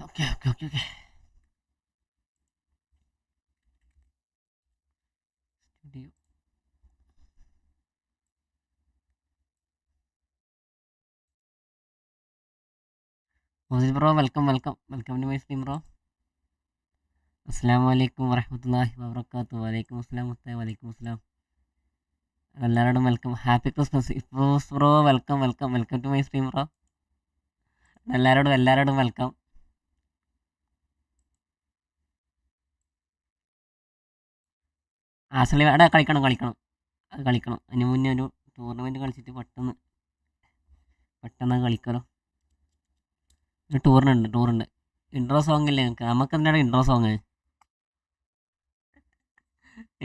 Okay okay okay okay. Mohsin bro, welcome welcome welcome to my stream bro. അസ്സലാമു അലൈക്കും വറഹ്മത്തുള്ളാഹി വബറകാതുഹു. വലൈക്കും അസ്സലാം മുത്തേ, വലൈക്കും അസ്സലാം. എല്ലാവരോടും വെൽക്കം, ഹാപ്പി ക്രിസ്മസ്. ഇഫോസ് bro, welcome welcome welcome to my stream bro. എല്ലാവരോടും വെൽക്കം. ആസളി അവിടെ കളിക്കണം കളിക്കണം, അത് കളിക്കണം. അതിന് മുന്നേ ഒരു ടൂർണമെൻറ്റ് കളിച്ചിട്ട് പെട്ടെന്ന് കളിക്കാലോ. ഒരു ടൂറുണ്ട്. ഇൻട്രോ സോങ് ഇല്ലേ നിങ്ങൾക്ക്? നമുക്ക് എന്താണ് ഇൻട്രോ സോങ്?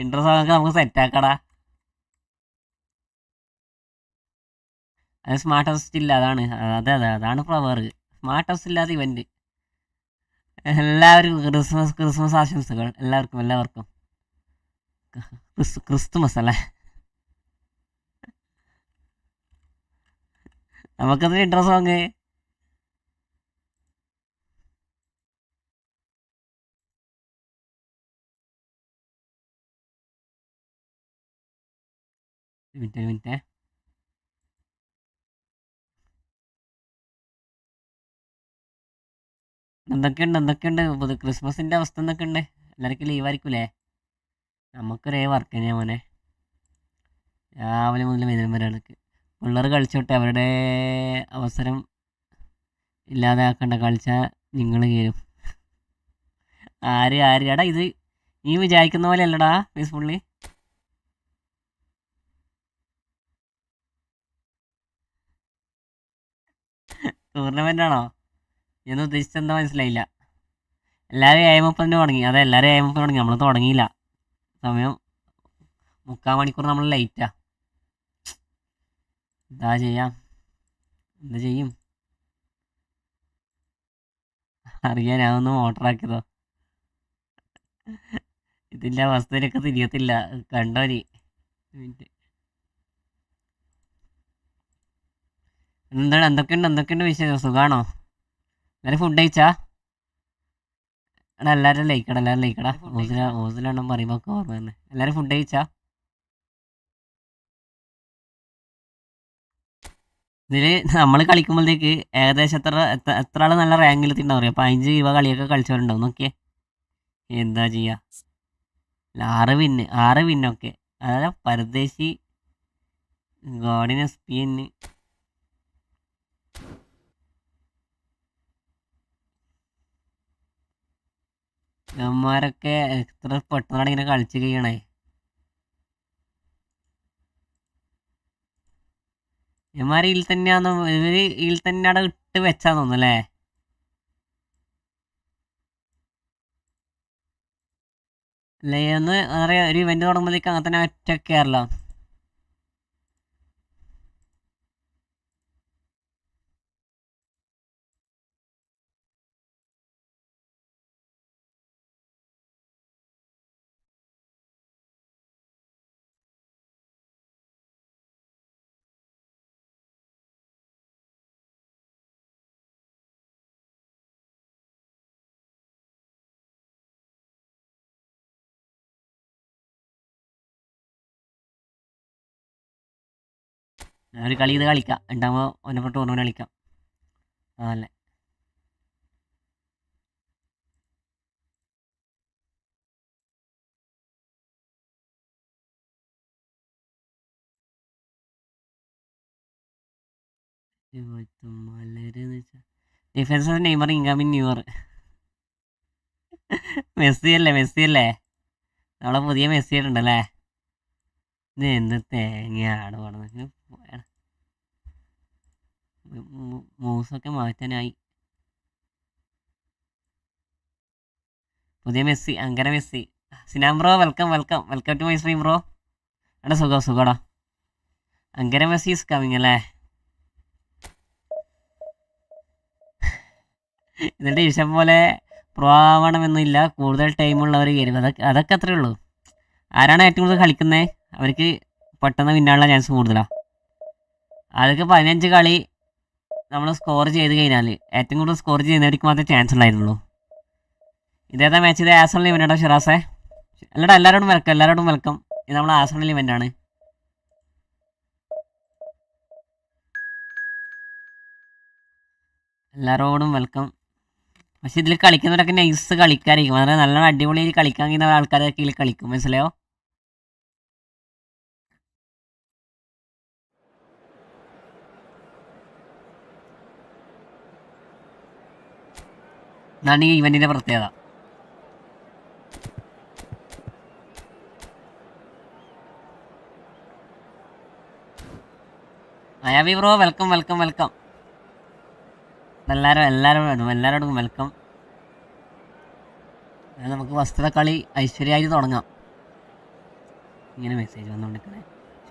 ഇൻട്രോ സോങ് ഒക്കെ നമുക്ക് സെറ്റാക്കടാ. അത് സ്മാർട്ട് ഹൗസ് ഇല്ല, അതാണ്. അതാണ് ഫ്ലവർ. സ്മാർട്ട് ഹൗസ് ഇല്ലാതെ ഇവന്റ്. എല്ലാവരും ക്രിസ്മസ് ആശംസകൾ. എല്ലാവർക്കും ക്രിസ്തുമസ് അല്ലേ. നമുക്കതിന് ഇൻട്രോ സോങ്. ഒരു മിനിറ്റ്. എന്തൊക്കെയുണ്ട് ക്രിസ്മസിന്റെ അവസ്ഥ എന്തൊക്കെയുണ്ട്? എല്ലാവർക്കും ലീവായിരിക്കൂലേ? നമുക്കൊരേ വർക്ക് തന്നെയാ മോനെ. രാവിലെ മുതൽ വൈകുന്നേരം വരെ എടുക്ക്. പിള്ളേർ കളിച്ചോട്ടെ, അവരുടെ അവസരം ഇല്ലാതെ ആക്കണ്ട. കളിച്ചാൽ നിങ്ങൾ കയറും. എടാ ഇത് നീ വിചാരിക്കുന്ന പോലെ അല്ലടാ പീസ്ഫുള്ളി. ടൂർണമെൻ്റ് ആണോ? എന്ന് ഉദ്ദേശിച്ചത് എന്താ മനസ്സിലായില്ല. എല്ലാവരും 7:30 തുടങ്ങി. അതെ, എല്ലാവരും 7:30 തുടങ്ങി. നമ്മൾ തുടങ്ങിയില്ല. സമയം 3/4 മണിക്കൂർ നമ്മൾ ലേറ്റാ. എന്താ ചെയ്യും? അറിയാൻ ഞാൻ ഒന്ന് മോട്ടറാക്കിയതോ. ഇതിൻ്റെ അവസ്ഥയിലൊക്കെ തിരിയത്തില്ല, കണ്ടോ നീ. മിനിറ്റ്. എന്തൊക്കെയുണ്ട് വിശേഷം? സുഖാണോ? എല്ലാവരും ഫുഡ് കഴിച്ചാ? എടാ എല്ലാവരും ലൈക്കടാ. ഓസിലെണ്ണം പറയുമ്പോൾ ഒക്കെ ഓർമ്മ തന്നെ. എല്ലാവരും ഫുഡ് കഴിച്ചാ? ഇതിൽ നമ്മൾ കളിക്കുമ്പോഴത്തേക്ക് ഏകദേശം എത്ര ആൾ നല്ല റാങ്കിൽ എത്തിയിട്ടുണ്ടാവും അറിയാം. 15-20 കളിയൊക്കെ കളിച്ചവരുണ്ടാവും. നോക്കിയേ എന്താ ചെയ്യുക. 6 വിന്നൊക്കെ. അതായത് പരദേശി ഗോഡിൻ SPN ഇവന്മാരൊക്കെ എത്ര പെട്ടെന്നാണ് ഇങ്ങനെ കളിച്ച് കഴിയണേ. ഇവന്മാർ ഇതിൽ തന്നെയാന്ന്, ഇവര് ഇതിൽ തന്നെ അവിടെ ഇട്ട് വെച്ചാ തോന്നുന്നല്ലേ. അല്ലേ ഒന്ന് അറിയാം, ഒരു ഇവന്റ് തുടങ്ങുമ്പോഴത്തേക്ക് അങ്ങനെ തന്നെ ഒറ്റ കയറലോ. ഒരു കളി ഇത് കളിക്കാം, ഉണ്ടാകുമ്പോൾ ഒന്നപ്പോൾ ടൂർണമെന്റ് കളിക്കാം. അതല്ലേ defence Neymar incoming new year. Messi അല്ലേ നമ്മളെ പുതിയ മെസ്സി ആയിട്ടുണ്ടല്ലേ. ഇത് എന്ത് തേങ്ങയാണ് പറഞ്ഞത്. മൂസൊക്കെ മാറ്റാനായി. പുതിയ മെസ്സി, അങ്കര മെസ്സി. സിനാം bro, welcome to my stream bro. എടാ സുഖടാ. അങ്കര മെസ്സി ഈസ് കമ്മിങ് അല്ലേ. ഇതിൻ്റെ ഇഷ്ടം പോലെ പ്രോ ആവണമെന്നില്ല, കൂടുതൽ ടൈമുള്ളവർ കയറും. അതൊക്കെ അത്രേ ഉള്ളൂ. ആരാണ് ഏറ്റവും കൂടുതൽ കളിക്കുന്നത് അവർക്ക് പെട്ടെന്ന് വിന്നാനുള്ള ചാൻസ് കൂടുതലാണ്. അതൊക്കെ 15 കളി നമ്മൾ സ്കോർ ചെയ്ത് കഴിഞ്ഞാൽ ഏറ്റവും കൂടുതൽ സ്കോർ ചെയ്യുന്നവർക്ക് മാത്രമേ ചാൻസ് ഉണ്ടായിരുന്നുള്ളൂ. ഇതേതാ മാച്ച്? ഇത് ആസണൽ ഇവൻ്റാണോ ഷിറാസെ? അല്ലടാ, എല്ലാവരോടും വെൽക്കം. ഇത് നമ്മൾ ആസണൽ ഇവൻ്റാണ്. എല്ലാവരോടും വെൽക്കം. പക്ഷെ ഇതിൽ കളിക്കുന്നവരൊക്കെ നൈസ് കളിക്കാരായിരിക്കും. അതായത് നല്ലോണം അടിപൊളിയായി കളിക്കാൻ കഴിയുന്ന ആൾക്കാരൊക്കെ ഇതിൽ കളിക്കും, മനസ്സിലായോ? ഇതാണ് ഈ ഇവന്റിന്റെ പ്രത്യേകത. അയാബി ബ്രോ വെൽക്കം. എല്ലാവരോടും വെൽക്ം. നമുക്ക് വസ്തുത കളി ഐശ്വര്യമായിട്ട് തുടങ്ങാം. ഇങ്ങനെ മെസ്സേജ് വന്നുകൊണ്ടിരിക്കണേ.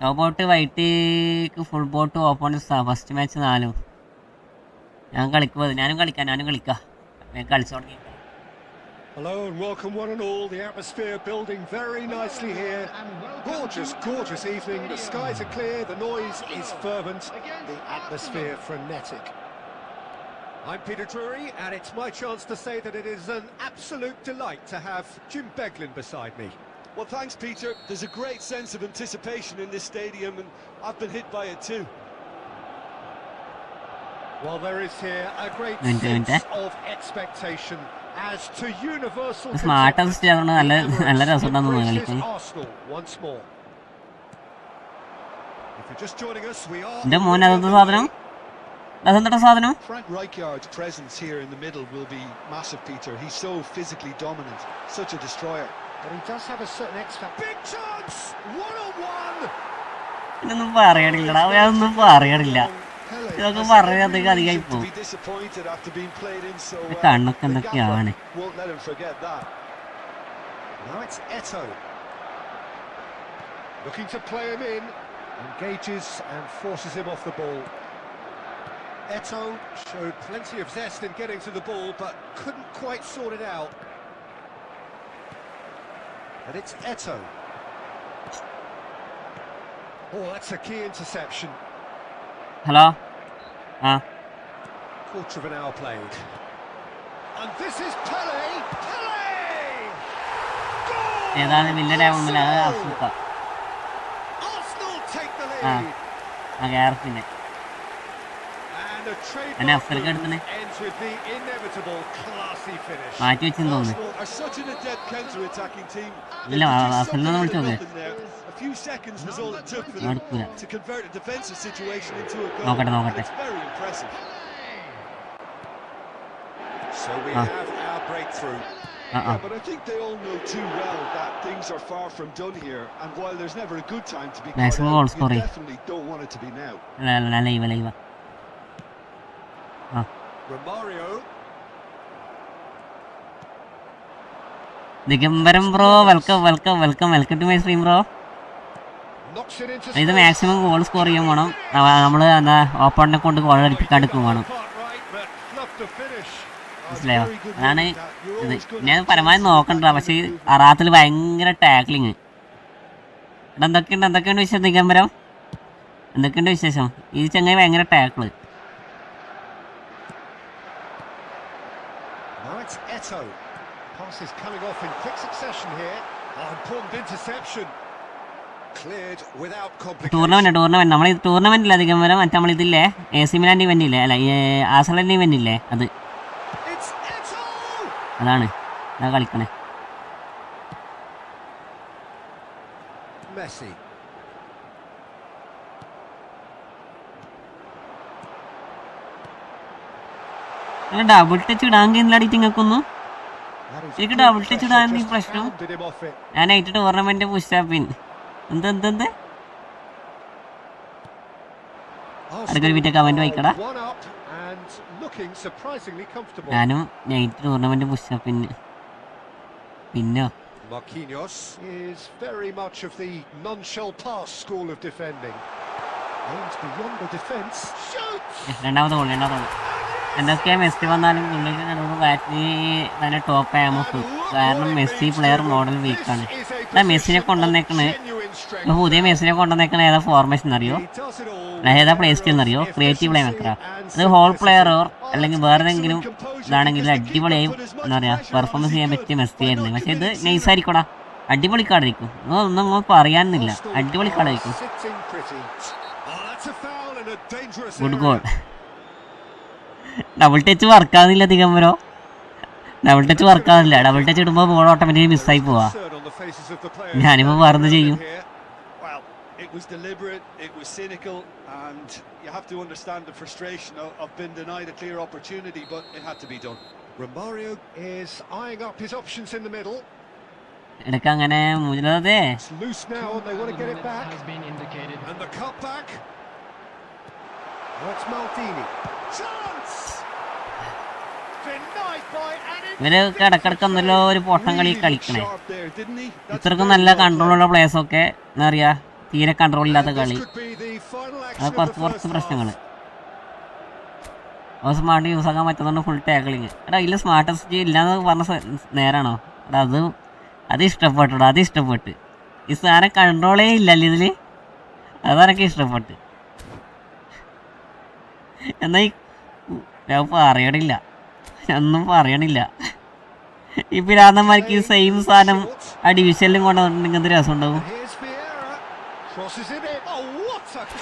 ഷോ ബോട്ട് വൈറ്റിക്ക് full bot opponents first match 4. ഞാനും കളിക്കാം. കളിച്ചു തുടങ്ങി. Hello and welcome one and all. The atmosphere building very nicely here. Gorgeous evening. The skies are clear, the noise is fervent, the atmosphere frenetic. I'm Peter Drury and it's my chance to say that it is an absolute delight to have Jim Beglin beside me. Well, thanks Peter. There's a great sense of anticipation in this stadium and I've been hit by it too. Well, there is here a great sense of expectation as to universal Arsenal once more. If you're just joining us, we are Frank Rijkaard's presence here in the middle will be massive, Peter. He's so physically dominant, such a destroyer. But he does have a certain X factor. Big chance! 1-on-1! ഇതൊക്കെ പറയാതൊക്കെ അധികമായി പോകും. കണ്ണൊക്കെ എന്തൊക്കെയാണ്. Now it's Eto. Looking to play him in. Engages and forces him off the ball. Eto showed plenty of zest in getting to the ball, but couldn't quite sort it out. And it's Eto. Oh, that's a key interception. Hello? Quarter of an hour played. And this is Pele! Pele! Goal! Arsenal take the lead. And a trademark ends with the inevitable classy finish. Arsenal are such an adept counter-attacking team. A few seconds was all it took for them to convert a defensive situation into a goal. It's very impressive. So we have our breakthrough. Yeah, but I think they all know too well that things are far from done here, and while there's never a good time to be caught out, you definitely don't want it to be now. Romario. ദിഗംബരം bro welcome to my stream bro. ഇത് maximum goal score ചെയ്യാൻ വേണം. നമ്മൾ എന്താ ഓപ്പണിനെ കൊണ്ട് goal അടിപ്പിക്കാണ്ടിരിക്കും വേണം, മനസ്സിലായോ? അതാണ് ഇത്. ഞാൻ പരമാവധി നോക്കണ്ട. പക്ഷേ അറാത്തിൽ ഭയങ്കര ടാക്ലിങ്. എന്തൊക്കെയുണ്ട് വിശേഷം ദിഗംബരം? എന്തൊക്കെയുണ്ട് വിശേഷം? ഈ ചങ്ങായി ഭയങ്കര ടാക്കിള്. ടൂർണമെന്റ് നമ്മൾ ടൂർണമെന്റിൽ അധികം വരാം. മറ്റേ നമ്മളിതില്ലേ AC മിലാൻ്റെ ഇവന്റ് ഇല്ലേ, അല്ല ആർസണലിന്റെ ഇവന്റ് ഇല്ലേ, അതാണ് കളിക്കണേ. ഡബിൾ ടച്ച് ഇടാൻ കഴിയുന്നില്ലാടിയിട്ട് ഇങ്ങൾക്കൊന്നും. എനിക്ക് ഡബിൾ ടച്ച് ഇടാൻ ഈ പ്രശ്നം. ഞാനായിട്ട് ടൂർണമെന്റ് പുഷാപ്പിൻ എന്ത് അടുക്കൊരു വീട്ടിൽ കമന്റ് വായിക്കടാ. ഞാനും നൈറ്റ് ടൂർണമെന്റ് പുഷാപ്പിന്. പിന്നോ Marquinhos is very much of the non-shell pass school of defending. Aims beyond the defense. രണ്ടാമത് ഗോൾ. എന്തൊക്കെയാ മെസ്സി വന്നാലും ബാറ്റിന് തന്നെ ടോപ്പ് ആമോ. കാരണം മെസ്സി പ്ലെയർ മോഡൽ വീക്കാണ്. മെസ്സിനെ കൊണ്ടുവന്നേക്കണ് ഇപ്പോൾ പുതിയ മെസ്സിനെ കൊണ്ടുവന്നേക്കണ ഏതാ ഫോർമേഷൻ എന്നറിയോ, ഏതാ പ്ലേ സ്കിൽ എന്നറിയോ, ക്രിയേറ്റീവ് പ്ലേ മേക്കറാ. അത് ഹോൾ പ്ലെയറോ അല്ലെങ്കിൽ വേറെ ഏതെങ്കിലും ഇതാണെങ്കിൽ അടിപൊളിയായും എന്താ പറയുക പെർഫോമൻസ് ചെയ്യാൻ പറ്റിയ മെസ്സി ആയിരുന്നു. പക്ഷേ ഇത് നൈസായിരിക്കടാ, അടിപൊളി കാർഡായിരിക്കും. ഒന്നും അങ്ങോട്ട് പറയാനൊന്നുമില്ല, അടിപൊളി കാർഡായിരിക്കും. Good goal. ഡബിൾ ടച്ച് വർക്കാവുന്നില്ല ദിഗംബരോ, ഡബിൾ ടച്ച് വർക്കാവുന്നില്ല. ഡബിൾ ടച്ച് ഇടുമ്പോൾ ബോൾ ഓട്ടോമാറ്റിക്കലി മിസ്സായി പോവാ. ഞാനിപ്പോൾ വേറെന്ത് ചെയ്യും? It was deliberate, it was cynical, and you have to understand the frustration of being denied a clear opportunity, but it had to be done. Romario is eyeing up his options in the middle. ഇടയ്ക്ക് അങ്ങനെ മുതലേ It's loose now and they want to get it back. And the cut back. What's Maldini? Chance! Denied by ഇവര് ഇടക്കിടക്കൊന്നല്ലോ ഒരു പൊട്ടം കളി കളിക്കണേ. ഇത്രക്കും നല്ല കൺട്രോളുള്ള പ്ലേയേഴ്സൊക്കെ എന്താ പറയുക തീരെ കൺട്രോൾ ഇല്ലാത്ത കളി, അത് കുറച്ച് പ്രശ്നങ്ങൾ. അത് സ്മാർട്ട് യൂസ് ആക്കാൻ പറ്റുന്നുണ്ട്. Full tackling. എടാ ഇതിൽ സ്മാർട്ട് എസ് ജി ഇല്ലാന്ന് പറഞ്ഞ നേരാണോ? എടാ അത് ഇഷ്ടപ്പെട്ടു, അത് ഇഷ്ടപ്പെട്ട്. ഈ സാധനം കൺട്രോളേ ഇല്ലല്ലോ ഇതിൽ, അതെനിക്ക് ഇഷ്ടപ്പെട്ട്. എന്നാൽ ഞാൻ പറയണില്ല, ഒന്നും പറയണില്ല. ഈ പിരാന്തന്മാർക്ക് ഈ സെയിം സാധനം ആ ഡിവിഷനിലും കൊണ്ടുവന്നിട്ടുണ്ടെങ്കിൽ എന്ത് രസം ഉണ്ടാവും.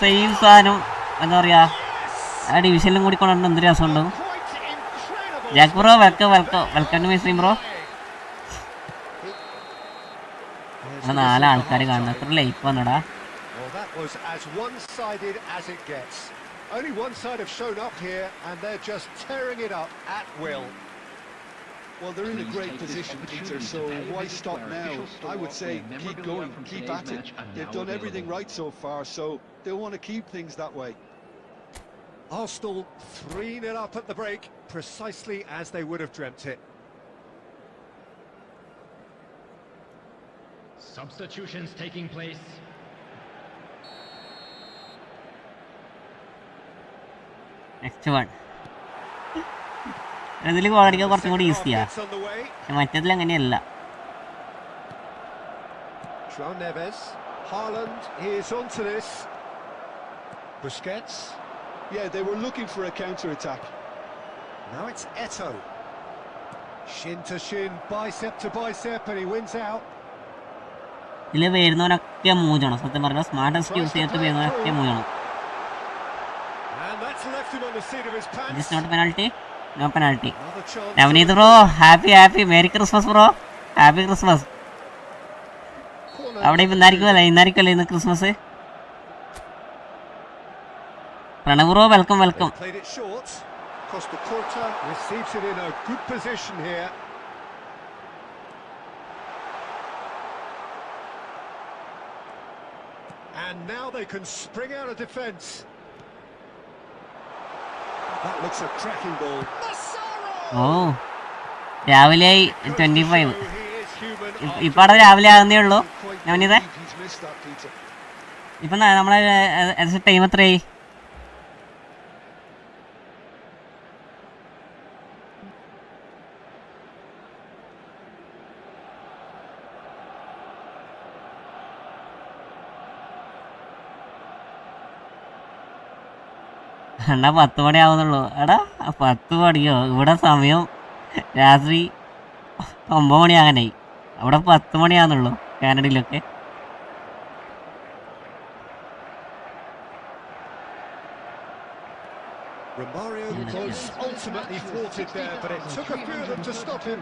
സെയിം സാധനം എന്താ പറയുക ആ ഡിവിഷനിലും കൂടി കൊണ്ടുവന്നിട്ട് എന്ത് രസം ഉണ്ടാവും. Jack bro welcome to my stream bro. അവിടെ 4 ആൾക്കാർ കാണുന്നു. എത്ര ലൈഫ് വന്നടാ. Only one side have shown up here and they're just tearing it up at will. Well, they're in a great position, Peter, so why stop now? I would say keep going, keep at it. They've done everything right so far, so they want to keep things that way. Arsenal 3-0 up at the break, precisely as they would have dreamt it. Substitutions taking place. Next one. ഇതിൽ goal അടിക്കാൻ കുറച്ചും കൂടി ഈസിയാ, പക്ഷെ മറ്റേതിൽ അങ്ങനെയല്ല. Yeah, they were looking for a counter attack. Now it's Eto. Shin to shin, bicep to bicep, and he wins out. ഇതിൽ വരുന്നവനൊക്കെ മൂജണം. സത്യം പറഞ്ഞാൽ smartest use ചെയ്തിട്ട് വരുന്നവനൊക്കെ മൂജണം. This not penalty? No penalty. Navneet bro, happy Merry Christmas bro. Happy Christmas. അവിടെ ഇന്നായിരിക്കുമല്ലേ ഇന്ന് Christmas. Pranav bro welcome. And now they can spring out of defence. That looks a cracking ball. Oh, രാവിലെ 25. ഇപ്പം അവിടെ രാവിലെ ആകുന്നേ ഉള്ളൂ. ഞാനിതേ ഇപ്പം നമ്മളെ ടൈം എത്രയായി? എന്നാ 10 മണി ആവുന്നുള്ളൂ. എടാ 10 മണിയോ? ഇവിടെ സമയം രാത്രി 9 മണി ആകാനായി. അവിടെ 10 മണിയാകുന്നുള്ളൂ കാനഡയിലൊക്കെ. Romario was ultimately thwarted there, but it took a few of them to stop him.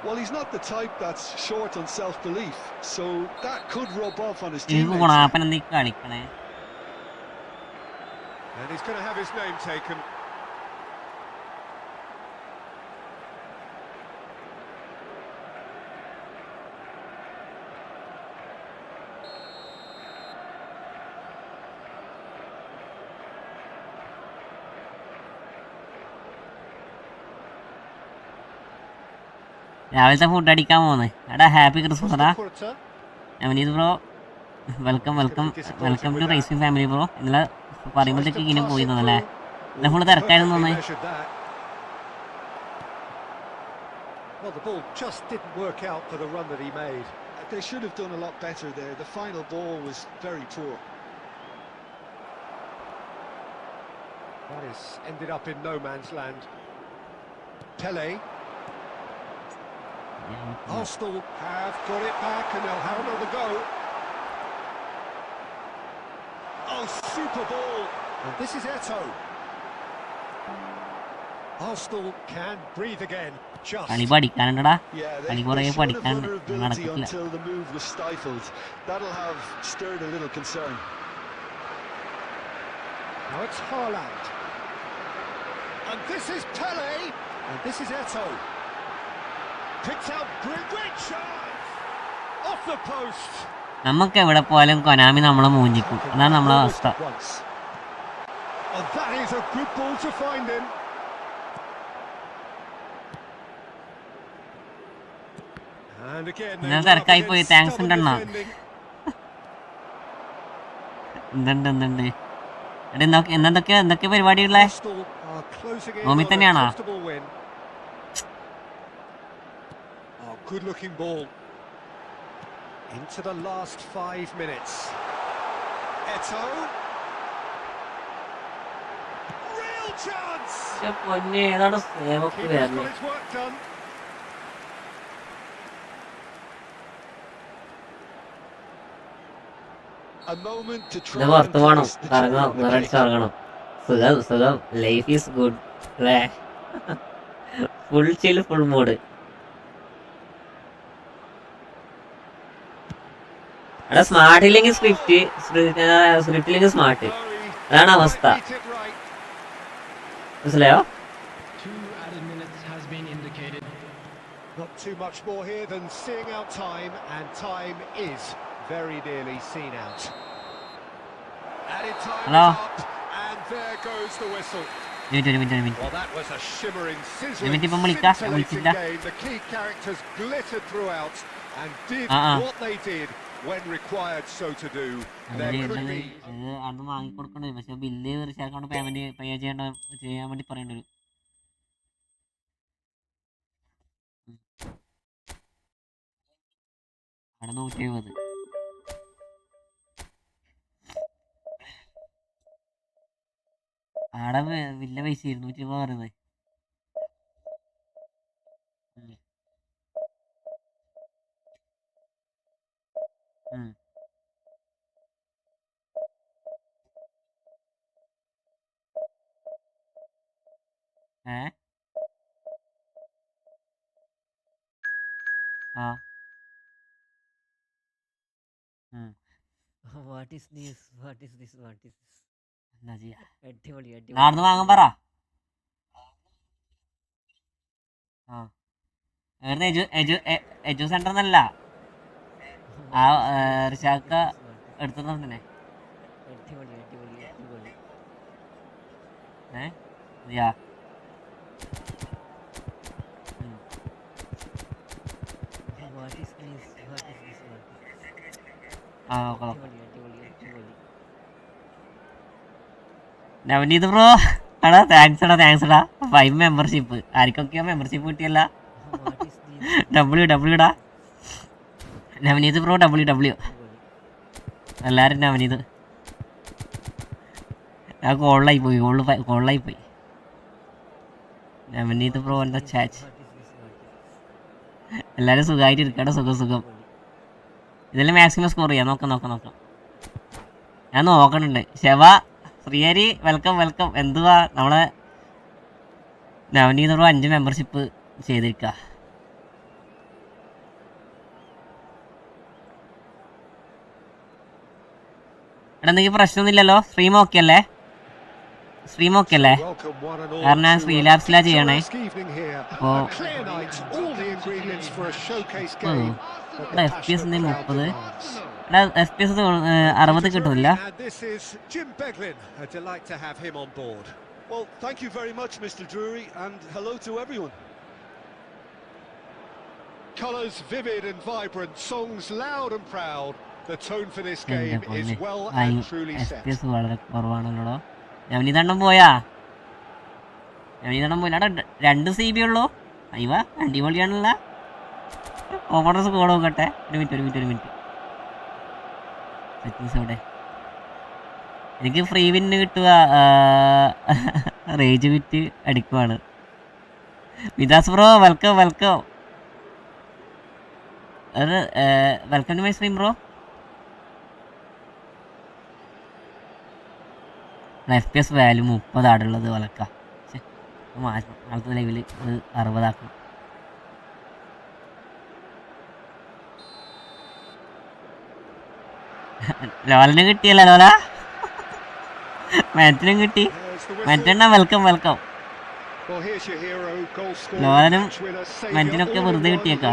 Well, he's not the type that's short on self-belief, so that could rub off on his ഇത് teammates. ഗുണാപ്പൻ എന്തി കളിക്കണേ. And he's going to have his name taken. രാവിലത്തെ food അടിക്കാൻ പോകുന്നത്. എടാ happy Christmas എടാ Navaneeth bro. Welcome to racing family bro. ഇന്നലെ പറയുമ്പോഴത്തേക്ക് ഇങ്ങനെ പോയി തോന്നല്ലേ? ഇന്നലെ ഫുള്ള് തിരക്കായിരുന്നു തോന്നേ. Well, the ball just didn't work out for the run that he made. They should have done a lot better there. The final ball was very poor. That has ended up in no man's land. Pele. Arsenal have got it back and they'll have another go. Oh, super ball. And this is Eto'o. Arsenal can breathe again. Just. കളി പഠിക്കാനുണ്ടടാ. Yeah, കളി they കുറേ showed a പഠിക്കാനുണ്ട്. vulnerability നടക്കത്തില്ല. until the move was stifled. That'll have stirred a little concern. Now it's Haaland. And this is Pele. And this is Eto'o. Picks out great chance. Off the post. നമുക്ക് എവിടെ പോയാലും Konami നമ്മളെ മൂഞ്ചിക്കും. അതാണ് നമ്മളെ അവസ്ഥ. And that is a good ball to find him. And again, ഞാൻ തിരക്കായി പോയി. താങ്ക്സ് ഉണ്ടെണ്ണ. എന്തുണ്ട് എടാ എന്തൊക്കെ പരിപാടികളെ റൂമിൽ തന്നെയാണോ? Good looking ball into the last 5 minutes. Eto'o, real chance. പൊന്നെ ഏതാണ് സേവക്ക് Keeper's വരുന്നത്? got his work done. A moment to ഇത് try പുറത്ത് and പോകണം, taste the കറങ്ങണം, joy of the വേറടിച്ച് game. കറങ്ങണം. സുഖം ലൈഫ് ഈസ് ഗുഡ് അല്ലേ? ഫുൾ ചിൽ ഫുൾ മൂഡ്. എടാ smart ഇല്ലെങ്കിൽ സ്ക്രിപ്റ്റ് ഇല്ലെങ്കിൽ സ്മാർട്ട്. അതാണ് അവസ്ഥ. Beat it right. മനസ്സിലായോ? 2 added minutes has been indicated. Not too much more here than seeing out time, and time is very nearly seen out. Added time Hello? is up, and there goes the whistle. ഒരു minute. Well, that was a shimmering, sizzling, Limit ഇപ്പം വിളിക്കാം, scintillating വിളിച്ചില്ല. game. The key characters glittered throughout and did what they did when required so to do. There could be അത് വാങ്ങിക്കൊടുക്കണ്ടേ, പക്ഷെ bill റിച്ചാർക്കാണ്ട് payment ചെയ്യാൻ വേണ്ടി പറയേണ്ടി വരും. അവിടെ 170. ആടെ വലിയ പൈസ 220 പറയുന്നത്. ആ എന്താ ചെയ്യാ? നാളെ വാങ്ങാൻ പറ. എജു സെന്റർ എന്നല്ല, ആ റിഷാക്ക എടുത്തത് തന്നെ. യാ നവനീത് ബ്രോ എടാ താങ്ക്സ് എടാ 5 മെമ്പർഷിപ്പ്. ആർക്കൊക്കെയോ മെമ്പർഷിപ്പ് കിട്ടിയല്ല. ഡബ്ല്യു ഡാ നവനീത് ബ്രോ ഡബ്ല്യു എല്ലാവരും നവനീത്. ഞാൻ കോളിലായി പോയി. നവനീത് ബ്രോ എന്താ ചാച്ച്. എല്ലാവരും സുഖമായിട്ട് ഇരിക്കട്ടെ. സുഖം. ഇതിൽ മാക്സിമം സ്കോർ ചെയ്യാം. നോക്കാം. ഞാൻ നോക്കണുണ്ട്. ശവ ശ്രീഹരി വെൽക്കം. എന്തുവാ നമ്മളെ നവനീത് ബ്രോ 5 മെമ്പർഷിപ്പ് ചെയ്തിരിക്കുക. എടാ എന്തെങ്കിലും പ്രശ്നമൊന്നുമില്ലല്ലോ? സ്ട്രീം ഓക്കെ അല്ലേ? കാരണം ഞാൻ ശ്രീലാബ്സിലാ ചെയ്യണേ. അപ്പോൾ ഇവിടെ FPS 30. എടാ FPS 60 കിട്ടില്ല. Well, thank you very much, Mr. Drury, and hello to everyone. Colours vivid and vibrant, songs loud and proud. The tone for this game is well and truly set. FPS വളരെ കുറവാണല്ലോ. നവനീതണ്ണം പോയാ? അവിടെ 2 CB ഉള്ളൂ. അയ്യോ അടിപൊളിയാണല്ലോ. Opener score നോക്കട്ടെ. ഒരു minute settings എവിടെ? എനിക്ക് ഫ്രീ വിന്ന് കിട്ടുക റേജ് വിറ്റ് അടിക്കുവാണ്. വിദാസ് bro welcome to my stream bro. FPS value 30 ആടുള്ളത് വലക്ക. ആളത്തെ ലൈവിൽ 60 ആക്കണം. ലോലന് കിട്ടിയല്ലോ. ലോല മാറ്റിനും കിട്ടി. മാറ്റണ്ണ വെൽക്കം. ലോലനും മാറ്റിനൊക്കെ വെറുതെ കിട്ടിയേക്കാ.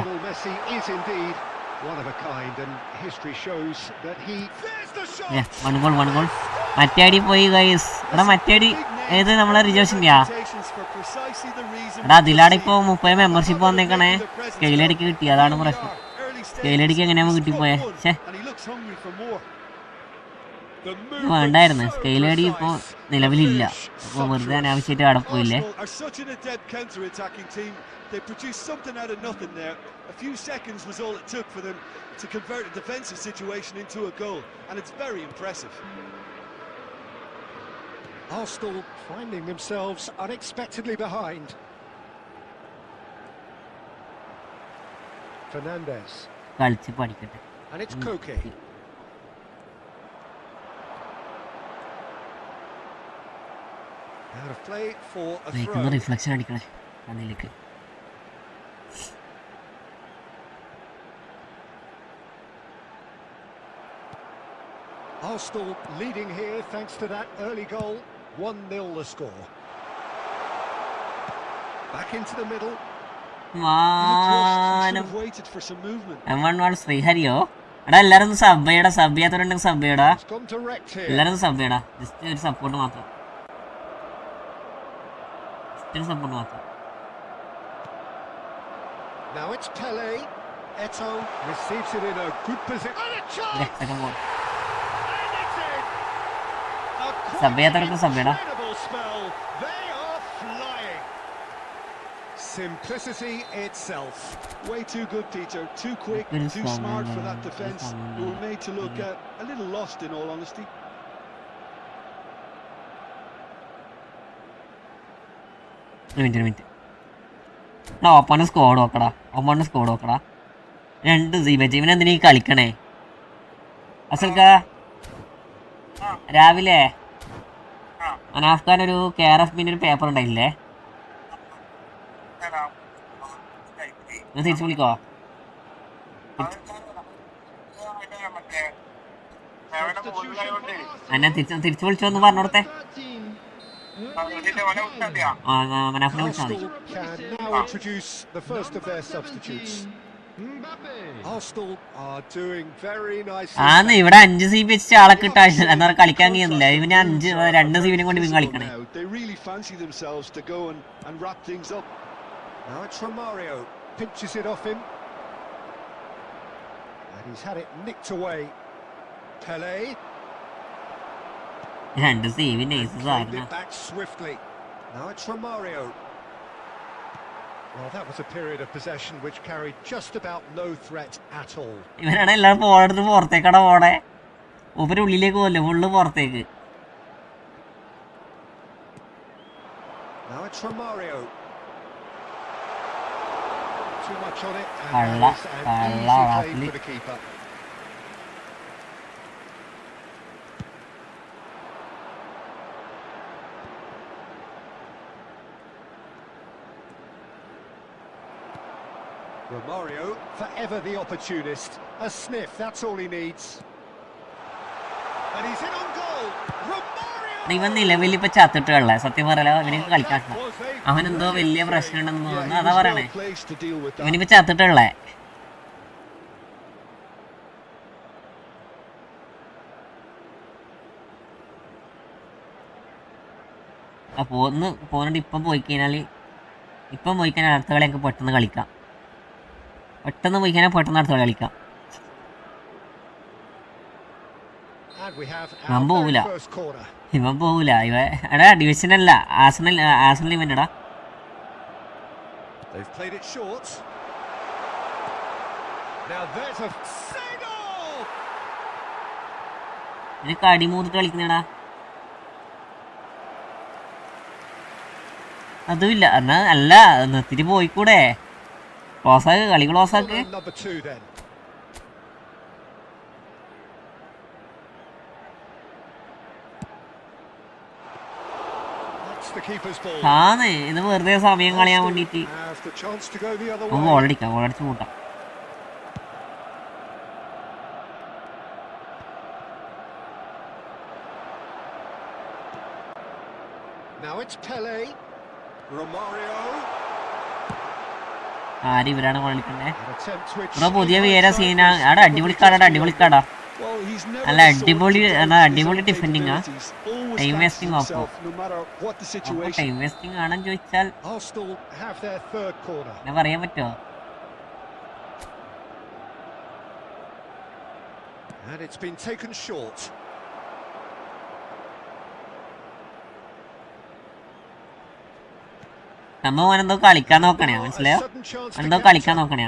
വൺ ഗോൾ മറ്റേ അടി പോയി ഗൈസ്. എടാ മറ്റേ അടി ഏത് നമ്മളെ റിജോഷിന്റെയാ? എടാ അതിലാടെ ഇപ്പൊ 30 മെമ്പർഷിപ്പ് വന്നേക്കണേ. സ്കെയിലടിക്ക് കിട്ടി, അതാണ് പ്രശ്നം. സ്കെയിലടിക്ക് എങ്ങനെയാ കിട്ടിപ്പോയെ? വേണ്ടായിരുന്നു. സ്കെയിലടി ഇപ്പോൾ നിലവിലില്ല. അപ്പോൾ വെറുതെ അനാവശ്യമായിട്ട് അവിടെ പോയില്ലേ. They produced something out of nothing there. A few seconds was all it took for them to convert a defensive situation into a goal, and it's very impressive. Arsenal finding themselves unexpectedly behind. Fernandes. കളിച്ച് പഠിക്കട്ടെ. And it's Koke. Out of play for a throw. Reflection അടിക്കണേ അതിലേക്ക്. Arsenal leading here thanks to that early goal. 1-0 the score. Back into the middle. Waited for some movement. ശ്രീഹരിയോ? എടാ എല്ലാരും sub ചെയ്യടാ. Sub ചെയ്യാത്തവരുണ്ടെങ്കിൽ sub ചെയ്യടാ. എല്ലാരും sub ചെയ്യടാ. Just ഒരു സപ്പോർട്ട് മാത്രം. Now it's Pele. Eto receives it in a good position. And a chance! Second goal. And it's in! A incredible spell. They are flying. Simplicity itself. Way too good, Peter. Too quick, too smart for that defence. We were made to look a little lost, in all honesty. Minute open squad നോക്കടാ. 2 ഇവൻ എന്തിനാ ഈ കളിക്കണേ? അസൽക്ക രാവിലെ അനാഫ് ഖാൻ ഒരു KRF ഒരു paper ഉണ്ടായില്ലേ? തിരിച്ചു വിളിക്കോ? എന്നെ തിരിച്ചു വിളിച്ചോന്ന് പറഞ്ഞോടത്തെ. ആന്ന് ഇവിടെ 5 CP വെച്ചിട്ട് ആളെ കിട്ടാ. എന്താ കളിക്കാൻ കഴിയുന്നില്ല. ഇവന് 2 CP കൊണ്ട് ഇവൻ കളിക്കണേ. Now it's Romario, pinches it off him, and he's had it nicked away. Pele. 2 CP nice saarna. Back swiftly. Now it's Romario. Well, that was a period of possession which carried just about no threat at all. ഇവനാണ് എല്ലാവരും പോടുന്നത് പുറത്തേക്കട പോടെ. ഉപരി ഉള്ളിലേക്ക് പോകല്ലേ, full പുറത്തേക്ക്. Now it's Romario. Too much on it, and that is an easy play for the keeper. Romario, forever the opportunist. A sniff, that's all he needs. And he's in on goal. Romario! ഇവൻ നിലവിൽ ഇപ്പൊ ചത്തിട്ടുള്ള സത്യം പറയല. ഇവനക്ക് കളിക്കാൻ അവനെന്തോ വലിയ പ്രശ്നം ഉണ്ടെന്ന് തോന്നുന്നു. അതാ പറയണേ. ഇവനിപ്പോ ചത്തിട്ടുള്ള അപ്പൊ പോന്നിട്ട് ഇപ്പം പോയി കഴിഞ്ഞാൽ അടുത്ത കളി എനിക്ക് പെട്ടെന്ന് കളിക്കാം. അടുത്ത കളി കളിക്കാം. ഇവൻ പോവൂല. എടാ ഡിവിഷനല്ല, Arsenal ഇവന്റെടാ. Now there's a single. ഇത് കടി മൂന്നിട്ട് കളിക്കുന്നേടാ. അതുമില്ല എന്നാ അല്ല നിർത്തിട്ട് പോയിക്കൂടെ. ക്ലോസാക്ക് കളി ക്ലോസാക്ക്. Number 2 then. ആന്ന് ഇത് വെറുതെ സമയം കളയാൻ വേണ്ടിട്ട് ഗോളടിക്കാം, ഗോളടിച്ച് കൂട്ടാം. ആര് ഇവരാണ് കളിക്കണ്ടേ? ഇവിടെ പുതിയ പേര സീനാ. അവിടെ അടിപൊളിക്കാടാ, അടിപൊളിക്കാടാ. അല്ല അടിപൊളി അടിപൊളി ഡിഫെൻഡിങ് ആ. Time wasting Oppo. Time wasting ആണെന്ന് ചോദിച്ചാൽ ഞാൻ പറയാൻ പറ്റുമോ? സംഭവം അവനെന്തോ കളിക്കാൻ നോക്കണേ, മനസ്സിലായോ? അവനെന്തോ കളിക്കാൻ നോക്കണേ.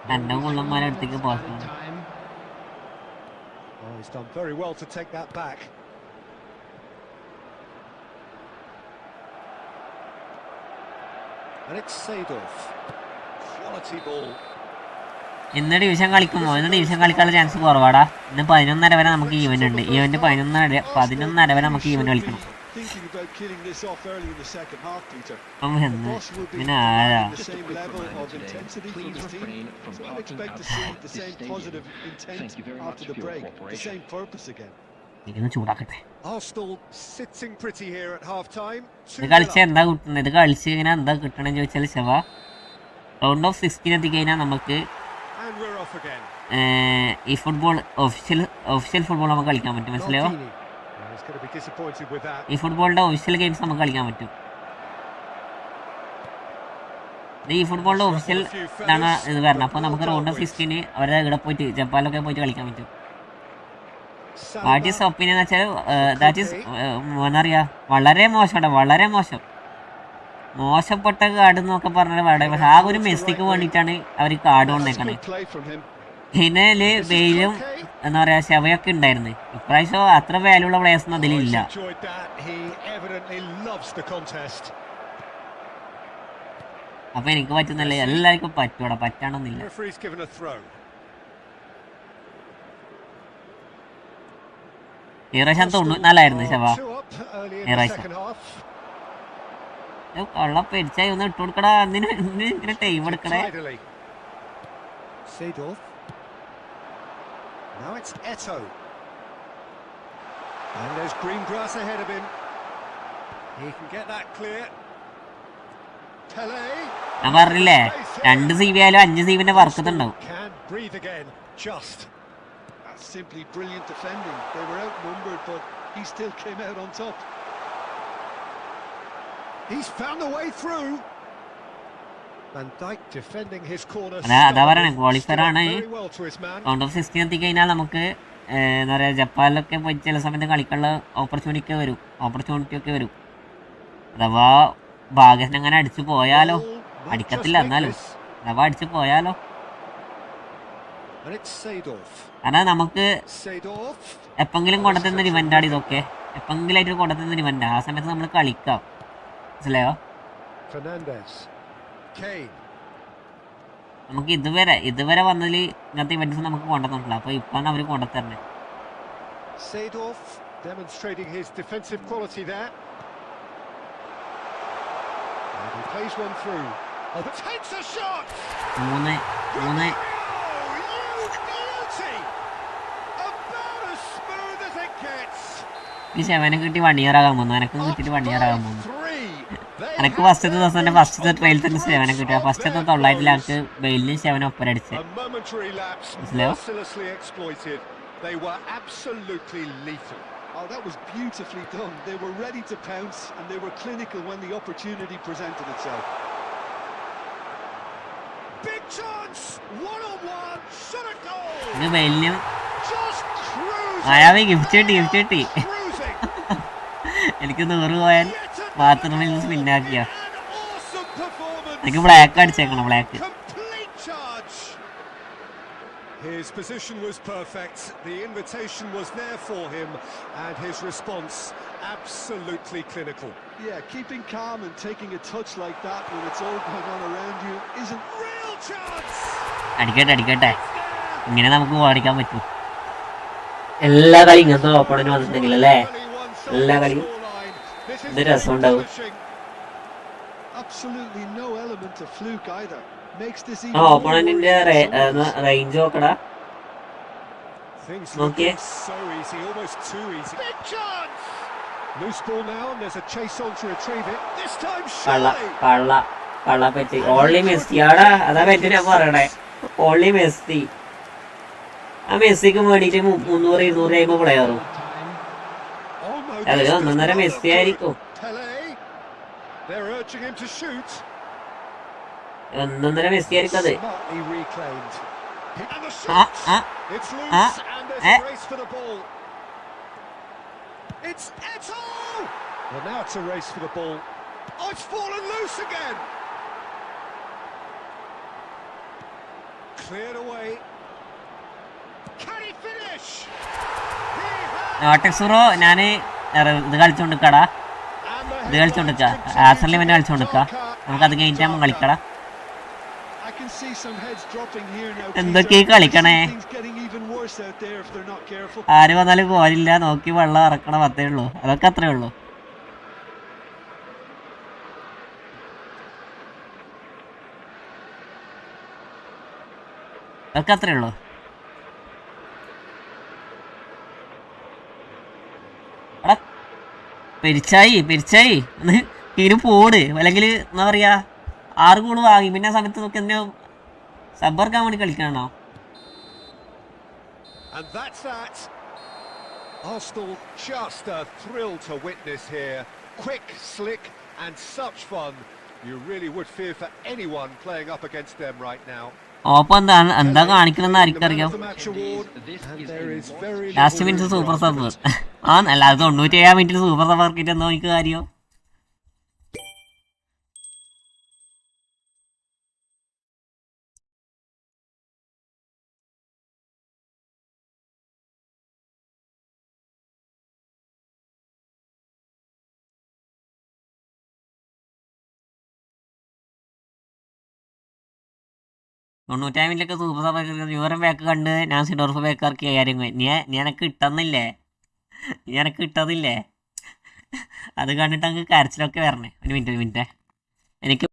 രണ്ടോ കൊള്ളന്മാരെ അടുത്തേക്ക് പോകാം. He's done very well to take that back. And it's Seedorf. Quality ball. ഇന്ന് ഡിവിഷൻ കളിക്കുമോ? ഇന്ന് ഡിവിഷൻ കളിക്കാനുള്ള ചാൻസ് കുറവാടാ. ഇന്ന് 11:30 വരെ നമുക്ക് ഈവന്റ് ഉണ്ട്. ഈവന്റ് 11:30 വരെ നമുക്ക് ഈവന്റ് കളിക്കണം. പിന്നെ ആരാ ചൂടാക്കട്ടെ. ഇത് കളിച്ച എന്താ കിട്ടുന്നത്? ഇത് കളിച്ച് ഇങ്ങനെ എന്താ കിട്ടണെന്ന് ചോദിച്ചാൽ ശവ റൗണ്ട് ഓഫ് 16 എത്തിക്കഴിഞ്ഞാൽ നമുക്ക് ഈ ഫുട്ബോൾ ഒഫീഷ്യൽ ഫുട്ബോൾ നമുക്ക് കളിക്കാൻ പറ്റും, മനസ്സിലായോ? ഈ ഫുട്ബോളിന്റെ ഒഫീഷ്യൽ ഗെയിംസ് നമുക്ക് കളിക്കാൻ പറ്റും. ഈ ഫുട്ബോളിന്റെ ഒഫീഷ്യൽ ഇതാണ് ഇത് വരണം. അപ്പോൾ നമുക്ക് റൗണ്ട് ഓഫ് 16 അവരുടെ ഇവിടെ പോയിട്ട് ജപ്പാനിലൊക്കെ പോയിട്ട് കളിക്കാൻ പറ്റും. വാട്ട് ഈസ് ഒപ്പീനിയൻ എന്ന് വെച്ചാൽ ദാറ്റ് ഈസ് എന്താ പറയുക, വളരെ മോശമാണ്, വളരെ മോശപ്പെട്ട കാർഡ് എന്നൊക്കെ പറഞ്ഞാൽ വളരെ മോശം. ആ ഒരു മെസ്സിക്ക് വേണ്ടിയിട്ടാണ് അവർ കാർഡ് കൊണ്ടേക്കണേ. ഫിനല് വെയിലും എന്താ പറയാ ശവയൊക്കെ ഉണ്ടായിരുന്നു. ഇപ്രാവശ്യം അത്ര വാല്യുള്ള പ്ലേയേഴ്സ് ഒന്നും അതിലില്ല. അപ്പൊ എനിക്ക് പറ്റുന്നില്ല, എല്ലാവർക്കും പറ്റൂടാ, പറ്റാണെന്നില്ല. ഈ പ്രാവശ്യം 94 ശവ. ഈ പ്രാവശ്യം കള്ള പെരിച്ചായി ഒന്ന് ഇട്ട് കൊടുക്കടാ. ഇങ്ങനെ ടൈം എടുക്കണേ. Now it's Eto. And there's green grass ahead of him. He can get that clear. Pele. ഞാൻ പറഞ്ഞില്ലേ 2 CB ആയാലും 5 CBന്റെ വർക്കത്തുണ്ടാവും. Can breathe again. Just. That's simply brilliant defending. They were outnumbered, but he still came out on top. He's found the way through. Van Dijk defending his corner. അതാ പറയണേ, qualifier ആണ്. Round of 16 എത്തിക്കഴിഞ്ഞാൽ നമുക്ക് എന്താ പറയുക ജപ്പാനിലൊക്കെ പോയി ചില സമയത്ത് കളിക്കാനുള്ള ഓപ്പർച്യൂണിറ്റി ഒക്കെ വരും. അഥവാ ഭാഗ്യത്തിന് അങ്ങനെ അടിച്ചു പോയാലോ, അടിക്കത്തില്ല എന്നാലും അഥവാ അടിച്ചു പോയാലോ. കാരണം നമുക്ക് എപ്പെങ്കിലും കൊണ്ടുത്തന്ന ഇവന്റാണ് ഇതൊക്കെ, എപ്പെങ്കിലായിട്ട് കൊണ്ടുത്തന്ന ഇവന്റ്. ആ സമയത്ത് നമ്മൾ കളിക്കാം, മനസ്സിലായോ? നമുക്ക് ഇതുവരെ വന്നതിൽ ഇങ്ങനത്തെ ഇവന്റ്സ് നമുക്ക് കൊണ്ടുവന്നിട്ടില്ല. അപ്പൊ ഇപ്പാണ് അവര് കൊണ്ടുത്തരണേ. മൂന്ന് ഈ ശവനെ കിട്ടി 1 year ആകാൻ പോകുന്നു. എനക്കും കിട്ടിയിട്ട് 1 year ആകാൻ പോകുന്നു. എനിക്ക് ഫസ്റ്റത്തെ ദിവസം തന്നെ ഫസ്റ്റത്തെ ട്രെയിൽ തന്നെ ശവനെ കിട്ടിയ ഫസ്റ്റത്തെ 900 ലാക്ക് ബെയിലിന് ശവനെ ഒപ്പം അടിച്ച്. മനസ്സിലായോ? Oh, that was beautifully done. They were ready to pounce and they were clinical when the opportunity presented itself. Big chance, one-on-one, shot a goal. ഇത് ബെയിലിന് മായാവി ഗിഫ്റ്റ് കിട്ടി. എനിക്ക് 100 പോയാൽ ബാത്റൂമിൽ നിന്ന് സ്പിന്നാക്കിയോ? എനിക്ക് ബ്ലാക്ക് അടിച്ചേക്കണം, black. His position was perfect, the invitation was there for him, and his response absolutely clinical. Yeah, keeping calm and taking a touch like that when it's all going on around you isn't Real chance! അടിക്കട്ടെ, ഇങ്ങനെ നമുക്ക് ഓടിക്കാൻ പറ്റും. എല്ലാ കളി ഇങ്ങനത്തെ ഓപ്പണിന് വന്നിട്ടുണ്ടെങ്കിൽ അല്ലേ, എല്ലാ കളിയും ഇത് രസം ഉണ്ടാവും. Absolutely no element of fluke either. Makes this ആ ഓപ്പണന്റിന്റെ റേഞ്ച് നോക്കടാ. നോക്കിയേ, So easy, almost too easy. Big chance! Loose ball now, and there's a chase on to retrieve it. This time കള്ള പറ്റി. ഓൺലി മെസ്സിയാടാ, അതാ പറ്റി ഞാൻ പറയണേ. Only Messi. ആ മെസ്സിക്ക് വേണ്ടിട്ട് 300-200 ആയിപ്പോ പ്ലെയറും അതിൽ 1.5 മെസ്സി ആയിരിക്കും. They're urging him to shoot. 1.5 Messi ആയിരിക്കും അത്. Smartly reclaimed. And the shot! It's loose, and there's a race for the ball. It's Eto'o! Well, now it's a race for the ball. Oh, it's fallen loose again! Cleared away. Can he finish? ടെക്സുറോ ഞാൻ ഇത് കളിച്ചോണ്ടിരിക്കാടാ, ഇത് കളിച്ചോണ്ടിരിക്ക, Arsenal event കളിച്ചോണ്ടിരിക്ക. നമുക്കത് കഴിഞ്ഞിട്ട് കളിക്കടാ. എന്തൊക്കെയാ കളിക്കണേ? ആര് വന്നാലും കോലില്ല, നോക്കി വെള്ളം ഇറക്കണം, അത്രേ ഉള്ളൂ. അതൊക്കെ അത്രേ ഉള്ളൂ. അതൊക്കെ അത്രേ ഉള്ളൂ. എടാ പെരിച്ചായി ഇതിന് പോട്, അല്ലെങ്കിൽ എന്താ പറയാ 6 ഗോള് വാങ്ങി, പിന്നെ ആ സമയത്ത് നോക്കി എന്തിനാ സബർക്കാൻ വേണ്ടി കളിക്കണോ? And that's that. Arsenal just a thrill to witness here. Quick, slick, and such fun. You really would fear for anyone playing up against them right now. ഓപ്പം എന്താ കാണിക്കണമെന്ന് ആർക്കറിയാം. ലാസ്റ്റ് മിനിറ്റ് സൂപ്പർ സബ് അല്ലാതെ 97 മിനിറ്റിൽ super sub ഇറക്കിയിട്ട് എന്തോ എനിക്ക് കാര്യം. തൊണ്ണൂറ്റാമിലൊക്കെ super sub Jürgen back കണ്ട് ഞാൻ സിഡോർഫ് ബാക്ക് ഇറക്കിയ കാര്യം നീ എനക്ക് കിട്ടുന്നില്ലേ, അത് കണ്ടിട്ട് അങ്ങ് കരച്ചിലൊക്കെ വരണേ. ഒരു മിനിറ്റ് എനിക്ക്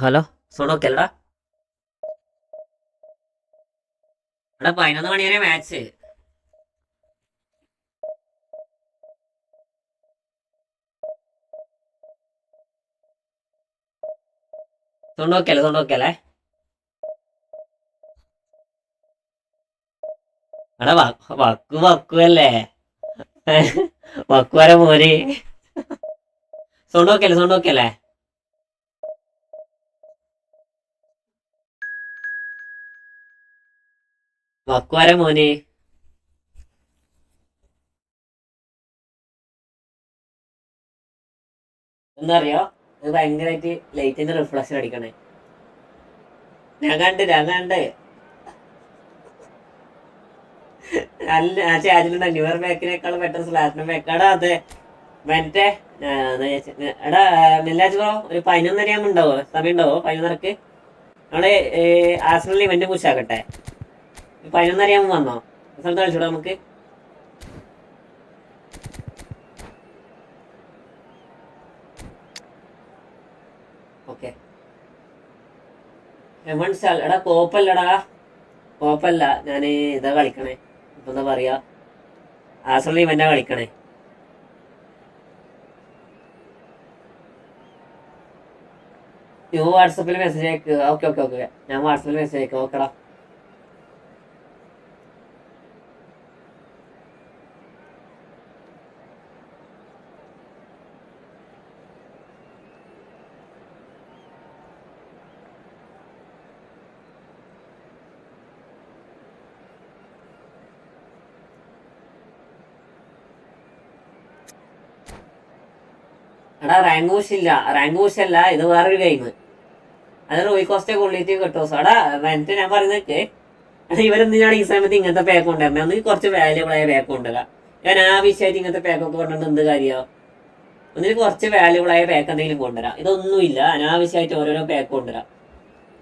ഹലോ സോണോക്കല്ലടാ. എടാ 11 മണി വരെ മാച്ച്. തൊണ്ടോക്കല്ലേ എടാ വക്കുവല്ലേ വക്കുവരെ മോര്. സോണ്ടോക്കല്ലേ വക്കുവരെ മോന്. എന്താ അറിയോ, ഇത് ഭയങ്കരമായിട്ട് ലൈറ്റിന്റെ റിഫ്ലക്ഷൻ അടിക്കണേ. ഞാൻ കണ്ട് അല്ല ആ ചാറ്റിലുണ്ട് ന്യൂയർ ബാക്കിനേക്കാളും ബെറ്റർ സ്ലാറ്റിനും ബാക്കാടാ. അതെ മറ്റേ എടാ മെല്ലാജ് ബ്രോ ഒരു 11:30 ആകുമ്പോൾ ഉണ്ടാവോ? സമയം ഉണ്ടാവോ 11:30? നമ്മള് ആർസണൽ ഇവന്റ് പുഷാക്കട്ടെ. 11:30 ആകുമ്പോൾ വന്നോ? സ്ഥലത്ത് കളിച്ചോടാ നമുക്ക്. ഓക്കെ എടാ കോപ്പല്ല ഞാൻ ഇതാ കളിക്കണേ. ഇപ്പൊ എന്താ പറയാ, ആർസണൽ ഇവന്റാ കളിക്കണേ. വാട്സപ്പിൽ മെസ്സേജ് അയക്കുക. ഓക്കെ ഞാൻ വാട്സപ്പിൽ മെസ്സേജ് അയക്കാം. ഓക്കെടാ. എടാ റാങ്ക് അല്ല ഇത് വേറൊരു ഗെയിം. അത് റോയിക്കോസ്റ്റെ ക്വാളിറ്റി കിട്ടോ. എടാ എന്നിട്ട് ഞാൻ പറയുന്നതൊക്കെ ഇവരെന്തിനാണ് ഈ സമയത്ത് ഇങ്ങനത്തെ പാക്ക് കൊണ്ടുവരുന്നത്? ഒന്ന് കുറച്ച് വാല്യുബിൾ ആയ പാക്ക് കൊണ്ടുവരാം. ഞാൻ ആവശ്യമായിട്ട് ഇങ്ങനത്തെ പാക്കൊക്കെ കൊണ്ടുവന്നിട്ട് എന്ത് കാര്യമോ? ഒന്നിന് കുറച്ച് വാല്യുബിൾ ആയ പാക്ക് എന്തെങ്കിലും കൊണ്ടുവരാം. ഇതൊന്നുമില്ല, അനാവശ്യമായിട്ട് ഓരോരോ പാക്ക് കൊണ്ടുവരാം.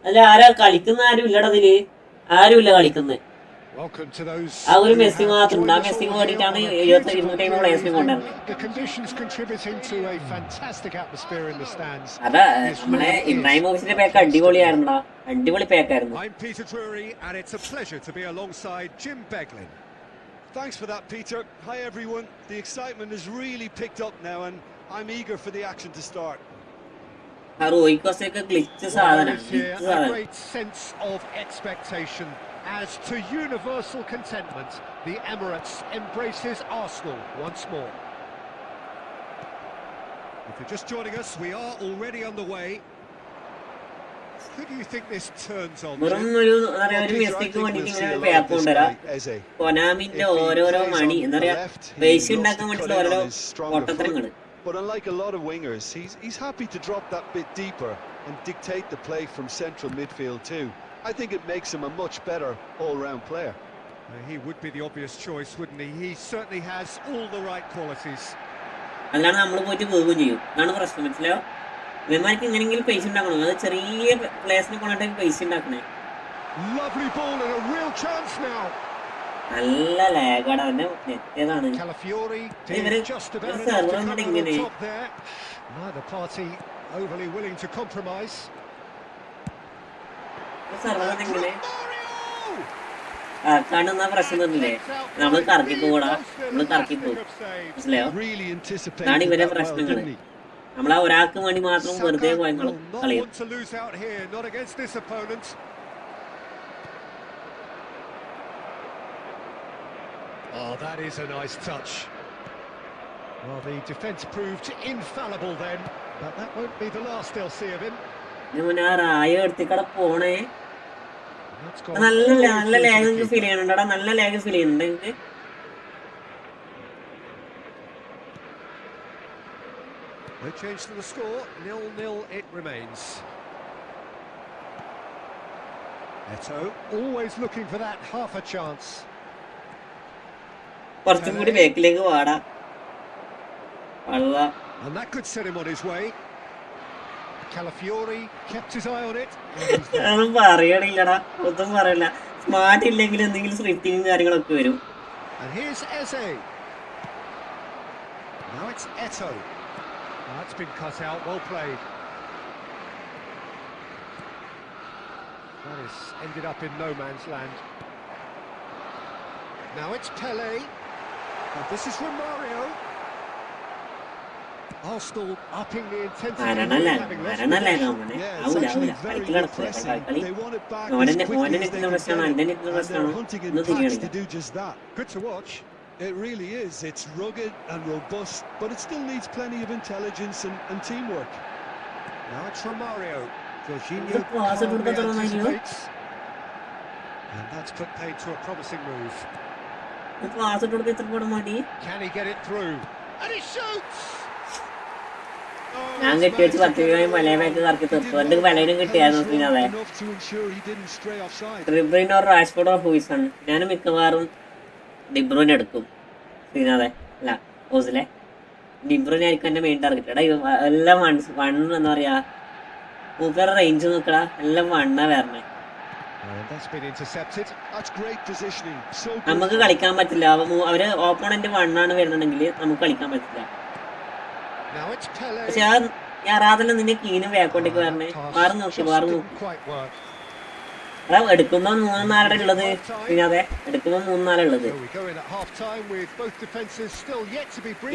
അതിൽ കളിക്കുന്ന ആരും ഇല്ലടാ. അതില് ആരുമില്ല കളിക്കുന്നത്. ആ ഒരു മെസ്സി മാത്രം. ആ മെസ്സിക്ക് വേണ്ടിയിട്ടാണ് 250 പ്ലേയേഴ്സിനെ കൊണ്ടുവരുന്നത്. അതാ നമ്മളെ ഇബ്രാഹിമോവിച്ചിന്റെ പാക്ക് അടിപൊളിയായിരുന്നടാ. അടിപൊളി പാക്കായിരുന്നു. Thanks for that, Peter. Hi everyone. The excitement has really picked up now and I'm eager for the action to start. ആ റോയിക്കോസ്റ്റൊക്കെ ഗ്ലിച്ച് സാധനം. A great sense of expectation. As to universal contentment, the Emirates embraces Arsenal once more. If you're just joining us, we are already underway. Who do you think this turns on? മെസ്സിക്ക് വേണ്ടിട്ട് ഇങ്ങനെ pack കൊണ്ടുവരാം. കൊനാമിന്റെ ഓരോരോ മണി എന്താ പറയാ, പൈസ ഉണ്ടാക്കാൻ വേണ്ടിട്ടുള്ള ഓരോ പൊട്ടത്തരങ്ങള്. But unlike a lot of wingers, he's happy to drop that bit deeper and dictate the play from central midfield too. I think it makes him a much better all-round player. He would be the obvious choice, wouldn't he? He certainly has all the right qualities. അല്ലാണ്ട് നമ്മൾ പോയിട്ട് പോകുകയും ചെയ്യും. അതാണ് പ്രശ്നം. മനസ്സിലായോ? ഇവന്മാർക്ക് എങ്ങനെയെങ്കിലും പൈസ ഉണ്ടാക്കണം. അത് ചെറിയ പ്ലേസിനെ കൊണ്ടിട്ട് പൈസ ഉണ്ടാക്കണേ. Lovely ball and a real chance now. നല്ല ലാഗാണ്. അവന്റെ നെറ്റേതാണ്. ഇവര് സെർവർ വന്നിട്ട് ഇങ്ങനെ Neither party overly willing to compromise. Server ഇങ്ങനെ കാണുന്ന പ്രശ്നം തന്നില്ലേ? നമ്മള് കറക്കിപ്പോടാ. മനസ്സിലായോ? അതാണ് ഇവരെ പ്രശ്നങ്ങള്. നമ്മളാ ഒരാൾക്ക് വേണ്ടി മാത്രം വെറുതെ കളിയും. Oh, that is a nice touch. Well, the defence proved infallible then, but that won't be the last they'll see of him. റായ എടുത്തിക്കട പോണേ. നല്ല ലാഗ് ഫീൽ ചെയ്യുന്നുണ്ടടാ. നല്ല ലാഗ് ഫീൽ ചെയ്യുന്നുണ്ട് എനിക്ക്. No change to the score, 0-0 it remains. Eto always looking for that half a chance. കുറച്ചും കൂടി ബാക്കിലേക്ക് വാടാ. And that could set him on his way. Calafiori kept his eye on it. ഒന്നും പറയണില്ലടാ. ഒന്നും പറയില്ല. Smart ഇല്ലെങ്കിൽ എന്തെങ്കിലും സ്ക്രിപ്റ്റിങ്ങും കാര്യങ്ങളൊക്കെ വരും. And here's Eze. Now it's Eto. That's been cut out. Well played. That has ended up in no man's land. Now it's Pele. And this is Romario. Arsenal upping the intensity. Good to watch. It really is. It's rugged and robust, but it still needs plenty of intelligence and teamwork. Now it's Romario. Jorginho anticipates. And that's put paid to a promising move. Can he get it through? And he shoots! ഞാൻ കെട്ടി വെച്ച് 10 രൂപയും പല back കറക്കി തീർത്തു. എൻ്റെ വിലയിലും കിട്ടിയായിരുന്നു ശ്രീനാഥെ. ഡ്രിബ്രൂയിൻ ഓർ റാഷ്ഫോർഡ് ഓർ ഹൂയിസൺ. ഞാൻ മിക്കവാറും ഡിബ്രൂയിൻ എടുക്കും ശ്രീനാഥെ. അല്ല ഓസിലെ ഡിബ്രൂയിൻ ആയിരിക്കും എൻ്റെ മെയിൻ ടാർഗറ്റ്. എടാ എല്ലാം വൺ എന്താ പറയാ മൂപ്പരുടെ റേഞ്ച് നോക്കടാ, എല്ലാം വണ്ണാ വരണേ. നമുക്ക് കളിക്കാൻ പറ്റില്ല. അവര് ഓപ്പോണന്റ് വണ്ണാണ് വരുന്നുണ്ടെങ്കിൽ നമുക്ക് കളിക്കാൻ പറ്റില്ല. പക്ഷെ ഞാൻ റാതല്ല നിന്നെ കീനും വേക്കോട്ടേക്ക് വരണേ. മാറി നോക്കി എടാ എടുക്കുമ്പോ 3-4 ഉള്ളത്. പിന്നെ അതെ എടുക്കുമ്പോ 3-4 ഉള്ളത്.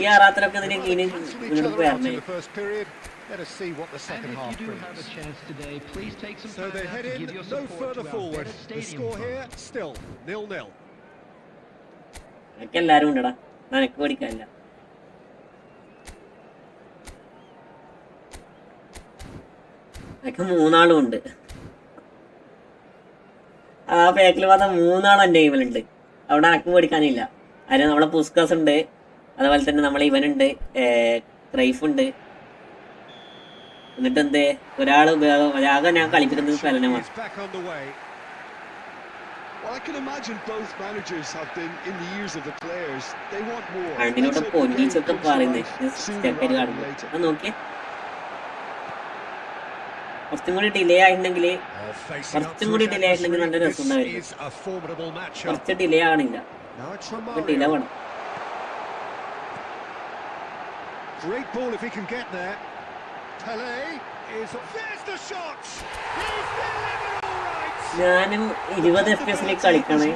ഈ ആറാത്തിലൊക്കെ നിന്നെ കീന് ഇങ്ങോട്ട് വരണേ. Let us see what the second half brings. So they head in no further forward. The score here still 0-0. എനിക്ക് എല്ലാരും ഉണ്ടടാ, നിനക്ക് പഠിക്കാനില്ല. എനിക്ക് 3 ഉണ്ട്. ആ പാക്കിൽ വന്ന 3 എൻ്റെ ടീമിലുണ്ട്. അവിടെ അനക്ക് പഠിക്കാനില്ല. അതിന് നമ്മളെ പുസ്കാസ് ഉണ്ട്, അതുപോലെ തന്നെ നമ്മളെ ഇവനുണ്ട്, ക്രൈഫ് ഉണ്ട്. എന്നിട്ട് എന്തേ ഒരാൾ ആകെ ഞാൻ കളിപ്പിക്കുന്നത് ഫലനമാണ്. കണ്ടിനോട്ട് പൊന്നിച്ചൊക്കെ പറയുന്നത് കാണുമ്പോൾ നോക്കിയേ. കുറച്ചും കൂടി ഡിലേ ആയിട്ടുണ്ടെങ്കിൽ നല്ല രസം ഉണ്ടായിരുന്നു. കുറച്ച് ഡിലേ ആണില്ല, ഡിലേ വേണം. ഞാനും 20 FPS കളിക്കണേ.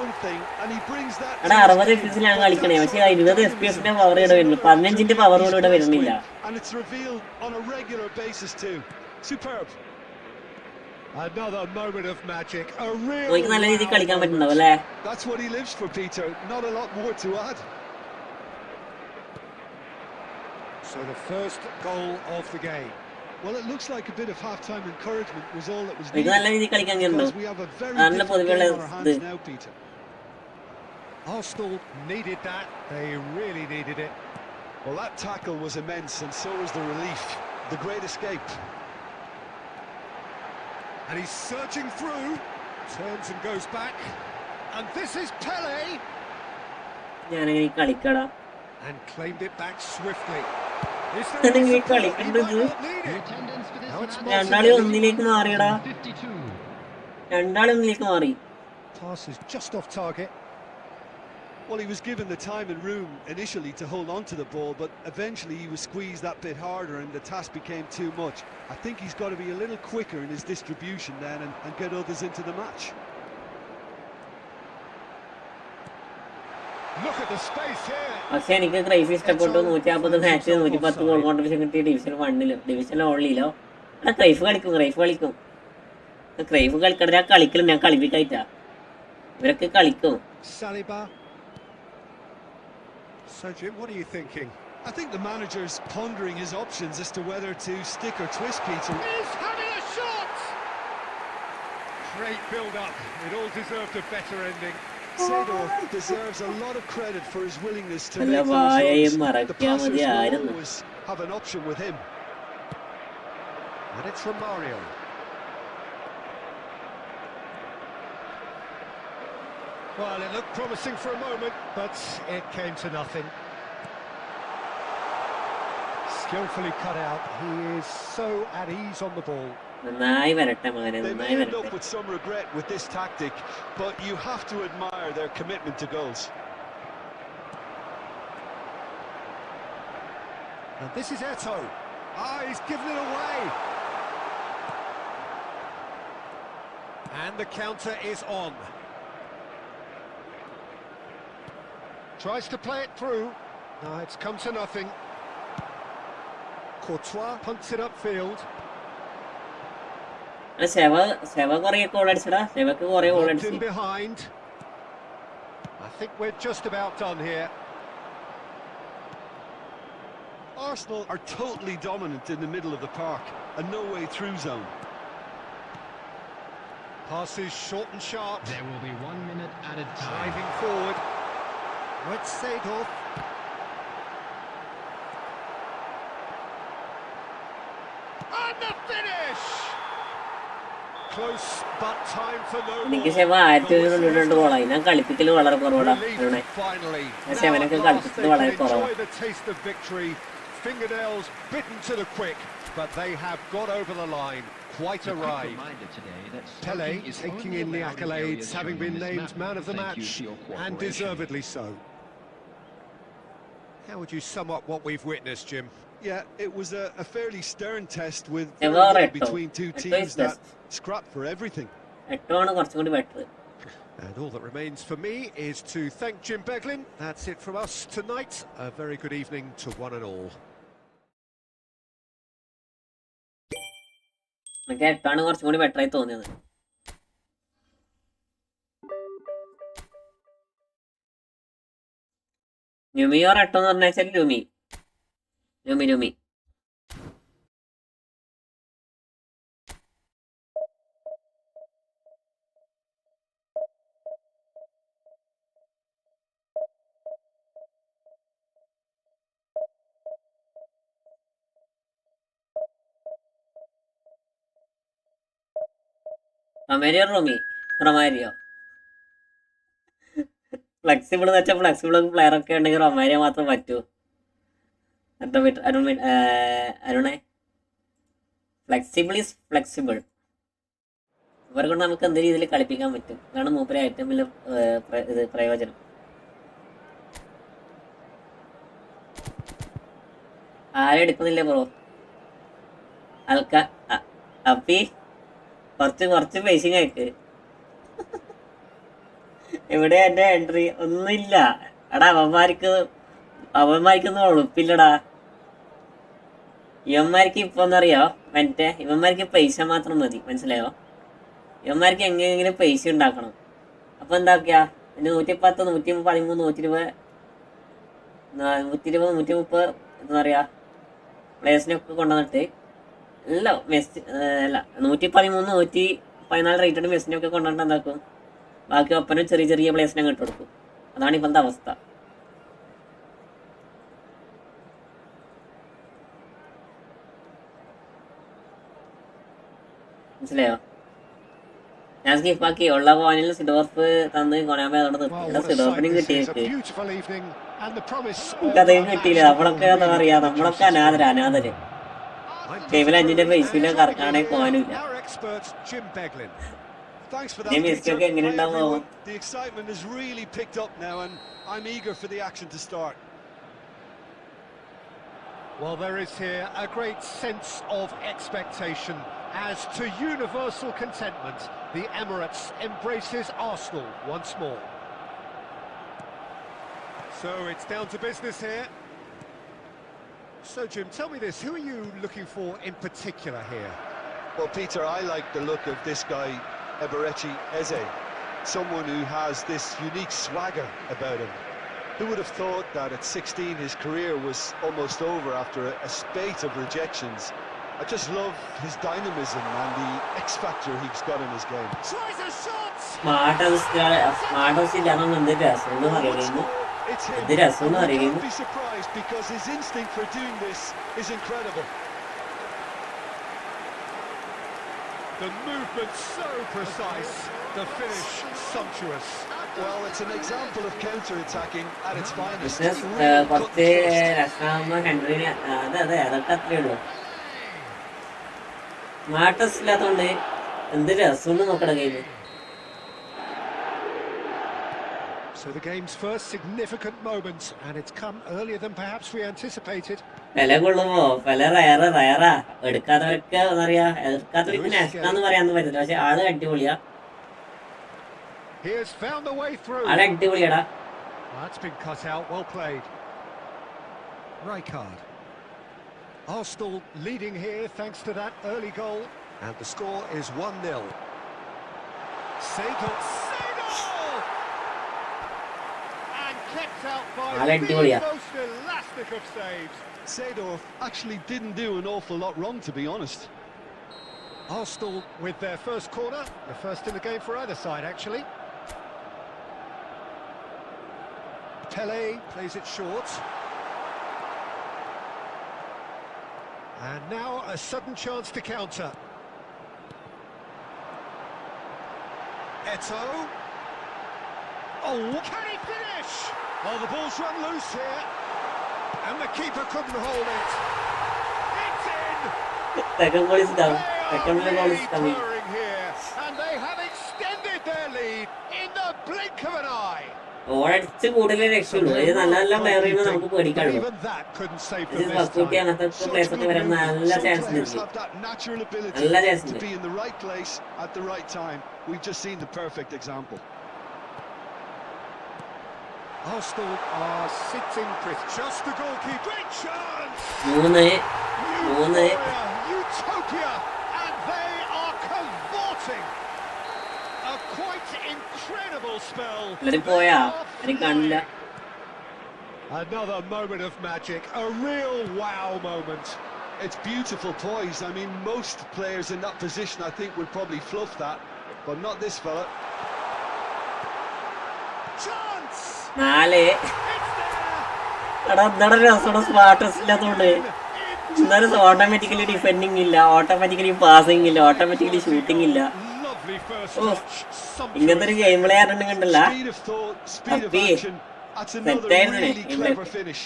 എടാ 60 FPS ഞാൻ കളിക്കണേ. പക്ഷെ 20 FPS പവർ ഇവിടെ വരുന്നു, 15 പവർ ഇവിടെ വരുന്നില്ല. എനിക്ക് നല്ല രീതിയിൽ കളിക്കാൻ പറ്റുന്നുണ്ടാവും അല്ലേ? So the first goal of the game. Well, it looks like a bit of half-time encouragement was all that was needed. Because we have a very different game on our hands now, Peter. Arsenal needed that. They really needed it. Well, that tackle was immense, and so was the relief. The great escape. And he's searching through. Turns and goes back. And this is Pele. And claimed it back swiftly. Pass is just off target. Well, he was given the time and room initially to hold on to the ball, but eventually he was squeezed that bit harder and the task became too much. I think he's got to be a little quicker in his distribution then and get others into the match. Look at the space here. പക്ഷെ എനിക്ക് Cruyff ഇഷ്ടപ്പെട്ടു. 150 match 110 goal contribution കിട്ടി division 1-ല്. Division ഓൺലിയിലോ എടാ Cruyff കളിക്കും. Cruyff കളിക്കണ്ട, ഞാൻ കളിക്കലും, ഞാൻ കളിപ്പിക്കായിട്ടാ. ഇവരൊക്കെ കളിക്കും. Saliba. So Jim, what are you thinking? I think the manager's pondering his options as to whether to stick or twist, Peter. He's having a shot. Great build-up. It all deserved a better ending. Seedorf deserves a lot of credit for his willingness to make those runs. The passers will always have an option with him. And it's from Mario. Well, it looked promising for a moment, but it came to nothing. Skillfully cut out. He is so at ease on the ball. They may end up with some regret with this tactic, but you have to admire their commitment to goals. And this is Eto'o. He's given it away. And the counter is on. Tries to play it through. No, it's come to nothing. Courtois punts it upfield. In behind. I think we're just about done here. Arsenal are totally dominant in the middle of the park, a no-way through zone. Passes short and sharp. There will be 1 minute added time. Driving forward. Let's Seedorf. close, but time for no എനിക്ക് more. ശേഷം 1100 ഗോളായി. ഞാൻ കളിപ്പിക്കൽ വളരെ കുറവാടാ. Relief finally. ഞാൻ Now ശേവനൊക്കെ at last കളിപ്പിച്ചത് they വളരെ can കുറവാണ്. enjoy the taste of victory. Fingernails bitten to the quick, but they have got over the line. Quite a ride. Pele taking in the accolades, having been named man of the match, and deservedly so. How would you sum up what we've witnessed, Jim? Yeah, it was a fairly stern test with Yeah, very little Reto. between two Reto teams is that best. scrapped for everything. 8 ആണ് കുറച്ചും കൂടി better. And all that remains for me is to thank Jim Beglin. That's it from us tonight. A very good evening to one and all. എനിക്ക് 8 ആണ് കുറച്ചും കൂടി better ആയി തോന്നിയത്. ലുമിയോ റെട്ടോ എന്ന് പറഞ്ഞാൽ ലുമി ലുമി ലുമി റൊമാരിയോ റൊമാരിയോ ഫ്ലെക്സിബിൾ എന്ന് വെച്ചാൽ ഫ്ലെക്സിബിൾ പ്ലെയർ ഒക്കെ ഉണ്ടെങ്കിൽ റൊമാരിയോ മാത്രം പറ്റൂ. അരുണേ ഫ്ലെക്സിബിൾ ഈസ് ഫ്ലെക്സിബിൾ. ഇവരെ കൊണ്ട് നമുക്ക് എന്ത് രീതിയിൽ കളിപ്പിക്കാൻ പറ്റും. അതാണ് മൂപ്പരെ ഏറ്റവും വലിയ ഇത് പ്രയോജനം. ആരും എടുക്കുന്നില്ലേ ബ്രോ? അപ്പി കുറച്ച് പൈസ കഴിക്ക്. എവിടെ എന്റെ എൻട്രി ഒന്നുമില്ല. എടാ അവന്മാർക്കൊന്നും ഉളുപ്പില്ലടാ. ഇവന്മാർക്ക് ഇപ്പൊ എന്നറിയോ മറ്റേ ഇവന്മാർക്ക് പൈസ മാത്രം മതി. മനസ്സിലായോ? ഇവന്മാർക്ക് എങ്ങനെയെങ്കിലും പൈസ ഉണ്ടാക്കണം. അപ്പൊ എന്താക്കിയാ 110 113 120 130 എന്താ പറയാ പ്ലേയേഴ്സിനൊക്കെ കൊണ്ടുവന്നിട്ട് എല്ലാം മെസ്സി അല്ല 113 114 റേറ്റഡ് മെസ്സിനൊക്കെ കൊണ്ടുവന്നിട്ട് എന്താക്കും, ബാക്കി ഒപ്പനും ചെറിയ പ്ലേയേഴ്സിനെ ഇട്ട് കൊടുക്കും. അതാണ് ഇപ്പോഴത്തെ അവസ്ഥ. മനസ്സിലായോ? ഞാൻ സ്കിപ്പാക്കി ഉള്ള പോയിന്റിൽ സിഡോർഫ് തന്ന് കൊണാമേ അതോട് നിർത്തി. സിഡോർഫിനും കിട്ടിയിട്ട് നമുക്കതേം കിട്ടിയില്ല. നമ്മളൊക്കെ എന്താ പറയാ, നമ്മളൊക്കെ അനാഥര്. ടീമിൽ 5ന്റെ പൈസയില്ല, കറക്കാണെങ്കിൽ പോകാനുമില്ല. ഈ മെസ്സിയൊക്കെ എങ്ങനെ ഉണ്ടാവും? The excitement has really picked up now and I'm eager for the action to start. Well, there is here a great sense of expectation. As to universal contentment, the Emirates embraces Arsenal once more. So it's down to business here. So Jim, tell me this, who are you looking for in particular here? Well, Peter, I like the look of this guy, Eberechi Eze. Someone who has this unique swagger about him. Who would have thought that at 16 his career was almost over after a spate of rejections? I just love his dynamism and the X factor he's got in his game. Tries a shot! Smart ഇല്ലാതെ എന്ത് രസം അറിയുന്നു. എന്ത് രസം അറിയുന്നു. Don't be surprised because his instinct for doing this is incredible. The movement so precise, the finish sumptuous. Well, it's an example of counter-attacking at its finest. കുറച്ച് രസമാകുമ്പോ ഹെൻറിന് അതെ അതൊക്കെ അത്രേ ഉള്ളൂ. സ്മാർട്ടസ് ഇല്ലാത്തോണ്ട് എന്ത് രസം നോക്കണ game. So the game's first significant moment, and it's come earlier than perhaps we anticipated. വില കൊള്ളുമ്പോ വില റയറാ എടുക്കാത്തവരൊക്കെ എന്താ പറയാ, എടുക്കാത്തവർക്ക് നഷ്ടാന്ന് പറയാന്ന് പറ്റില്ല. പക്ഷെ ആള് അടിപൊളിയാ, He has found the way through. ആള് അടിപൊളിയാടാ. That's been cut out, well played. Rijkaard. Arsenal leading here thanks to that early goal, and the score is 1-0. Seedorf! And kept out by the most elastic of saves. Seedorf actually didn't do an awful lot wrong, to be honest. Arsenal with their first corner, the first in the game for either side actually. Pele plays it short. And now a sudden chance to counter. Eto. Oh, can he finish? Oh, the ball's run loose here. And the keeper couldn't hold it. It's in. Second goal is down. They Second are goal is really coming. purring here. And they have extended their lead in the blink of an eye. ഓടടിച്ച് കൂടുതലേ രക്ഷയുള്ളൂ. അത് നല്ല നല്ല player നമുക്ക് പേടിക്കാനുള്ളൂ. Even that couldn't save ഇത് them this വക്കൂട്ടി time. അങ്ങനത്തെ players ഒക്കെ വരാൻ നല്ല chance ഉണ്ട്. have that natural ability നല്ല ചാൻസ് to ഉണ്ട്. be in the right place at the right time. We've just seen the perfect example. Arsenal are sitting pretty. Just the goalkeeper. Great chance. 3 Utopia, and they are cavorting. A quite incredible spell. എല്ലാരും പോയാ എനിക്ക് കാണില്ല. Another moment of magic, a real wow moment. It's beautiful poise. I mean, most players in that position, I think, would probably fluff that, but not this fella. Chance. 4 It's there. എടാ എന്താണ് രസം സ്മാർട്ടസ് ഇല്ലാത്തതുകൊണ്ട്. എന്നാലും automatically defending ഇല്ല, automatically passing ഇല്ല, automatically shooting ഇല്ല. Lovely first Oh, touch. ഇങ്ങനത്തെ ഒരു ഗെയിം പ്ലേ ആയിട്ടുണ്ടെങ്കിലല്ല Speed of thought, speed of Happy. action. That's another Set-ആയിരുന്നേ, really clever finish.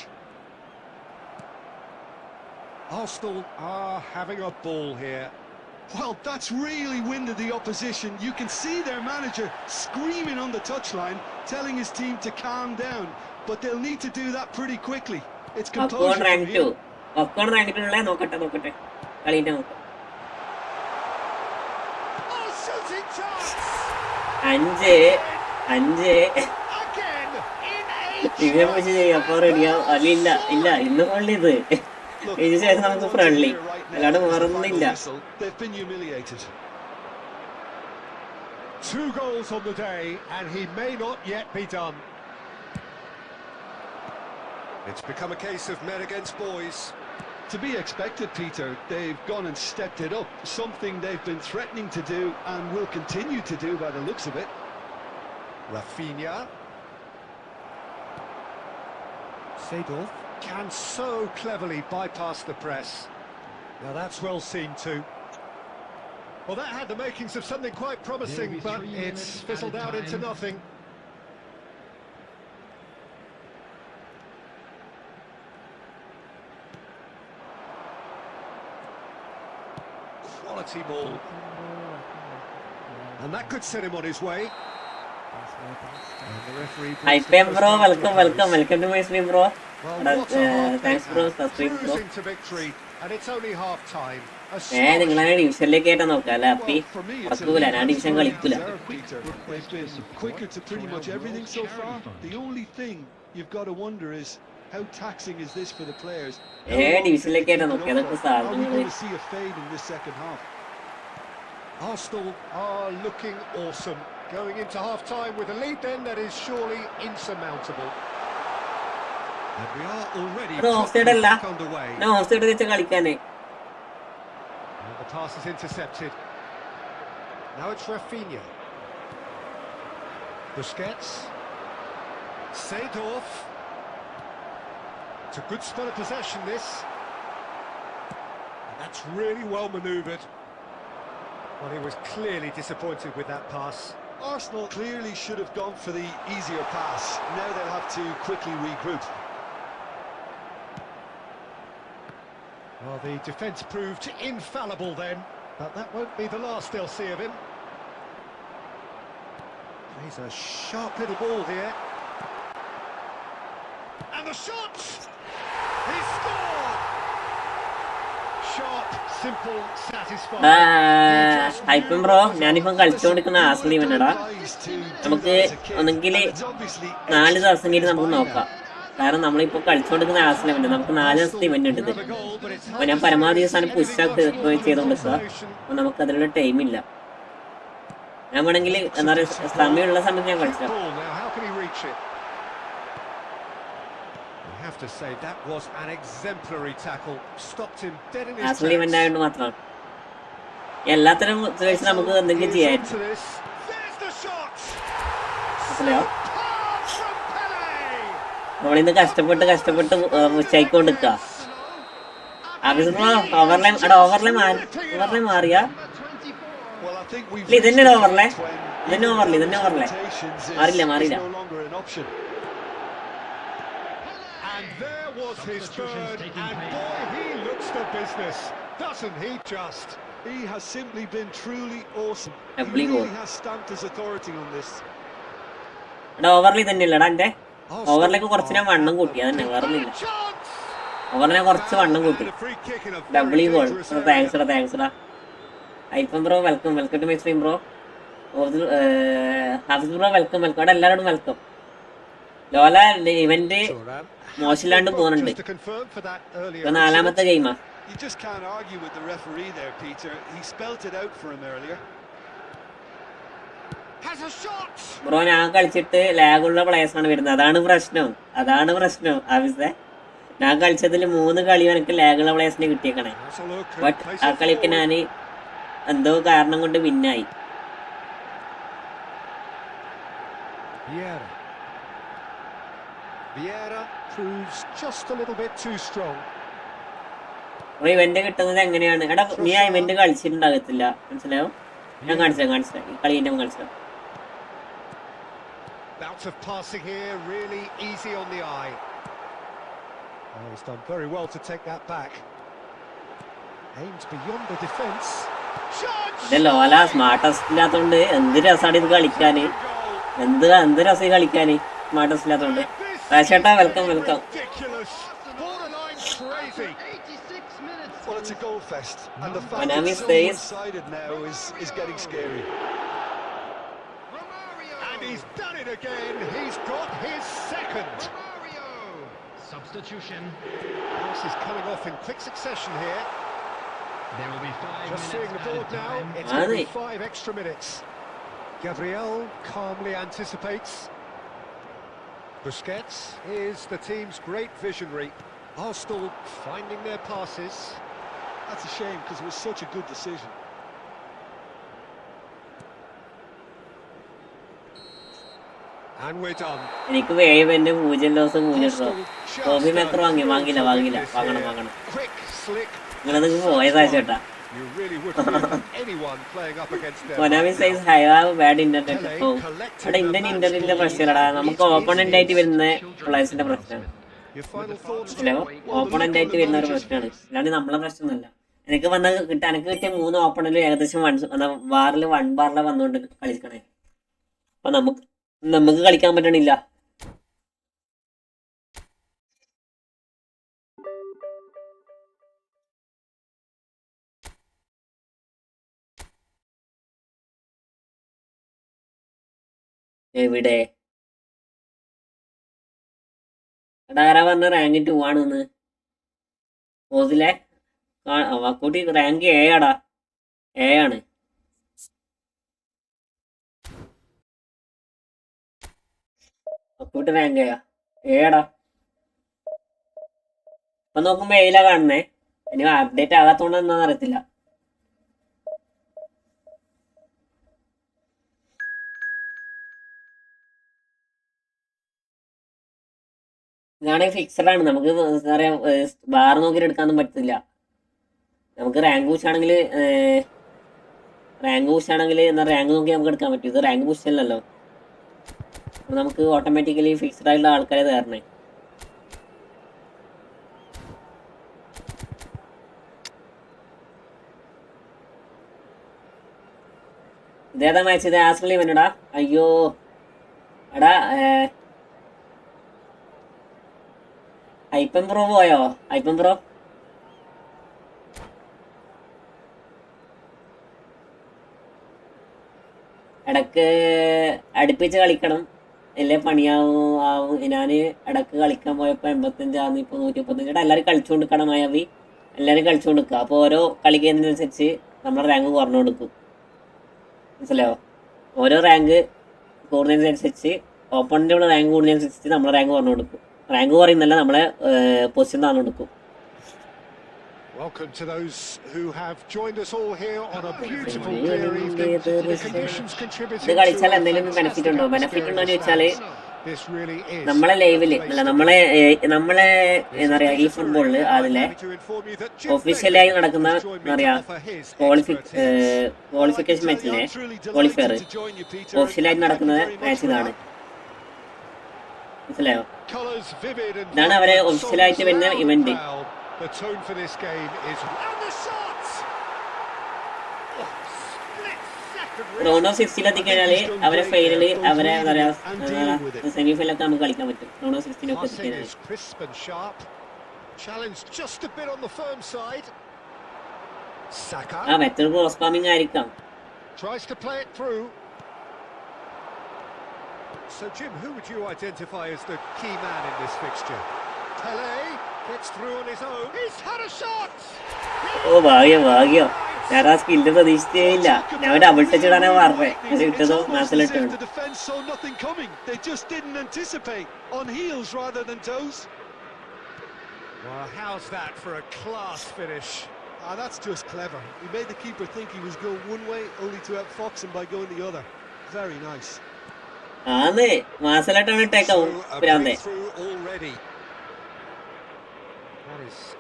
Arsenal are having a ball here. Well, that's really winded the opposition. You can see their manager screaming on the touchline, telling his team to calm down. But they'll need to do that pretty quickly. It's composure from here. Popcorn റാങ്കിട്ടുള്ള നോക്കട്ടെ കളീന്റെ നോക്കാം. Oh, shooting chance. 5 Again in ഇതിനെ കുറിച്ച് അപ്പൊ റെഡിയാവും. അല്ല ഇന്ന് കൊള്ളിത് ഇതിന് ശേഷം നമുക്ക് ഫ്രണ്ട്ലി അല്ലാണ്ട് വേറൊന്നുമില്ല. They've been humiliated. 2 goals on the day, and he may not yet be done. It's become a case of men against boys. To be expected, Peter. They've gone and stepped it up. Something they've been threatening to do and will continue to do by the looks of it. Rafinha. Seedorf can so cleverly bypass the press. Now that's well seen too. Well, that had the makings of something quite promising, but it's fizzled out into nothing. Quality ball. And that could set him on his way. And the referee Hi Pam bro, welcome to my stream bro. Well, what a hard Thanks bro, subscribe bro. cruising to victory, and it's only half time. നിങ്ങളെ ഡിവിഷനിലേക്ക് ആയിട്ടാ നോക്കാം അല്ലെ അപ്പി Well, for me, it's a ഉറക്കൂല, ഞാൻ division കളിക്കൂല. deserved, Peter. They've been quicker to pretty much everything so far. The only thing you've got to wonder is how taxing is this for the players? ഡിവിഷനിലേക്ക് ആയിട്ടാ നോക്കാം. അതൊക്കെ Are we സാധനങ്ങൾ. going to see a fade in this second half? Arsenal are looking awesome. Going into half-time with a lead then that is surely insurmountable. And we are already അത് of side അല്ല, back underway. ഞാൻ of side വെച്ച കളിക്കാനേ. And the pass is intercepted. Now it's Rafinha. Busquets. Seedorf. It's a good spell of possession, this. And that's really well manoeuvred. Well, he was clearly disappointed with that pass. Arsenal clearly should have gone for the easier pass. Now they'll have to quickly regroup. Well, the defence proved infallible then, but that won't be the last they'll see of him. He's a sharp little ball here. And the shot! He scored! Sharp, simple, satisfying. ഹൈപ്പം bro, ഞാനിപ്പം കളിച്ചുകൊണ്ടിരിക്കുന്ന Astley ഇവനടാ. നമുക്ക് ഒന്നെങ്കിൽ 4 ദിവസം കഴിഞ്ഞ് നമുക്ക് നോക്കാം. കാരണം നമ്മളിപ്പോ കളിച്ചുകൊണ്ടിരിക്കുന്ന ആസ്ലി ഇവന്റ്, നമുക്ക് 4 ദിവസത്തെ ഇവന്റ് ഉണ്ട്. അപ്പൊ ഞാൻ പരമാവധി ദിവസമാണ് പുഷ് ചെയ്തോണ്ടിരിക്കുക. അപ്പൊ നമുക്ക് അതിനുള്ള ടൈം ഇല്ല. ഞാൻ വേണമെങ്കിൽ എന്താ പറയുക, സമയമുള്ള സമയത്ത് ഞാൻ കളിച്ചു. have to say that was an exemplary tackle. Stopped him dead in his ആസ്ലി ഇവന്റ് ആയതുകൊണ്ട് മാത്രമാണ്. എല്ലാത്തരം സിറ്റുവേഷൻ നമുക്ക് എന്തെങ്കിലും ചെയ്യാമായിരുന്നു. നമ്മളിന്ന് കഷ്ടപ്പെട്ട് ഉച്ചയ്ക്കൊണ്ടിരിക്കുക. ഓവർലൈൻ മാറിയാ ഇതന്നെയാണ് ഓവർലൈൻ. ഇതന്നെ ഓവറില്ലേ മാറില്ല no longer an option. And there was his third, and boy, he looks the business, doesn't he just? He has simply been truly awesome. He Doubly really good. has stamped his authority on this. എടാ ഓവറിൽ തന്നെയല്ലടാ എൻ്റെ ഓവറിലേക്ക് കുറച്ച് ഞാൻ വണ്ണം കൂട്ടി അതന്നെ വേറൊന്നുമില്ല. ഓവറിനെ കുറച്ച് വണ്ണം കൂട്ടി. ഡബിളി ഗോൾ. താങ്ക്സ് എടാ ഐപ്പം bro welcome to my stream bro. Hafiz bro welcome അവിടെ എല്ലാവരോടും വെൽക്കം. ലോല ഇവന്റ് മോശമില്ലാണ്ട് പോകുന്നുണ്ട്. ഇപ്പൊ 4ാമത്തെ ഗെയിമാ. You just can't argue with the referee there, Peter. He spelt it out for him earlier. Has a shot. Bro ഞാൻ കളിച്ചിട്ട് ലാഗുള്ള പ്ലേയേഴ്സ് ആണ് വരുന്നത്. അതാണ് പ്രശ്നം ആഫീസേ. ഞാൻ കളിച്ചതിൽ 3 കളി എനിക്ക് ലാഗുള്ള പ്ലേയേഴ്സിനെ കിട്ടിയേക്കണേ. ബട്ട് ആ കളിക്ക് ഞാൻ എന്തോ കാരണം കൊണ്ട് വിന്നായി. Vieira proves just a little bit too strong. Event കിട്ടുന്നത് എങ്ങനെയാണ്? എടാ നീ ആ ഇവന്റ് കളിച്ചിട്ടുണ്ടാകത്തില്ല, മനസ്സിലായോ? ഞാൻ കാണിച്ചു ഈ കളി എന്നെ കളിച്ചു. Bout of passing here, really easy on the eye. Oh, he's done very well to take that back. Aims beyond the defence. Lola smartest ഇല്ലാത്തോണ്ട് എന്ത് രസമാണ് ഇത് കളിക്കാന്. എന്ത് രസം കളിക്കാന് സ്മാർട്ടസ്റ്റ് ഇല്ലാത്തോണ്ട്. രാജേട്ടാ welcome. Well, it's a goal fest, and the fact Manami it's so says one-sided now is getting scary. And he's done it again. He's got his second. Substitution. Pass is coming off in quick succession here. There will be 5 Just minutes seeing the board added now. time. It's going to be 5 extra minutes. Gabriel calmly anticipates. Busquets is the team's great visionary. Arsenal finding their passes. That's a shame because it was such a good decision. And we're done. എനിക്ക് 7 0 loss 0 coffee maker വാങ്ങില്ല വാങ്ങണം. Quick, slick. നിങ്ങളത് പോയതാ ചേട്ടാ. You really wouldn't want anyone playing up against them. Konami size high have bad internet. അവിടെ ഇന്റർനെറ്റിന്റെ പ്രശ്നമില്ലടാ, നമുക്ക് opponent ആയിട്ട് വരുന്ന പ്ലേയേഴ്സിന്റെ പ്രശ്നമാണ്. Your final thoughts? ഓപ്പണന്റ് ആയിട്ട് വരുന്ന ഒരു പ്രശ്നമാണ്, അല്ലാണ്ട് നമ്മളെ പ്രശ്നമൊന്നുമല്ല. എനിക്ക് കിട്ടിയ 3 ഓപ്പണന്റിൽ ഏകദേശം 1 ബാറിൽ വന്നുകൊണ്ട് കളിക്കണേ. അപ്പൊ നമുക്ക് കളിക്കാൻ പറ്റണില്ല. എവിടെ എടാ പറഞ്ഞ റാങ്ക് 2 ആണെന്ന് ഓസിലെ വാക്കൂട്ടി റാങ്ക് 7 ആടാ. 7 ആണ്. വാക്കൂട്ടി റാങ്ക് 7 ആടാ. ഇപ്പൊ നോക്കുമ്പോ 7 കാണുന്നേ. ഇനി അപ്ഡേറ്റ് ആകാത്തോണ്ട് എന്താണെന്ന് അറിയത്തില്ല. ഇതാണെങ്കിൽ ഫിക്സഡ് ആണ്, നമുക്ക് എന്താ പറയാ ബാർ നോക്കിയിട്ട് എടുക്കാനൊന്നും പറ്റില്ല. നമുക്ക് റാങ്ക് പുഷാണെങ്കിൽ എന്താ റാങ്ക് നോക്കി നമുക്ക് എടുക്കാൻ പറ്റും. ഇത് റാങ്ക് പുഷ് അല്ലല്ലോ, നമുക്ക് ഓട്ടോമാറ്റിക്കലി ഫിക്സഡ് ആയിട്ടുള്ള ആൾക്കാരെ തരണേ. ഇതേതാ മാച്ച്? ഇത് ആസ്ട്രേലിയ വേണ്ടടാ. അയ്യോ എടാ ഐപ്പം ബ്രോ പോയോ? ഐപ്പം ബ്രോ ഇടക്ക് അടുപ്പിച്ച് കളിക്കണം, അല്ലേ പണിയാവും. ഞാൻ ഇടക്ക് കളിക്കാൻ പോയപ്പോൾ 85 ഇപ്പോൾ 135. എല്ലാവരും കളിച്ചുകൊണ്ടിരിക്കണം. മായാവി എല്ലാവരും കളിച്ചുകൊണ്ടിരിക്കുക. അപ്പോൾ ഓരോ കളിക്കുന്നതിനനുസരിച്ച് നമ്മുടെ റാങ്ക് കുറഞ്ഞു കൊടുക്കും, മനസ്സിലായോ? ഓരോ റാങ്ക് കൂടുന്നതിനനുസരിച്ച് ഓപ്പണിൻ്റെ റാങ്ക് കൂടുന്നതിനനുസരിച്ച് നമ്മുടെ റാങ്ക് കുറഞ്ഞു കൊടുക്കും. റാങ്ക് പറയുന്നല്ല, നമ്മളെ പൊസിഷൻ താന്നു കൊടുക്കും. Welcome to those who have joined us all here on a beautiful clear evening. The conditions contributing ഇത് കളിച്ചാൽ എന്തെങ്കിലും ബെനിഫിറ്റ് ഉണ്ടോ? ബെനിഫിറ്റ് ഉണ്ടോ എന്ന് ചോദിച്ചാൽ This really is. നമ്മളെ ലൈവില് അല്ല നമ്മളെ എന്താ പറയാ ഈ ഫുട്ബോളില് അതിലെ ഒഫീഷ്യലായി നടക്കുന്ന എന്താ പറയാ ക്വാളിഫിക്കേഷൻ മാച്ചിലെ ക്വാളിഫയർ ഒഫീഷ്യലായിട്ട് നടക്കുന്ന മാച്ച് ഇതാണ്, മനസ്സിലായോ? ഇതാണ് അവരെ ഒഫീഷ്യലായിട്ട് വരുന്ന ഇവന്റ്. റൗണ്ട് ഓഫ് 16 എത്തിക്കഴിഞ്ഞാല് അവരെ ഫൈനല് അവരെ എന്താ പറയാ സെമി ഫൈനലൊക്കെ നമുക്ക് കളിക്കാൻ പറ്റും. റൗണ്ട് ഓഫ് 16 ഒക്കെ എത്തിക്കഴിഞ്ഞാൽ മെറ്റൽ ക്രോസ് പാമിങ് ആയിരിക്കാം. So Jim, who would you identify as the key man in this fixture? Pele gets through on his own. He's had a shot. ഭാഗ്യം ഞാൻ ആ സ്കില്ല് പ്രതീക്ഷിച്ചേ ഇല്ല. ഞാൻ ഡബിൾ ടച്ച് ഇടാനാ പറഞ്ഞേ, ഇട്ടതോ നാട്ടിലിട്ടാണ്. Well, how's that for a class finish? That's just clever. He made the keeper think he was going one way, only to outfox him by going the other. Very nice. ആന്നേ മാസലായിട്ടാണ് ഇട്ടേക്കാവും പ്രാന്തേ.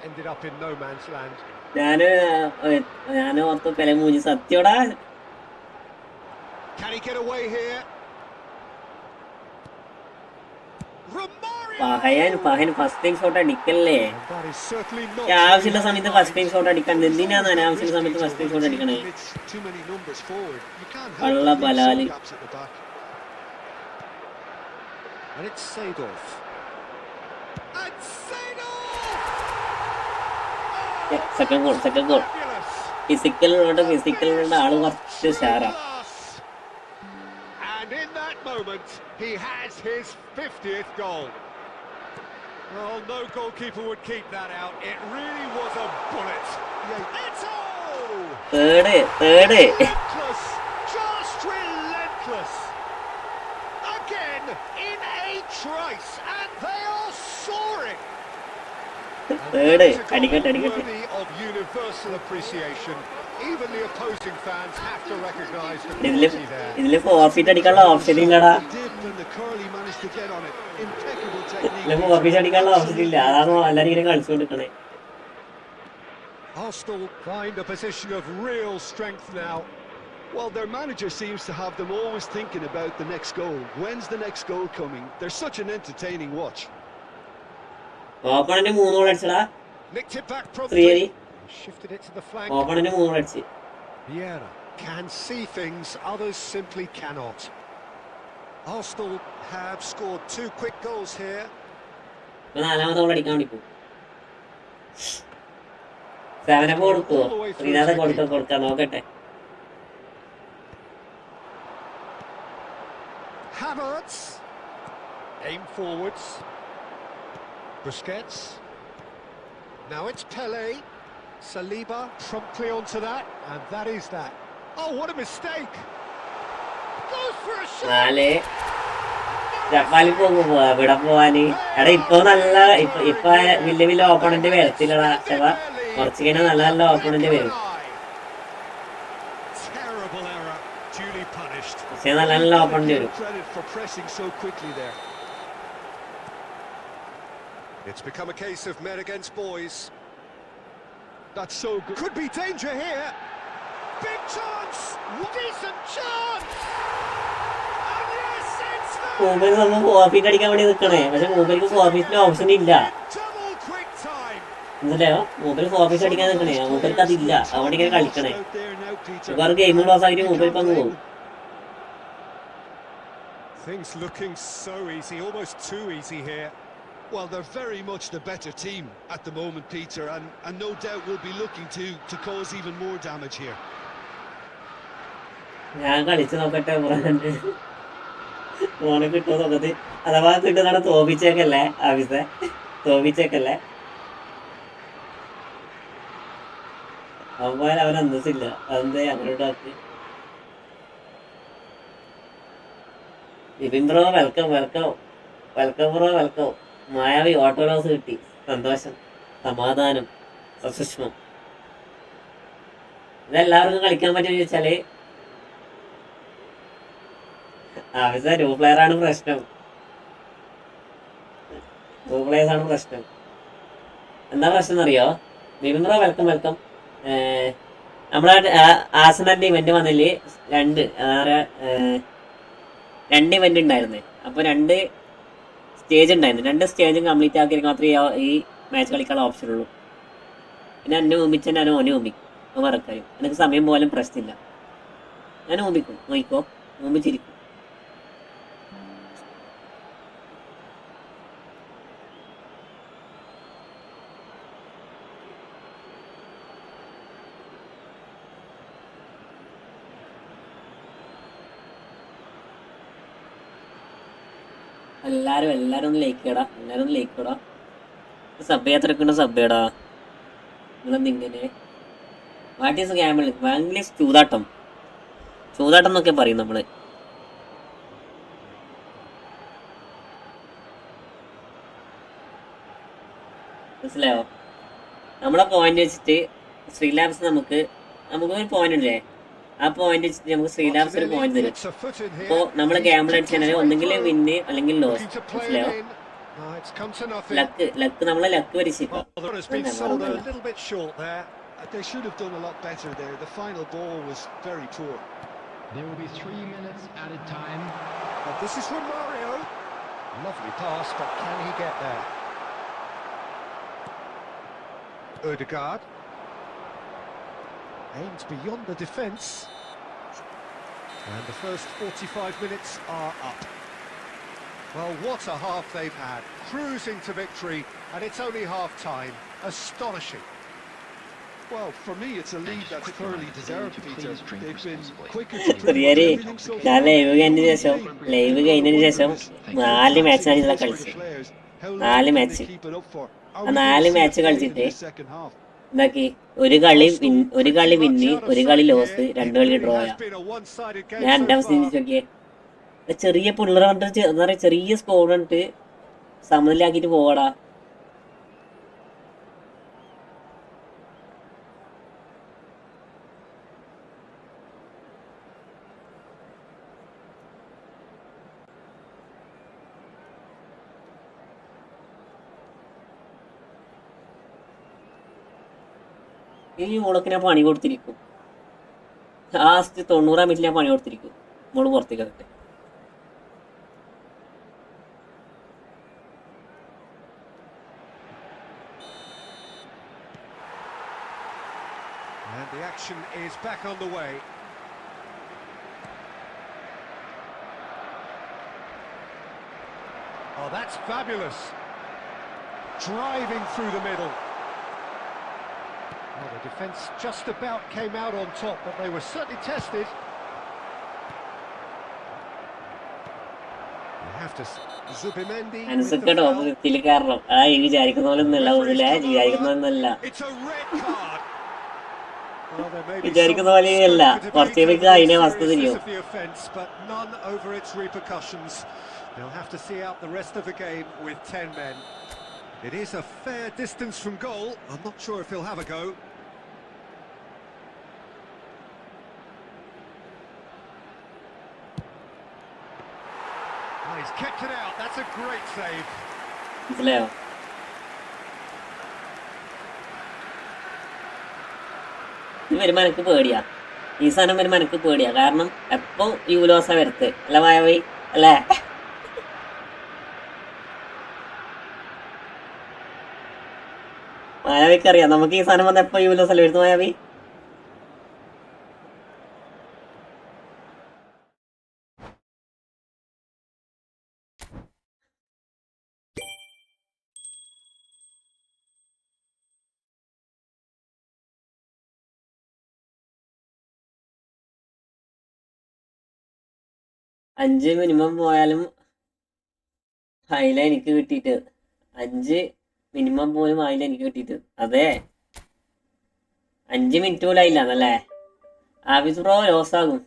Ended up in no man's land. ഞാൻ ഓർത്തു Pele മൂഞ്ചി സത്യോടാ. Can he get away here? പഹയൻ first time shot അടിക്കല്ലേ? ആവശ്യമുള്ള സമയത്ത് first time shot അടിക്കണ്ട. എന്തിനാണ് അനാവശ്യമുള്ള സമയത്ത് ഫസ്റ്റ് ടൈം ഷോട്ട് അടിക്കണേ? കള്ള ബലാല്. And it's Seedorf. Second goal ഫിസിക്കലിനോട് ആള് കുറച്ച് ഉഷാറാ. And in that moment he has his 50th goal. Well, no goalkeeper would keep that out. It really was a bullet. It's all third relentless, just relentless. Again in a trice, and they are soaring. അടിക്കട്ടെ. Worthy of universal appreciation. Even the opposing fans have to recognize the quality there. ഇതില് forfeit അടിക്കാനുള്ള option ഇല്ലടാ. Forfeit അടിക്കാനുള്ള option ഇല്ല. അതാണ് എല്ലാരും ഇങ്ങനെ കളിച്ചുകൊണ്ടിരിക്കണേ. Arsenal find a position of real strength now. Well, their manager seems to have them always thinking about the next goal. When's the next goal coming? They're such an entertaining watch. Opponent 3 goal അടിച്ചടാ. Nicked it back promptly. Shifted it to the flank. Opponent 3 goal അടിച്ച്. Vieira can see things others simply cannot. Arsenal have scored 2 quick goals here. നാലാമത്തെ goal അടിക്കാൻ വേണ്ടി പോകും. 7 കൊടുത്തു. ശ്രീനാഥ കൊടുക്കാൻ നോക്കട്ടെ. Havertz aim forwards. Busquets. Now it's Pele. Saliba promptly onto that, and that is that. Oh, what a mistake! Goes for a shot. ജപ്പാനിൽ പോകുമ്പോ ഇവിടെ പോവാന് എടാ ഇപ്പൊ നല്ല ഇപ്പൊ വലിയ ഓപ്പണന്റ് വരത്തില്ലടാ. കുറച്ച് കഴിഞ്ഞാൽ നല്ല ഓപ്പണന്റ് വരും. പക്ഷെ നല്ല ഓപ്പണന്റ് വരും. It's become a case of men against boys. That's so good. Could be danger here. Big chance. Decent chance. And yes, it's there. മൂപ്പര് നമ്മൾ ഫോർഫീറ്റ് അടിക്കാൻ വേണ്ടി നിൽക്കണേ. പക്ഷെ മൂപ്പർക്ക് ഫോർഫീറ്റിന്റെ ഓപ്ഷൻ ഇല്ല. മനസ്സിലായോ? മൂപ്പര് ഫോർഫീറ്റ് അടിക്കാൻ നിൽക്കണേ. മൂപ്പർക്ക് അതില്ല. അവിടെ ഇങ്ങനെ കളിക്കണേ. വേറെ ഗെയിം ക്ലോസ് ആയിട്ട് മൂപ്പർക്ക് അങ്ങ് പോകും. Things looking so easy, almost too easy here. Well, they're very much the better team at the moment, Peter, and no doubt will be looking to cause even more damage here. ഞാൻ കളിച്ചു നോക്കട്ടെ. Phone കിട്ടുമോ നോക്കത്ത്. അഥവാ കിട്ടുന്നതാണ് തോപ്പിച്ചേക്കല്ലേ ആവശ്യത്തെ. തോപ്പിച്ചേക്കല്ലേ അവന്മാർ അവൻ അന്തസ്സില്ല. അതെന്തേ അങ്ങോട്ട് ആക്കി. Vipin bro welcome. മായാവി ഓട്ടോ ലോസ് കിട്ടി. സന്തോഷം, സമാധാനം, സസൂക്ഷ്മം. ഇതെല്ലാവർക്കും കളിക്കാൻ പറ്റുമെന്ന് ചോദിച്ചാല് ആവശ്യം ന്യൂ പ്ലെയർ ആണ് പ്രശ്നം. പ്ലേയേഴ്സ് ആണ് പ്രശ്നം. എന്താ പ്രശ്നം എന്നറിയോ? വിമറ വെൽക്കം. നമ്മളെ ആസനന്റെ ഇവന്റ് വന്നതിൽ രണ്ട് ഇവന്റ് ഉണ്ടായിരുന്നു. അപ്പോൾ 2 സ്റ്റേജ് ഉണ്ടായിരുന്നു. 2 സ്റ്റേജും കംപ്ലീറ്റ് ആക്കിയാൽ മാത്രമേ ഈ മാച്ച് കളിക്കാനുള്ള ഓപ്ഷൻ ഉള്ളൂ. പിന്നെ എന്നെ ഓമിച്ചാൽ ഞാൻ ഓനെ ഓമിക്കും. അത് മറക്കാനും എനിക്ക് സമയം പോലും പ്രശ്നമില്ല. ഞാൻ ഓമിക്കും, നോക്കിക്കോ, ഓമിച്ചിരിക്കും. എല്ലാരും ഒന്ന് ലൈക്ക് ചെയ്യടാ. സബ് ചെയ്യാത്രക്കുണ്ട് സബ് ചെയ്യടാ. നിങ്ങളെന്തിങ്ങനെ വാട്ട് ഈസ് ഗാമ്പിൾ? ഇംഗ്ലീഷ് ചൂതാട്ടം എന്നൊക്കെ പറയും നമ്മള്. മനസ്സിലായോ? നമ്മളെ പോയിന്റ് വെച്ചിട്ട് ശ്രീലാബ്സ് നമുക്ക് ഒരു പോയിന്റ് ഇല്ലേ, ആ പോയിന്റ് വെച്ചിട്ട് നമുക്ക് ശ്രീലാബ്സ് ഒരു പോയിന്റ് തരും. അപ്പോൾ നമ്മൾ ഗാമ്പിൾ അടിച്ചാൽ ഒന്നെങ്കിൽ വിന്ന് അല്ലെങ്കിൽ ലോസ്. മനസ്സിലായോ? ലക്ക് നമ്മളെ ലക്ക് പരീക്ഷിക്കാം. They should have done a lot better there. The final ball was very poor. There will be 3 minutes added time. This is from Mario. Lovely pass, but can he get there? Ødegaard aims beyond the defence, and the first 45 minutes are up. Well, what a half they've had, cruising to victory, and it's only half-time. Astonishing. Well, for me, it's a lead that's clearly deserved, Peter. They've been quicker to ഞാൻ live കഴിഞ്ഞതിന് ശേഷം 4 മാച്ചാണ് ഇന്നലെ കളിച്ചത്. 4 match. ആ 4 match കളിച്ചിട്ട് എന്താക്കി? ഒരു കളി വിന്ന്, ഒരു കളി ലോസ്, 2 കളി ഡ്രോ ആയ. ഞാൻ എൻ്റെ അവസ്ഥ നോക്കിയേ. ചെറിയ പിള്ളേർ കണ്ടിട്ട് എന്താ പറയുക, ചെറിയ സ്കോർ കണ്ടിട്ട് സമനിലാക്കിയിട്ട് പോവാടാ. ഈ മോളൊക്കെ ഞാൻ പണി കൊടുത്തിരിക്കും. ലാസ്റ്റ് 90-ാം മിനിറ്റിൽ ഞാൻ പണി കൊടുത്തിരിക്കും. മോള് പുറത്തേക്ക് വരട്ടെ. And the action is back on the way. Oh, that's fabulous. Driving through the middle. Well, the defence just about came out on top, but they were certainly tested. You have to Zubimendi. അനുസരിക്കട്ടോ വൃത്തിയിൽ കാരണം ഈ വിചാരിക്കുന്ന പോലെ ഒന്നല്ല, വിചാരിക്കുന്നൊന്നല്ല, വിചാരിക്കുന്ന പോലെയല്ല. കുറച്ച് പേർക്ക് അതിനെ വസ്തു തിരിയും. They'll have to see out the rest of the game with 10 men. It is a fair distance from goal. I'm not sure if he'll have a go. Oh, he's kept it out. That's a great save. മനസ്സിലായോ? ഇത് വരുമ്പോൾ എനിക്ക് പേടിയാ. ഈ സാധനം വരുമ്പോൾ എനിക്ക് പേടിയാ. കാരണം എപ്പോൾ യൂലോസ വരത്ത് അല്ല മായവി അല്ലേ? മായാവിക്കറിയാം നമുക്ക് ഈ സാധനം വന്ന് എപ്പോൾ യൂലോസ് അല്ലേ വരുന്നത് മായാവി? അഞ്ച് മിനിമം പോയാലും അതില എനിക്ക് കിട്ടിയിട്ട് 5 മിനിമം പോലും ആയില്ല എനിക്ക് കിട്ടിയിട്ട്. അതെ 5 മിനിറ്റ് പോലും ആയില്ല എന്നല്ലേ? ഹാഫിസ് ബ്രോ ലോസ് ആകും.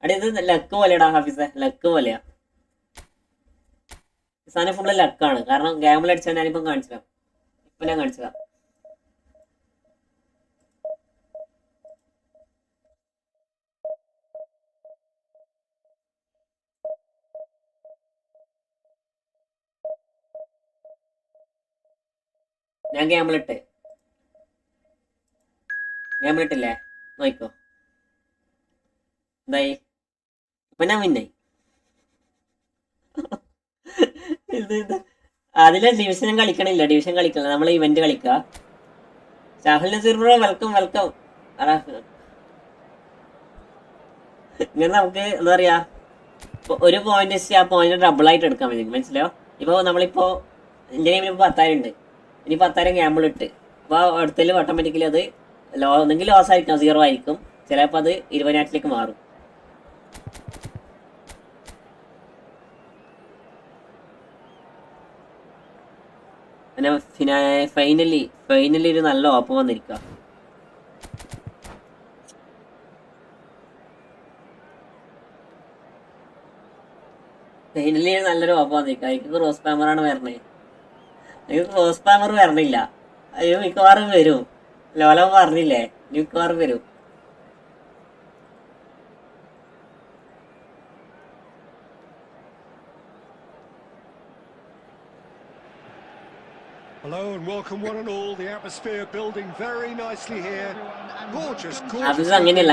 അടി ഇത് ലക്ക് പോലെയാടാ ഹാഫിസെ, ലക്ക് പോലെയാ. സാധനം ഫുള്ള് ലക്കാണ്. കാരണം ഗാമിൽ അടിച്ചാൽ ഞാനിപ്പം കാണിച്ചിടാം. ഇപ്പം ഞാൻ കാണിച്ചതാ. ഞാൻ ഗാമ്പിളിട്ടില്ലേ നോക്കോ എന്തായി ഇപ്പൊ ഞാൻ വിന്നായി. അതിലെ ഡിവിഷൻ കളിക്കണില്ല നമ്മൾ ഇവന്റ് കളിക്കുക. Shahul Naseer bro welcome. ഇങ്ങനെ നമുക്ക് എന്താ പറയാ ഒരു പോയിന്റ് വെച്ച് ആ പോയിന്റ് ഡബിൾ ആയിട്ട് എടുക്കാൻ പറ്റും, മനസ്സിലായോ? ഇപ്പൊ നമ്മളിപ്പോ എന്റെ ഗെയിമിൽ 10,000 ഉണ്ട്, ഇനി 10,000 ഗാമ്പിൾ ഇട്ട് അപ്പൊ അടുത്തതിൽ ഓട്ടോമാറ്റിക്കലി അത് ഒന്നെങ്കിൽ ലോസ് ആയിരിക്കും, 0 ആയിരിക്കും, ചിലപ്പോൾ അത് 20,000 മാറും. പിന്നെ ഫൈനലി ഒരു നല്ല ഓപ്പം വന്നിരിക്കുക. ഫൈനലി നല്ലൊരു ഓപ്പം വന്നിരിക്കുക. എനിക്ക് ക്രോസ് പാമറാണ് വരണേ. എനിക്ക് ക്രോസ് പാമർ വരണില്ല. അയ്യോ മിക്കവാറും വരും. ലോലം പറഞ്ഞില്ലേ മിക്കവാറും വരും. Hello and welcome one and all. The atmosphere building very nicely here. Gorgeous. അത് അങ്ങനെയല്ല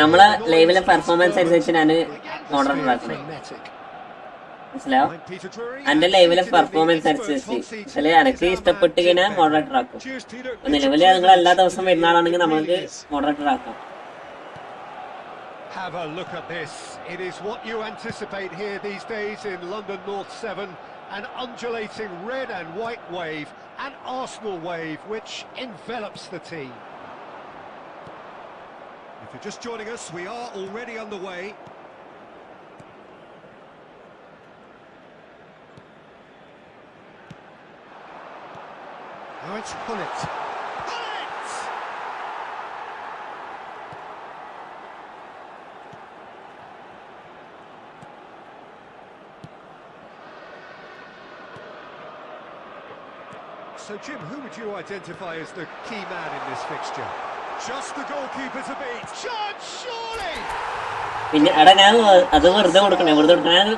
നമ്മളെ ലൈവിലെ പെർഫോമൻസ് അനുസരിച്ച് ഞാൻ മോഡറേറ്റർ ആക്കണേ, മനസ്സിലായോ? എന്റെ ലൈവിലെ പെർഫോമൻസ് അനുസരിച്ച് എനിക്ക് ഇഷ്ടപ്പെട്ട് കഴിഞ്ഞാൽ മോഡറേറ്റർ ആക്കും. നിലവില് നിങ്ങൾ എല്ലാ ദിവസവും വരുന്ന ആളാണെങ്കിൽ നമുക്ക് മോഡറേറ്റർ ആക്കാം. Have a look at this. It is what you anticipate here these days in London North 7. An undulating red and white wave, an Arsenal wave which envelops the team. If you're just joining us, we are already underway. Now it's Hullet. So Jim, who would you identify as the key man in this fixture? Just the goalkeeper to beat. Judge, surely! പിന്നെ എടാ ഞാൻ അത് വെറുതെ കൊടുക്കണേ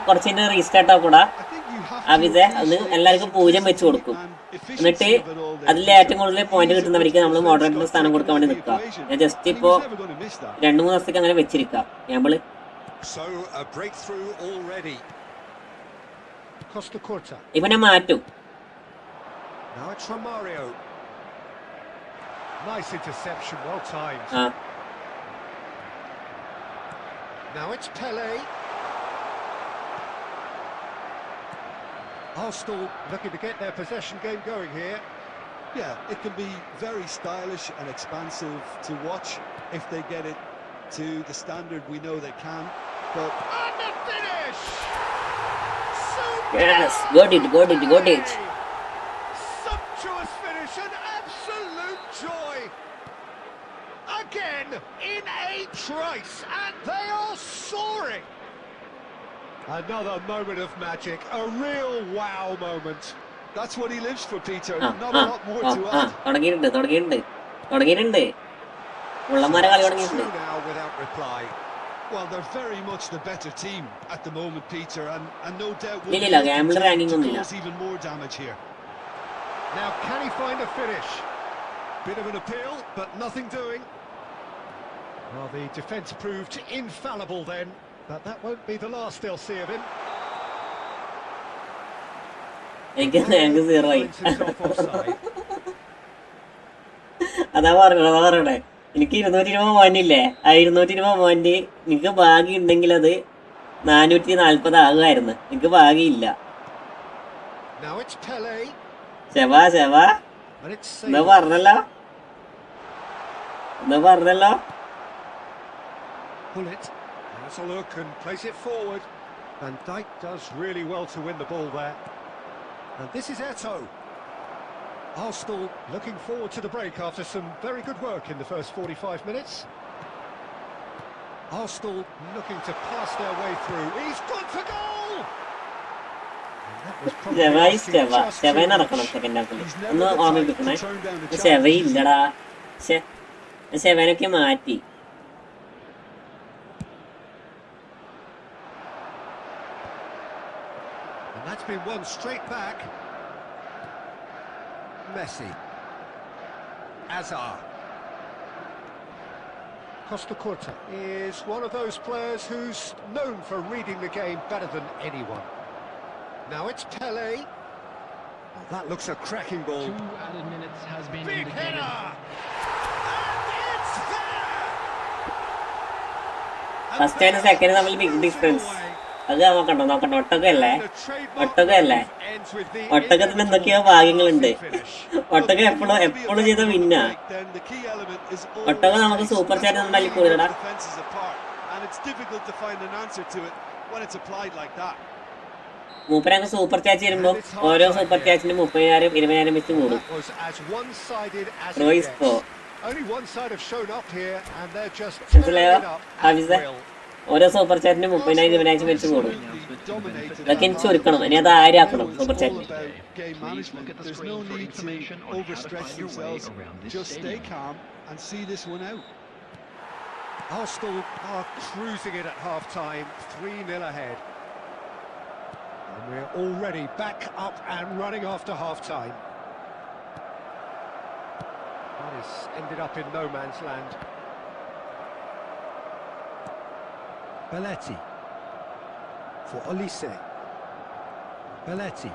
കുറച്ചിന്റെ restart ആക്കൂടാ. അവിതെ അത് എല്ലാവർക്കും 0 വെച്ച് കൊടുക്കും. എന്നിട്ട് അതിൽ ഏറ്റവും കൂടുതൽ പോയിന്റ് കിട്ടുന്നവർക്ക് നമ്മൾ മോഡറേറ്റർ സ്ഥാനം കൊടുക്കാൻ വേണ്ടി നിൽക്കുക. ഞാൻ ജസ്റ്റ് ഇപ്പോ 2-3 ദിവസത്തേക്ക് അങ്ങനെ വെച്ചിരിക്കാം. നമ്മള് ഇപ്പൊ ഞാൻ മാറ്റും. Now it's Romario. Nice interception, well timed. Now it's Pele. Arsenal looking to get their possession game going here. Yeah, it can be very stylish and expansive to watch if they get it to the standard we know they can. But and the finish. Yes, got it. Sumptuous finish, an absolute joy. Again in a trice, and they are soaring. Another moment of magic, a real wow moment. that's what he lives for, Peter. Not a lot more to add. തുടങ്ങിയിട്ടുണ്ട്. ഉള്ളമാരെ കളി തുടങ്ങിയിട്ടുണ്ട്. Now without reply. Well, they're very much the better team at the moment, Peter, and no doubt will cause even more damage here. Now can he find a finish? Bit of an appeal, but nothing doing. Well, the defence proved infallible then, but that won't be the last they'll see of him. എനിക്ക് 0 ആയി. അതാ പറയണേ എനിക്ക് 220 point ഇല്ലേ, ആ 220 point എനിക്ക് ഭാഗ്യം ഉണ്ടെങ്കിൽ അത് 440 ആകുമായിരുന്നു. എനിക്ക് ഭാഗ്യമില്ല. ശവാ എന്താ പറഞ്ഞല്ലോ. Pull it. Let's a look and place it forward. Van Dijk does really well to win the ball there. And this is Eto'o. Arsenal looking forward to the break after some very good work in the first 45 minutes. Arsenal looking to pass their way through. He's gone for goal! നടക്കണം second ഹാഫിൽ. ഒന്ന് ഓർമ്മിപ്പിക്കണേ, ഇല്ലടാ. സെവനൊക്കെ മാറ്റി. And that's been won straight back. Messi. Azar. Costa Curta is one of those players who's known for reading the game better than anyone. Now it's Pele. Oh, that looks a cracking ball. 2 added minutes has been Big indicated. header! And it's there! First and second തമ്മിൽ big difference. അത് നോക്കണ്ട ഒട്ടകല്ലേ, ഒട്ടകത്തിന് എന്തൊക്കെയോ ഭാഗ്യങ്ങളുണ്ട്. ഒട്ടകം എപ്പോഴും ചെയ്ത വിന്നാ. ഒട്ടകം നമുക്ക് സൂപ്പർ ചാറ്റ് ഉണ്ടാക്കി കൂടിയടാ. മൂപ്പരങ്ങ് സൂപ്പർ ചാറ്റ് ചെയ്യുമ്പോൾ ഓരോ സൂപ്പർ ചാറ്റിന് 30,000 20,000 വെച്ച് കൂടും. മനസ്സിലായോ ഹാഫിസേ? ഓരോ സൂപ്പർ ചാറ്റിന് 30,000 20,000 വെച്ച് കൂടും. അതൊക്കെ എനിക്ക് ചുരുക്കണം. ഇനി അത് ആരാക്കണം super ചാറ്റിന്. Arsenal are cruising it at half-time, 3-0 ahead. And we're already back up and running after half-time. That has ended up in no man's land. Belletti for Olise. Belletti.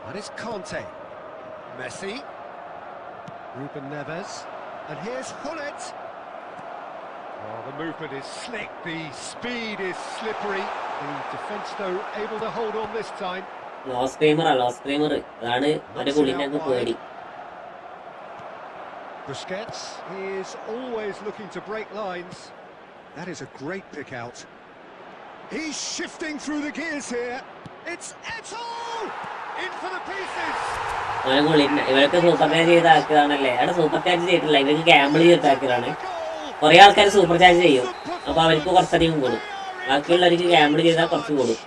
That is Conte. Messi. Ruben Neves. And here's Hullet. Oh, the movement is slick, the speed is slippery. The defence, though, able to hold on this time. Lost framer. അതാണ് ഒരു കുളിനൊക്കെ പേടി. Busquets is always looking to break lines. That is a great pick out. He's shifting through the gears here. It's Eto'o! In for the pieces! ഇവരൊക്കെ super charge ചെയ്താക്കിയതാണല്ലേ. അവിടെ super charge ചെയ്തിട്ടില്ല, ഇവർക്ക് Gamble ചെയ്താക്കിയതാണ്. കുറെ ആൾക്കാർ super charge ചെയ്യും, അപ്പൊ അവർക്ക് കുറച്ചധികം കൂടും. ബാക്കിയുള്ളവർക്ക് ഗാമ്പിൾ ചെയ്താൽ കുറച്ച് കൂടും.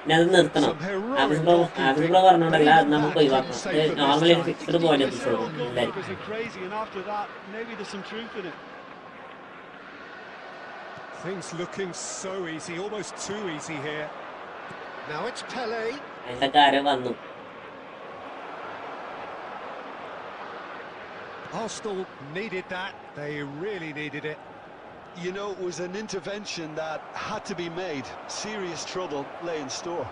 പിന്നെ അത് നിർത്തണം. ആഫീസ് ബ്രോ പറഞ്ഞോണ്ടല്ല, അത് നമുക്ക് ഒഴിവാക്കണം. നോർമലി ഒരു ഫിക്സ്ഡ് പോയിന്റ് എത്തിച്ചോളൂ എല്ലാവരും. Things looking so easy, almost too easy here. Now it's Pele. അതിന്റെ കാര്യം വന്നു. Arsenal needed that. They really needed it. You know, it was an intervention that had to be made. Serious trouble lay in store.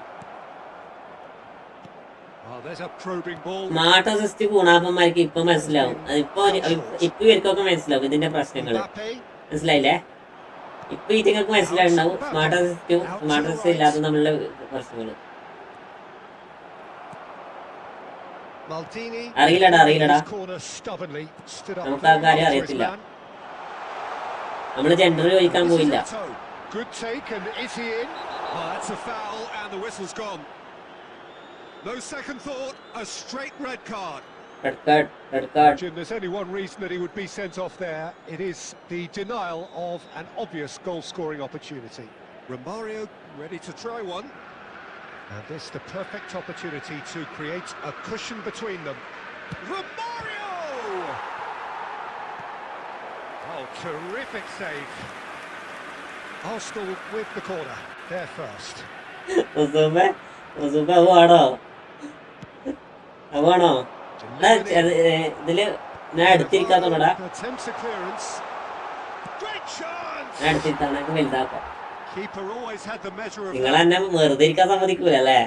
Oh, there's a probing ball. Smart assist ഗുണാപ്പന്മാർക്ക് ഇപ്പൊ മനസ്സിലാവും. ഇപ്പൊ ഇവർക്കൊക്കെ മനസ്സിലാവും ഇതിന്റെ പ്രശ്നങ്ങൾ. മനസ്സിലായില്ലേ? ഇപ്പൊ ഇതിങ്ങൾക്ക് മനസ്സിലായിട്ടുണ്ടാവും സ്മാർട്ട് അസിസ്റ്റ് ഇല്ലാത്ത നമ്മളുടെ പ്രശ്നങ്ങൾ. അറിയില്ലടാ നമുക്ക് ആ കാര്യം അറിയത്തില്ല. നമ്മള് ജെൻഡർ ചോദിക്കാൻ പോയില്ല. No second thought, a straight red card. Red card. There's only one reason that he would be sent off there. It is the denial of an obvious goal-scoring opportunity. Romario ready to try one. And this the perfect opportunity to create a cushion between them. Romario! Oh, terrific save. Arsenal with the corner. They're first. അവാണോ ഇതില് ഞാൻ എടുത്തിരിക്കാത്തോടാ. ഞാൻ എടുത്തിരിക്കാൻ വലുതാക്കാം. നിങ്ങൾ എന്നെ വെറുതെ ഇരിക്കാൻ സമ്മതിക്കൂല അല്ലേ?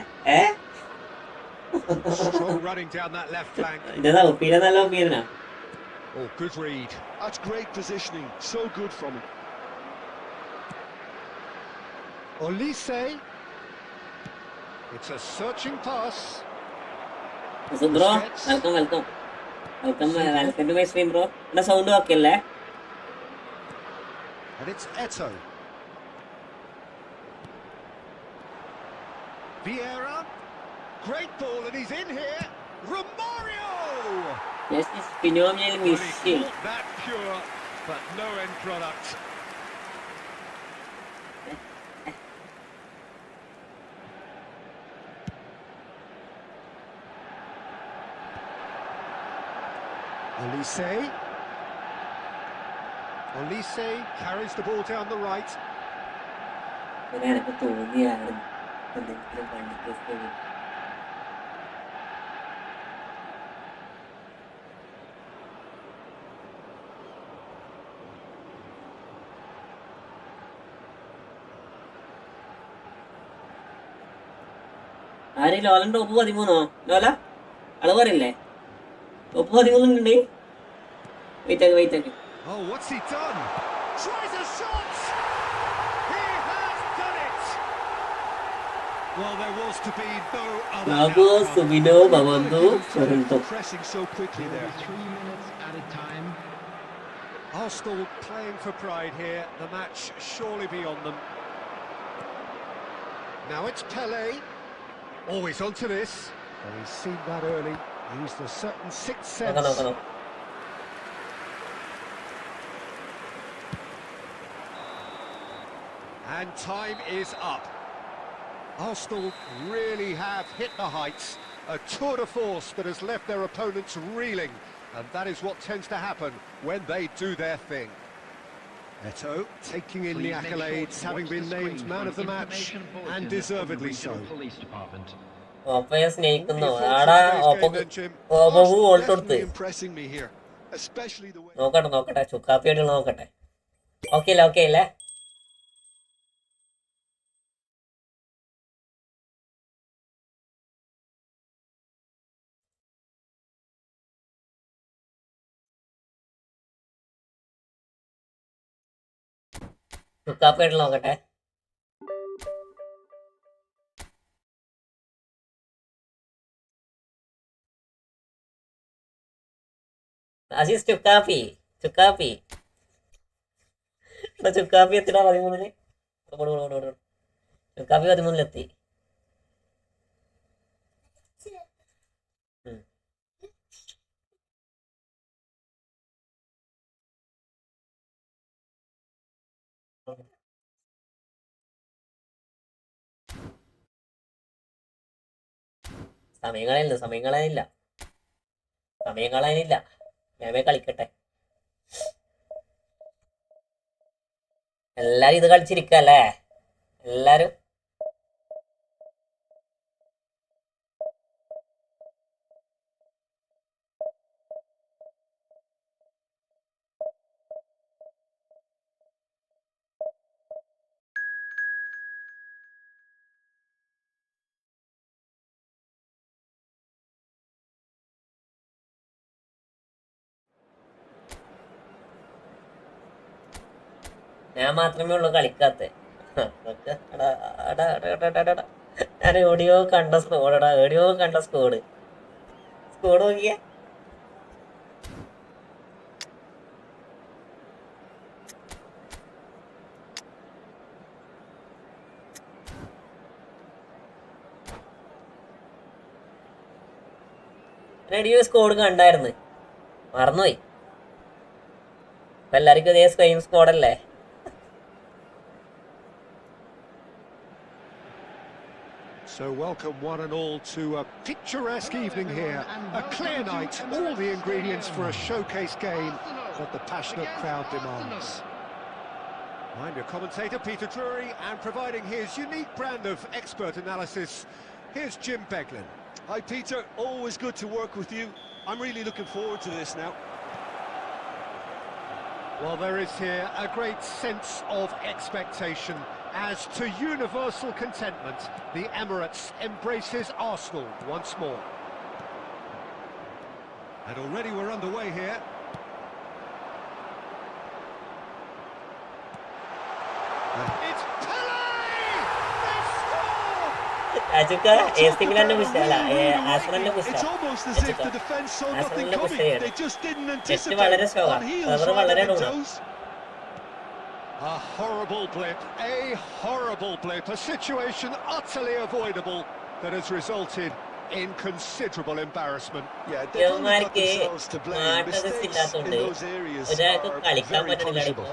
ഇതാ ഒപ്പീന, നല്ല ഒപ്പീനാ. Oh, good read. That's great positioning. So good from him. Olise. It's a searching pass. Bro welcome to my stream bro. ഇവിടെ സൗണ്ട് ഒക്കെ അല്ലേ? And it's Eto'o. Vieira. Great ball and he's in here. Romario. Yes, this phenomenal machine. That pure but no end product. Olise carries the ball down the right. എനിക്ക് തോന്നിയാണ് എന്തെങ്കിലും ആര് ലോലൻ top 13 ലോല ആള് പറയില്ലേ top 13 wait ആക്കി Oh, what's he done? Tries a shot! He has done it! Well, there was to be no other outcome. Pressing so quickly there. 3 minutes at a time. Arsenal playing for pride here. The match surely beyond them. Now it's Pele. Always onto this. Well, he's seen that early. Used a certain sixth sense. And time is up. Arsenal really have hit the heights. A tour de force that has left their opponents reeling. And that is what tends to happen when they do their thing. Eto taking in the accolades, having been named man of the match, and deservedly so. Impressing me here, especially the way. നോക്കട്ടെ ചുക്കാപ്പിയായിട്ട് നോക്കട്ടെ. Okay അല്ലേ ചുക്കാപ്പിയായിട്ട് നോക്കട്ടെ. അസീസ് ചുക്കാപ്പി ചുക്കാപ്പി എത്തിടാ 13 ചുക്കാപ്പി 13 സമയം കളയാനില്ല മേമേ കളിക്കട്ടെ. എല്ലാരും ഇത് കളിച്ചിരിക്കല്ലേ എല്ലാരും. ഞാൻ മാത്രമേ ഉള്ളൂ കളിക്കാത്ത. ഞാൻ എവിടെയോ കണ്ട സ്കോഡ് നോക്കിയേ. റേഡിയോ സ്കോഡ് കണ്ടായിരുന്നു, മറന്നുപോയി. ഇപ്പൊ എല്ലാവർക്കും ഇതേ same സ്കോഡല്ലേ. So welcome one and all to a picturesque evening here. A clear night, all the ingredients for a showcase game that the passionate crowd demands. I'm your commentator, Peter Drury, and providing his unique brand of expert analysis, here's Jim Beglin. Hi Peter, always good to work with you. I'm really looking forward to this now. Well, there is here a great sense of expectation. As to universal contentment, the Emirates embraces Arsenal once more. And already we're underway here. It's Pele! They score! It's almost as if the defence saw nothing coming. They just didn't anticipate. On heels rather than toes. A horrible blip, a situation utterly avoidable that has resulted in considerable embarrassment. Yeah, they've only got themselves to blame. Mistakes in those areas are very punishable.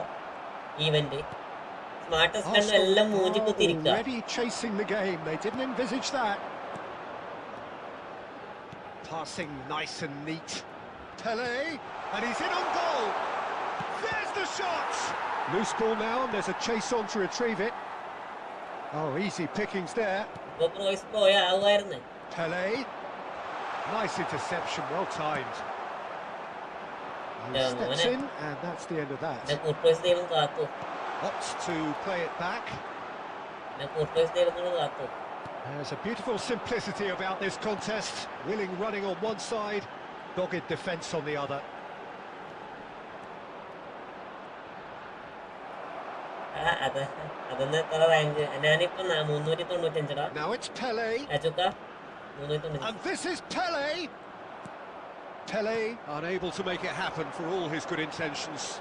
Already chasing the game, they didn't envisage that. Passing nice and neat. Pele, and he's in on goal. There's the shot! Loose ball now, and there's a chase on to retrieve it. Oh, easy pickings there. Pele. Nice interception, well timed. He steps in, and that's the end of that. Opts to play it back. There's a beautiful simplicity about this contest. Willing running on one side, dogged defence on the other. Now it's Pele. And this is Pele. Pele unable to make it happen for all his good intentions.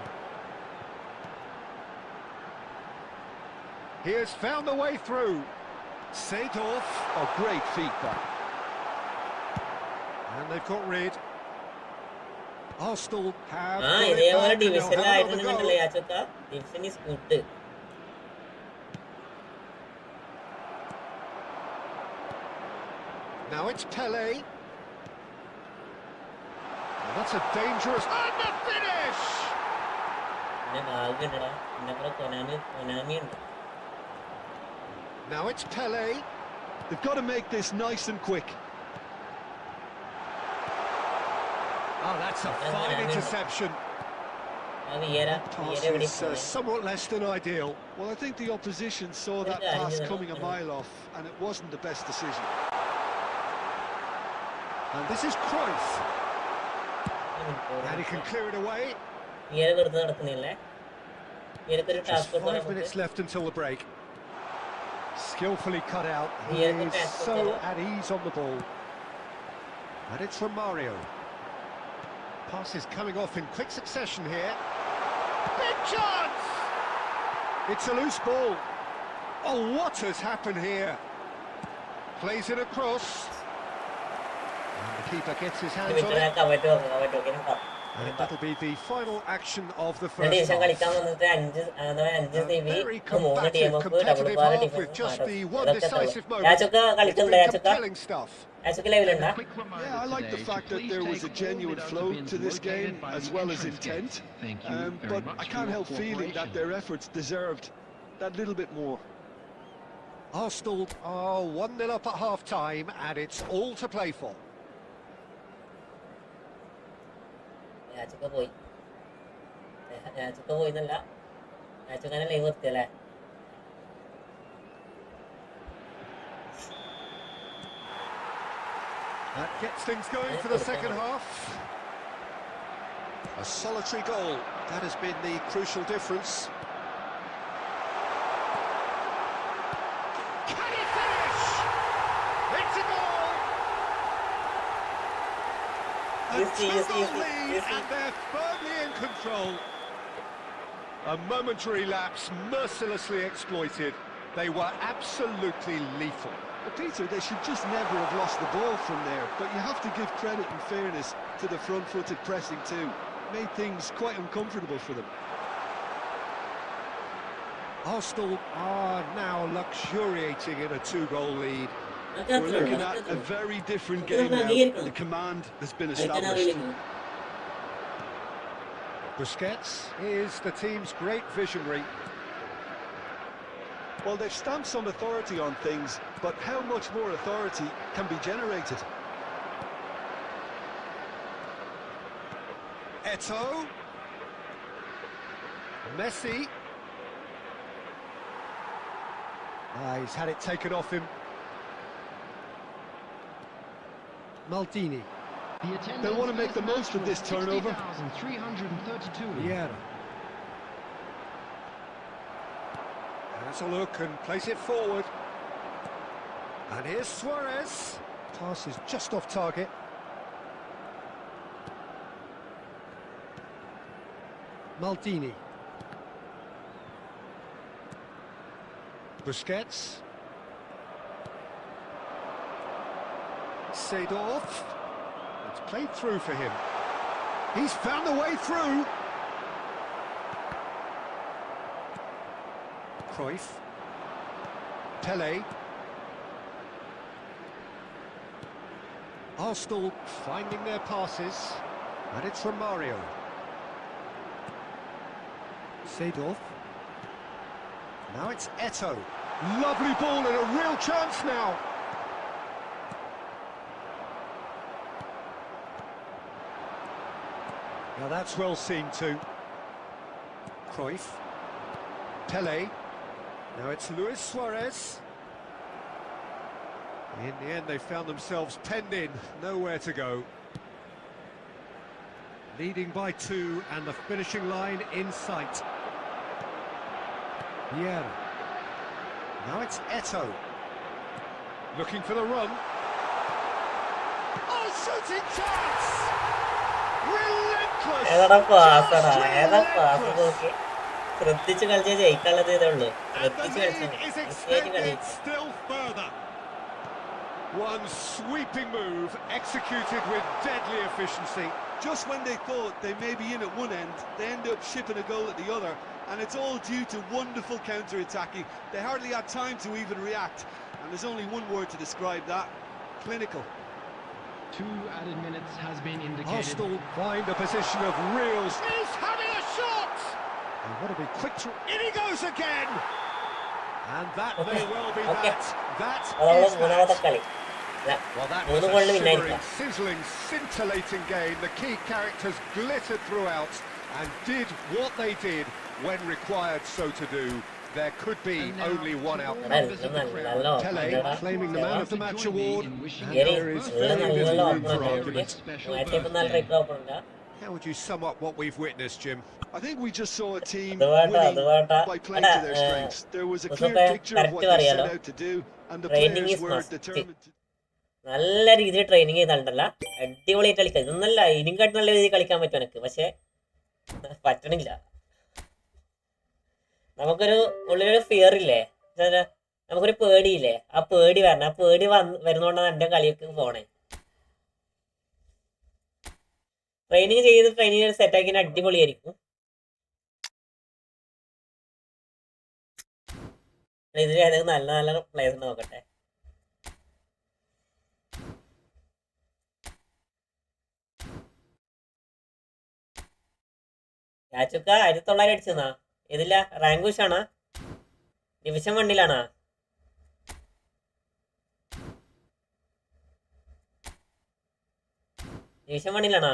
He has found the way through. Seedorf. Oh, great feet back. And they've got rid. Arsenal have Ah, got it they were back and they'll division have another goal. Division is good. Now it's Pele. And that's a dangerous... And the finish! Now it's Pele. They've got to make this nice and quick. Oh, that's a fine interception. Pass is somewhat less than ideal. Well, I think the opposition saw that pass coming a mile off, and it wasn't the best decision. And this is Cruyff. And he can clear it away. Just 5 minutes left until the break. Skillfully cut out. He is so at ease on the ball. And it's from Mario. Passes coming off in quick succession here. Big chance! It's a loose ball. Oh, what has happened here? Plays it across. And the keeper gets his hands on it. And that'll be the final action of the first half. A very combative, competitive half with just the one decisive moment. It's been compelling stuff. Yeah, I like the fact that there was a genuine flow to this game as well as intent, but I can't help feeling that their efforts deserved that little bit more. Arsenal are 1-0 up at half-time and it's all to play for. That gets things going for the second half. A solitary goal, that has been the crucial difference. Can he finish? It's a goal! A two-goal lead and they're firmly in control. A momentary lapse mercilessly exploited. They were absolutely lethal. Well, Peter, they should just never have lost the ball from there, but you have to give credit and fairness to the front-footed pressing too. Made things quite uncomfortable for them. Arsenal are now luxuriating in a two-goal lead. We're looking at a very different game now, and the command has been established. Busquets is the team's great visionary. Well, they've stamped some authority on things, but how much more authority can be generated? Eto'o. Messi. He's had it taken off him. Maldini. They'll want to make the most of this turnover. Vieira. Has a look and plays it forward. And here's Suarez. Pass is just off target. Maldini. Busquets. Seedorf. It's played through for him. He's found the way through. Cruyff. Pele. Arsenal finding their passes. And it's from Mario. Seedorf. Now it's Eto'o. Lovely ball and a real chance now. Now that's well seen too. Cruyff. Pele. Now it's Luis Suarez. In the end, they found themselves penned in, nowhere to go. Leading by 2 and the finishing line in sight. Vieira. Now it's Eto. Looking for the run. Oh, shooting chance! Relentless! ഏതാടാ പാസ്സാടാ, Just ഏതാ pass relentless! നോക്കി. ശ്രദ്ധിച്ച് കളിച്ചാൽ ജയിക്കാനുള്ളത് ഇതേ ഉള്ളൂ. And the ശ്രദ്ധിച്ച് lead കളിച്ചാൽ is കൃത്യമായിട്ട് കളി. extended still further. One sweeping move executed with deadly efficiency. Just when they thought they may be in at one end, they end up shipping a goal at the other, and it's all due to wonderful counter-attacking. They hardly had time to even react, and there's only one word to describe that: clinical. 2 added minutes has been indicated. Arsenal find a position of real... He's having a shot! And what a big quick... In he goes again! And that may well be that. That is മൂന്നാമത്തെ that. കളി. Well, that was മൂന്ന് a ഗോളിന് shimmering, പിന്നായിരിക്കാം. sizzling, scintillating game. The key characters glittered throughout and did what they did when required so to do. There could be only one outcome. Pele claiming the man of the match award. And there is very little room for argument. How would you sum up what we've witnessed, Jim? I think we just saw a team അതുവേണ്ട, winning അതുവേണ്ട. by playing to their strengths. There was a clear ഉസപ്പേ, picture of what correct they set പറയാലോ. out to do, and the Training players is were must. determined to... നല്ല രീതിയിൽ training ചെയ്തിട്ടുണ്ടല്ല, അടിപൊളിയായിട്ട് കളിക്കാം. ഇതൊന്നല്ല, ഇതിനെക്കാട്ട് നല്ല രീതിയിൽ കളിക്കാൻ പറ്റും എനിക്ക്, പക്ഷെ പറ്റണില്ല. നമുക്കൊരു ഉള്ളിലൊരു ഫിയർ ഇല്ലേ, നമുക്കൊരു പേടിയില്ലേ, ആ പേടി വരണം. ആ പേടി വരുന്നോണ്ടാണ് എന്റെ കളിയൊക്കെ പോണേ. ട്രെയിനിങ് സെറ്റാക്കി അടിപൊളിയായിരിക്കും. ഇതിൽ ഏതെങ്കിലും നല്ല നല്ല പ്ലേയേഴ്സ് നോക്കട്ടെ. യാച്ചുക്ക 1900 അടിച്ചെന്നാ? ഇതില്ല, റാങ്ക് പുഷാണാ? ഡിവിഷൻ 1-ലാണാ? ഡിവിഷൻ 1-ലാണാ?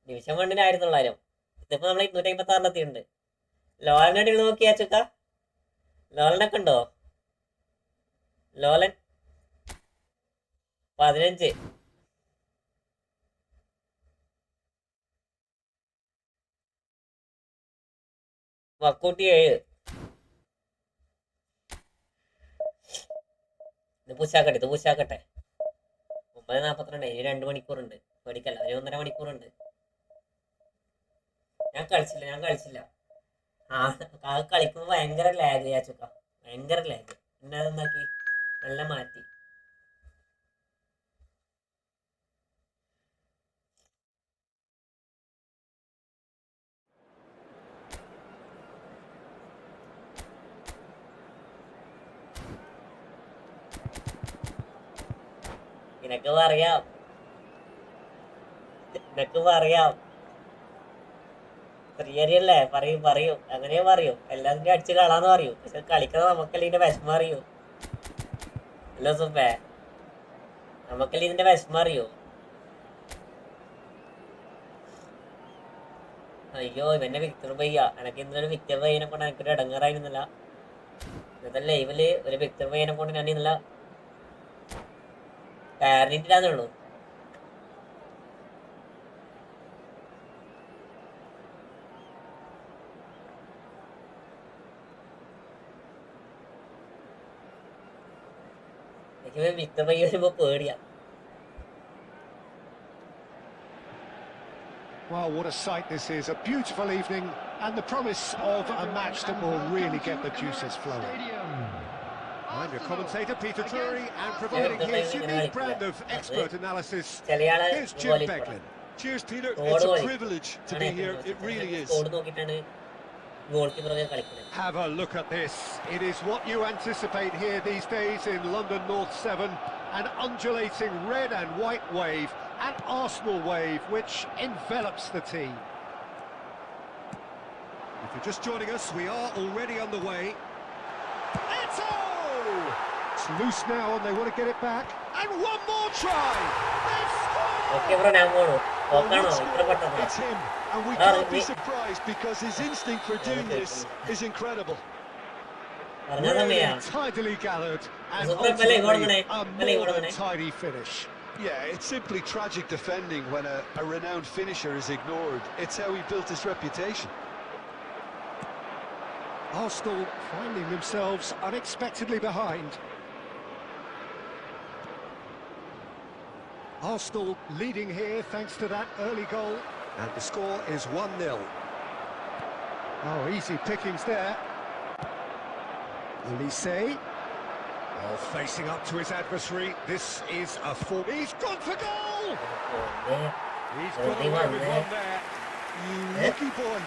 ഡിവിഷൻ 1-ൽ 1900. ഇതിപ്പോ നമ്മൾ 256-ലെത്തിയിട്ടുണ്ട്. ലോലന്റെ അടിയിൽ നോക്കി യാച്ചുക്ക. ലോലനൊക്കെ ഉണ്ടോ? ലോലൻ 15. വക്കൂട്ടി 7. ഇത് പുഷാക്കട്ടെ, 9:42. ഇനി 2 മണിക്കൂറുണ്ട്. പേടിക്കല്ല, 1.5 മണിക്കൂറുണ്ട്. ഞാൻ കളിച്ചില്ല. കളിക്കുമ്പോ ഭയങ്കര ലാഗ് യാച്ചുക്ക, ഭയങ്കര ലാഗ്. പിന്നെ അതെന്നാക്കി നല്ല മാറ്റി. നിനക്ക് പറയാം പ്രിയരിയല്ലേ, പറയൂ അങ്ങനെ പറയൂ. എല്ലാത്തിനും അടിച്ച് കളാന്ന് പറയൂ, പക്ഷെ കളിക്കുന്നത് നമുക്കല്ലേ ഇതിന്റെ വിഷമം അറിയൂ. അല്ലോ സുപ്പേ, നമുക്കല്ലേ ഇതിന്റെ വിഷമം അറിയൂ. അയ്യോ, ഇവന്റെ വിക്ടർ പയ്യ, എനക്ക് ഇന്നൊരു വിക്ടർ പയ്യനെ കൊണ്ട് എനിക്കൊരു ഇടങ്ങാറായിരുന്നില്ല. ഇന്നത്തെ ലൈവില് ഒരു വിക്ടർ പയ്യനെ കൊണ്ട് ഞാൻ ഇന്നലെ കാരണിട്ടില്ലാന്നുള്ളൂ. എനിക്ക് വിക്ടർ പയ്യ വരുമ്പോ പേടിയാ. Well, what a sight this is. A beautiful evening and the promise of a match that will really get the juices flowing. I'm your commentator, Peter Drury, and providing his unique brand of expert analysis, here's Jim Beglin. Cheers, Peter. It's a privilege to be here. It really is. Have a look at this. It is what you anticipate here these days in London North 7. An undulating red and white wave, an Arsenal wave which envelops the team. If you're just joining us, we are already underway. Eto! It's loose now and they want to get it back. And one more try! They've scored! It's him, and we can't be surprised because his instinct for doing this is incredible. Really tidily gathered and ultimately a more than tidy finish. Yeah, it's simply tragic defending when a renowned finisher is ignored. It's how he built his reputation. Arsenal finding themselves unexpectedly behind. Arsenal leading here thanks to that early goal. And the score is 1-0. Oh, easy pickings there. Olise. Well, facing up to his adversary. This is a full... He's gone for goal! He's got away with one there. You lucky boy.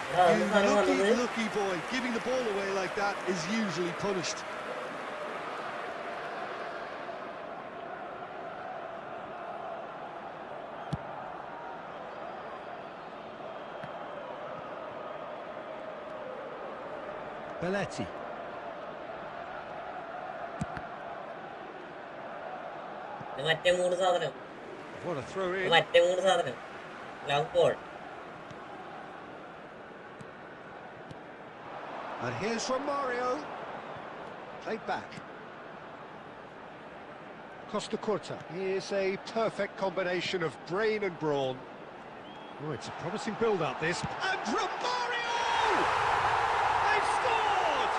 You lucky boy. Giving the ball away like that is usually punished. Belletti. What a throw in. Long ball. And here's from Mario. Played back. Costa Curta. Here's a perfect combination of brain and brawn. Oh, it's a promising build-up, this. And from Mario! They've scored!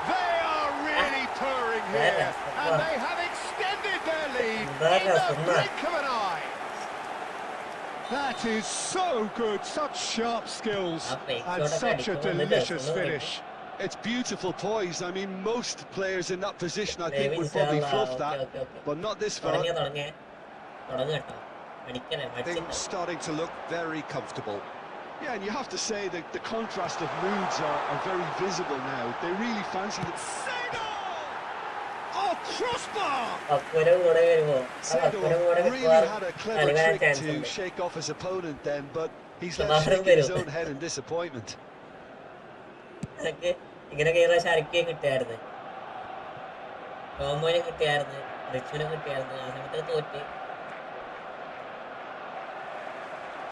They are really purring here. And they have extended their lead in the blink of an eye. That is so good, such sharp skills, and such a delicious finish. It's beautiful poise. I mean, most players in that position, I think, would probably fluff that, but not this fella. Things starting to look very comfortable. Yeah, and you have to say that the contrast of moods are very visible now. They really fancy the... Sego! Oh, crossbar! Sego really had a clever trick to shake off his opponent then, but he's left shaking his own head in disappointment.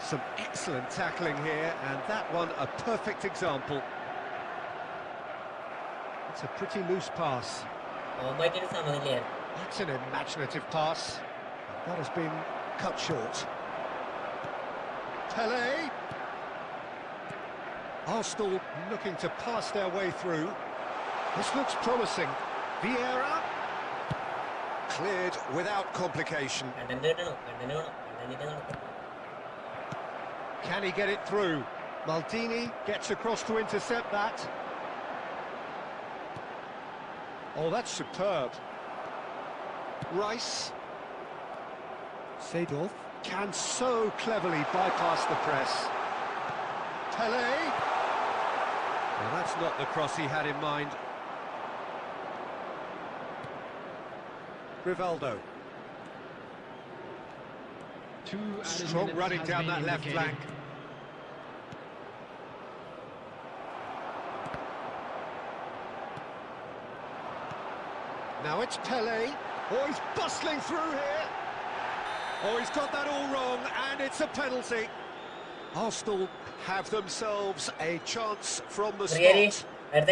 Some excellent tackling here, and that one a perfect example. It's a pretty loose pass. That's an imaginative pass. That has been cut short. Pele. Arsenal looking to pass their way through. This looks promising. Vieira. Cleared without complication. Can he get it through? Maldini gets across to intercept that. Oh, that's superb. Rice. Seedorf can so cleverly bypass the press. Pele. Well, that's not the cross he had in mind. Rivaldo. Strong running down that left flank. Now it's Pele. Oh, he's bustling through here. Oh, he's got that all wrong, and it's a penalty. Arsenal have themselves a chance from the spot. A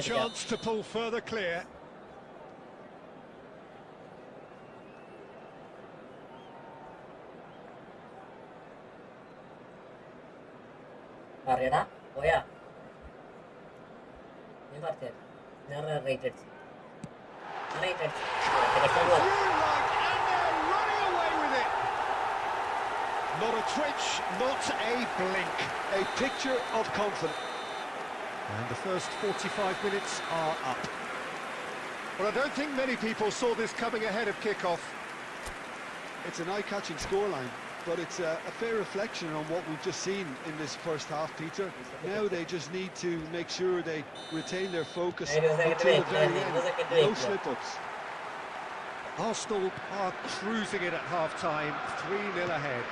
chance to pull further clear. Not a twitch, not a blink. A picture of confidence. And the first 45 minutes are up. Well, I don't think many people saw this coming ahead of kickoff. It's an eye-catching scoreline, but it's a fair reflection on what we've just seen in this first half, Peter. Now they just need to make sure they retain their focus until the very end. No slip-ups. Arsenal are cruising it at half-time, 3-0 ahead.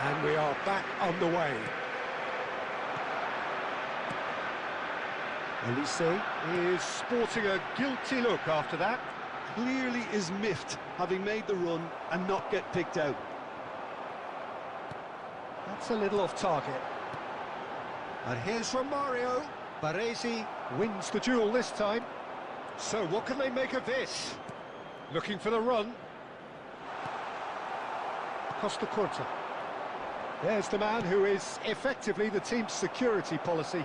And we are back on the way. Olise is sporting a guilty look after that. Clearly is miffed, having made the run and not get picked out. That's a little off target. And here's Romario. Baresi wins the duel this time. So what can they make of this? Looking for the run. Costa Curta. There's the man who is effectively the team's security policy.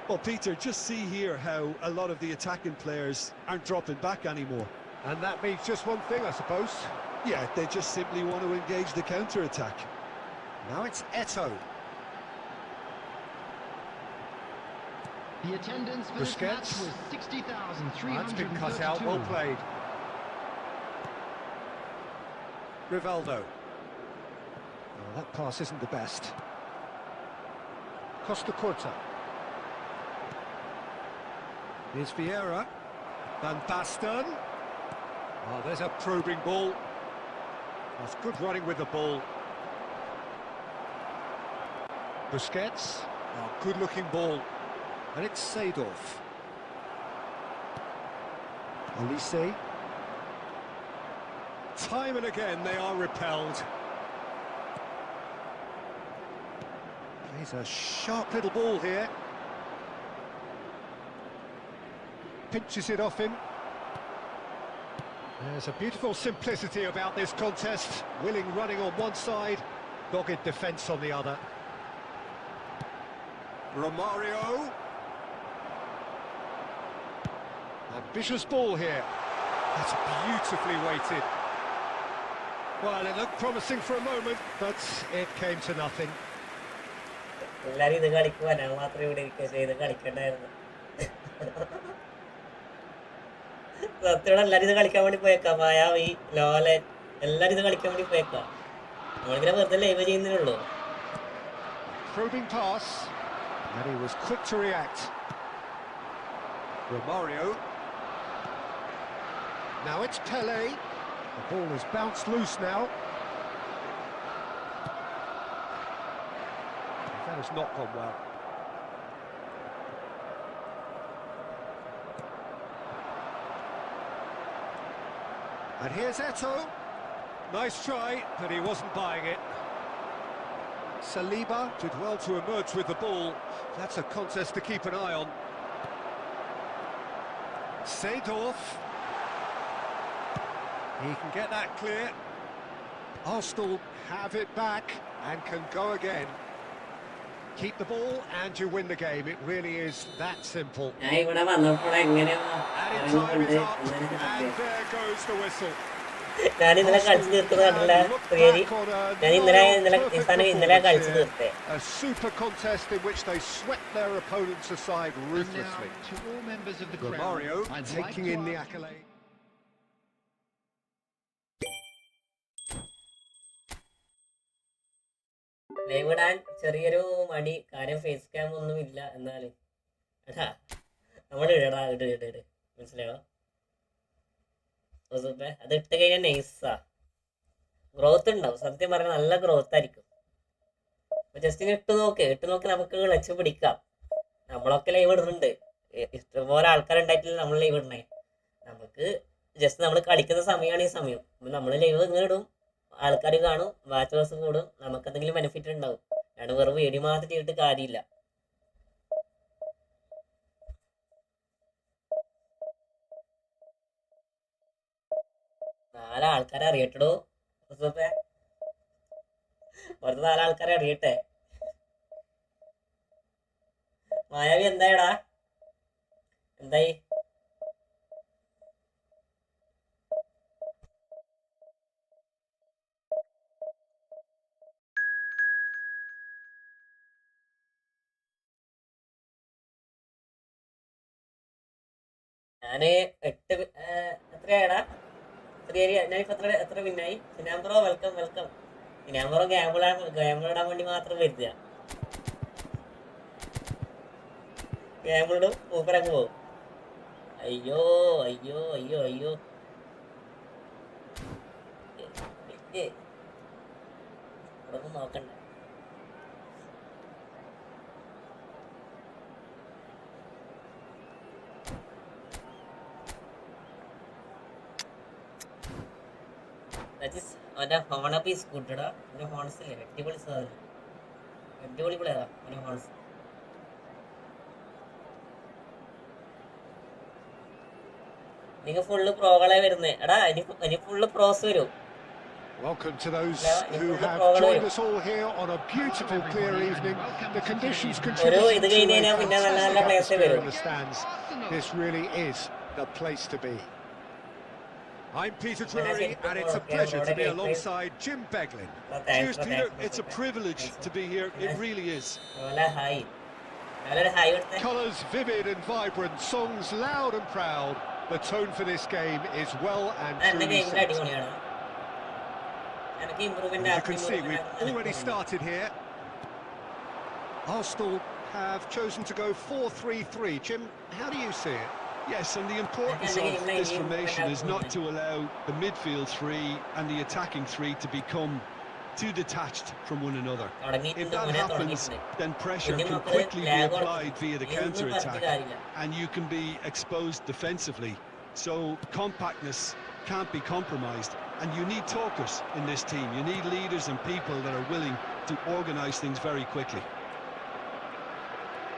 Well, Peter, just see here how a lot of the attacking players aren't dropping back anymore. And that means just one thing, I suppose. Yeah, they just simply want to engage the counter-attack. Now it's Eto'o. The attendance for this match was 60,332. That's been cut out, well played. Rivaldo. Oh, that pass isn't the best. Costa Curta. Here's Vieira. Van Basten. Oh, there's a probing ball. That's good running with the ball. Busquets. Oh, good-looking ball. And it's Seedorf. Olise. Time and again they are repelled. Plays a sharp little ball here. Pinches it off him. There's a beautiful simplicity about this contest. Willing running on one side, dogged defence on the other. Romario. Ambitious ball here. That's beautifully weighted. Well, it looked promising for a moment, but it came to nothing. എല്ലാരും ഇത് കളിക്കുവാൻ ഞാൻ മാത്രം ഇവിടെ ഇരിക്കുക ചെയ്ത് കളിക്കണ്ടായിരുന്നു. സത്യോടെ എല്ലാരും ഇത് കളിക്കാൻ വേണ്ടി പോയേക്കാം. മായാവി, ലോലൻ എല്ലാരും ഇത് കളിക്കാൻ വേണ്ടി പോയേക്കാം. നമ്മളിങ്ങനെ വെറുതെ ലൈവ് ചെയ്യുന്നേ ഉള്ളൂ. Probing pass, and he was quick to react. Romario. Now it's Pele. The ball is bounced loose now. That has not gone well. And here's Eto'o. Nice try, but he wasn't buying it. Saliba did well to emerge with the ball. That's a contest to keep an eye on. Seedorf. He can get that clear. Arsenal have it back and can go again. Keep the ball and you win the game. It really is that simple. ഞാൻ ഇവിടെ വന്നപ്പോൾ എങ്ങനെയോ Added time is up, and there goes the whistle. ഞാൻ ഇന്നലെ കളിച്ചു തീർക്കുന്നത് കണ്ടില്ല പ്രിയരി. ഞാൻ ഇന്നലെ കളിച്ചു തീർത്തേ. A super contest in which they swept their opponents aside ruthlessly. To all members of the crowd, Romario I'd taking like in to the ask- accolade. Live ഇടാൻ ചെറിയൊരു മടി, കാര്യം ഫേസ് ക്യാം ഒന്നും ഇല്ല. എന്നാലും എടാ നമ്മൾ ഇടടാ, ഇട് മനസ്സിലായോ? അത് ഇട്ട് കഴിഞ്ഞാൽ നൈസാ, ഗ്രോത്ത് ഉണ്ടാവും. സത്യം പറഞ്ഞാൽ നല്ല ഗ്രോത്ത് ആയിരിക്കും. അപ്പൊ ജസ്റ്റ് ഇങ്ങനെ ഇട്ട് നോക്കി നമുക്ക് കളിച്ച് പിടിക്കാം. നമ്മളൊക്കെ ലൈവ് ഇടുന്നുണ്ട്, ഇഷ്ടംപോലെ ആൾക്കാരുണ്ടായിട്ടില്ല നമ്മൾ ലൈവ് ഇടണേ. നമുക്ക് ജസ്റ്റ് നമ്മൾ കളിക്കുന്ന സമയമാണ് ഈ സമയം. നമ്മൾ ലൈവ് ഇങ്ങനെ ഇടും, ആൾക്കാർ കാണും, വാച്ചേഴ്സ് കൂടും, നമുക്ക് എന്തെങ്കിലും ബെനിഫിറ്റ് ഉണ്ടാവും. ഞാൻ വെറും വീഡിയോ മാത്രം ചെയ്തിട്ട് കാര്യമില്ല. നാലാൾക്കാരെ അറിയട്ടോ, വെറുതെ നാലാൾക്കാരെ അറിയട്ടെ. മായാവി എന്തായടാ, എന്തായി? ഞാന് എത്രയാടാ ഞാനിപ്പോ എത്ര വിന്നായി? സിനാംബ്രോ വെൽക്കം. സിനാംബ്രോ ഗാമ്പിളിടാൻ വേണ്ടി മാത്രം വരുത്തുക. ഗാമ്പിളിടും, മൂപ്പരങ്ങ് പോകും. അയ്യോ ഇവിടെ നോക്കണ്ട. അവൻ്റെ ഹോണപ്പ് ഈസ് ഗുഡ്ഡാ. അവൻ്റെ ഹോൺസ് ഇല്ലേ, അടിപൊളി സാധനം, അടിപൊളി പ്ലെയറാ അവൻ്റെ ഹോൺസ്. എനിക്ക് ഫുള്ള് പ്രോകളെ വരുന്നേ എടാ ഇനി ഫുള്ള് പ്രോസ് വരും. Welcome to those who have joined us all here on a beautiful, clear evening. The conditions contributing to a fantastic atmosphere in the stands. This really is the place to be. I'm Peter Drury, and it's a pleasure to be alongside Jim Beglin. Cheers, Peter. It's a privilege to be here. It really is. Colours vivid and vibrant, songs loud and proud. The tone for this game is well and truly set. As you can see, we've already started here. Arsenal have chosen to go 4-3-3. Jim, how do you see it? Yes, and the importance of this formation is not to allow the midfield three and the attacking three to become too detached from one another. If that happens, then pressure can quickly be applied via the counter-attack, and you can be exposed defensively. So compactness can't be compromised, and you need talkers in this team. You need leaders and people that are willing to organise things very quickly.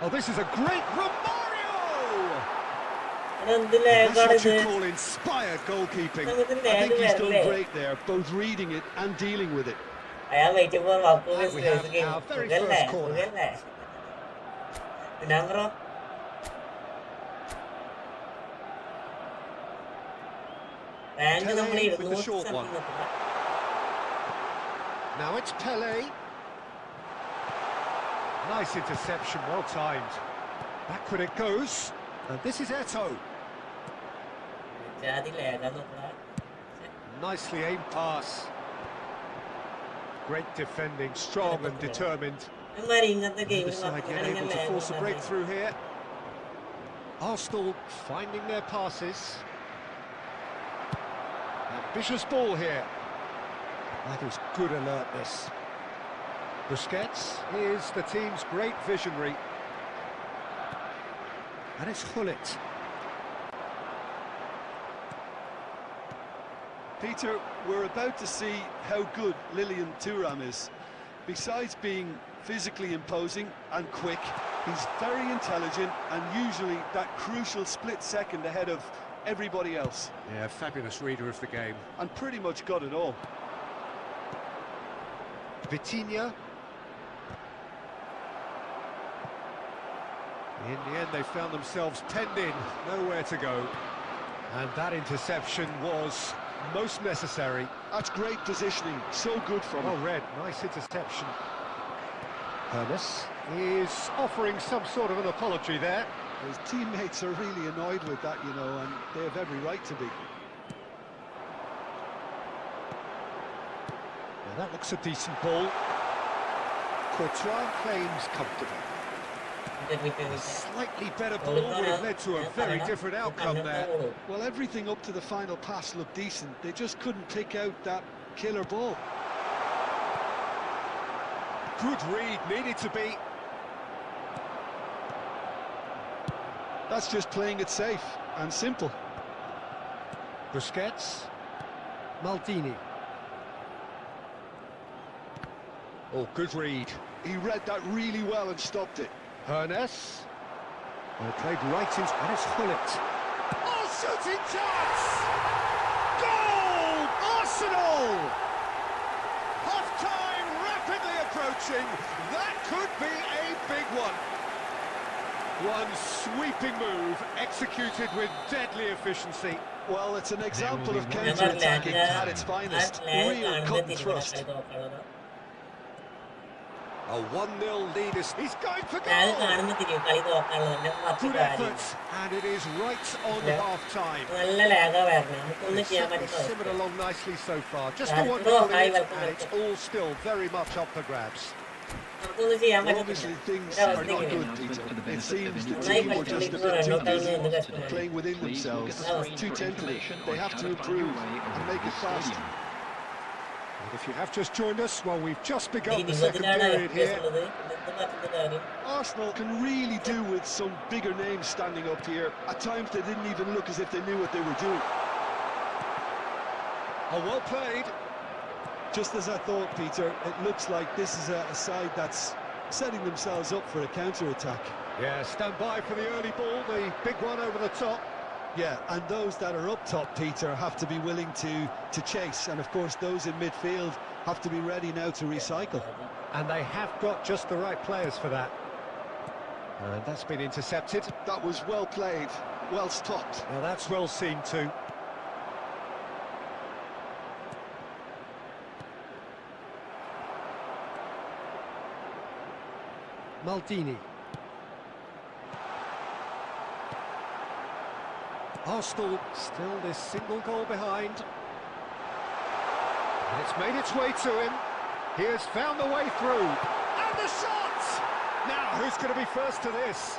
Oh, this is a great That's what you call inspired goalkeeping. I think he's done great there, both reading it and dealing with it. I am waiting for Vaku's We have our very first corner. Pele with the short one. Now it's Pele. Nice interception, well timed. Backward it goes. And this is Eto'o. Nicely aimed pass. Great defending, strong and determined. The side yet able to force a breakthrough here. Arsenal finding their passes. Ambitious ball here. That is good alertness. Busquets is the team's great visionary. And it's Hullet. Peter, we're about to see how good Lilian Thuram is. Besides being physically imposing and quick, he's very intelligent and usually that crucial split second ahead of everybody else. Yeah, fabulous reader of the game. And pretty much got it all. Vitinha. In the end, they found themselves penned in, nowhere to go. And that interception was most necessary. That's great positioning, so good from him. Well read, nice interception. Hermes is offering some sort of an apology there. His teammates are really annoyed with that, you know, and they have every right to be. Now that looks a decent ball. Courtois claims comfortable. A slightly better ball would have led to a very different outcome there. Well, everything up to the final pass looked decent. They just couldn't pick out that killer ball. Good read, needed to be. That's just playing it safe and simple. Busquets. Maldini. Oh, good read. He read that really well and stopped it. Hermes. Played right into... And it's Hullet. Oh, shooting chance! Goal! Arsenal! Half-time rapidly approaching. That could be a big one. One sweeping move, executed with deadly efficiency. Well, it's an example of counter-attacking at its finest. Real cut and thrust. A 1-0 lead is... He's going for goal! Good effort, and it is right on half-time. It's simmered along nicely so far. Just a 1-0 lead, and it's all still very much up for grabs. Well, obviously things are not good, Peter. It seems the team were just a bit too busy playing within themselves, too tentative. They have to improve and make it fast. And if you have just joined us, well, we've just begun the second period here. Arsenal can really do with some bigger names standing up here. At times they didn't even look as if they knew what they were doing. Oh, well played. Just as I thought, Peter, it looks like this is a side that's setting themselves up for a counter-attack. Yeah, stand by for the early ball, the big one over the top. Yeah, and those that are up top, Peter, have to be willing to chase. And of course, those in midfield have to be ready now to recycle. And they have got just the right players for that. And that's been intercepted. That was well played, well stopped. Now that's well seen too. Maldini. Arsenal still this single goal behind. And it's made its way to him. He has found the way through. And the shot! Now, who's going to be first to this?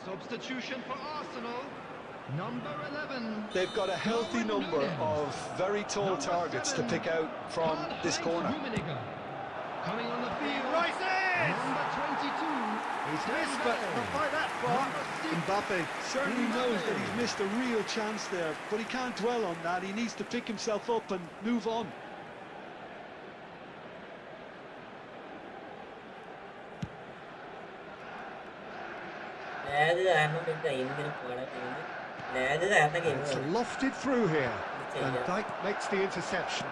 Substitution for Arsenal, number 11. They've got a healthy number of very tall targets to pick out from this corner. Coming on the field, Rises! number 22. He's missed, but not by that far. Mbappe certainly knows that he's missed a real chance there, but he can't dwell on that. He needs to pick himself up and move on. It's lofted through here. And Dijk makes the interception.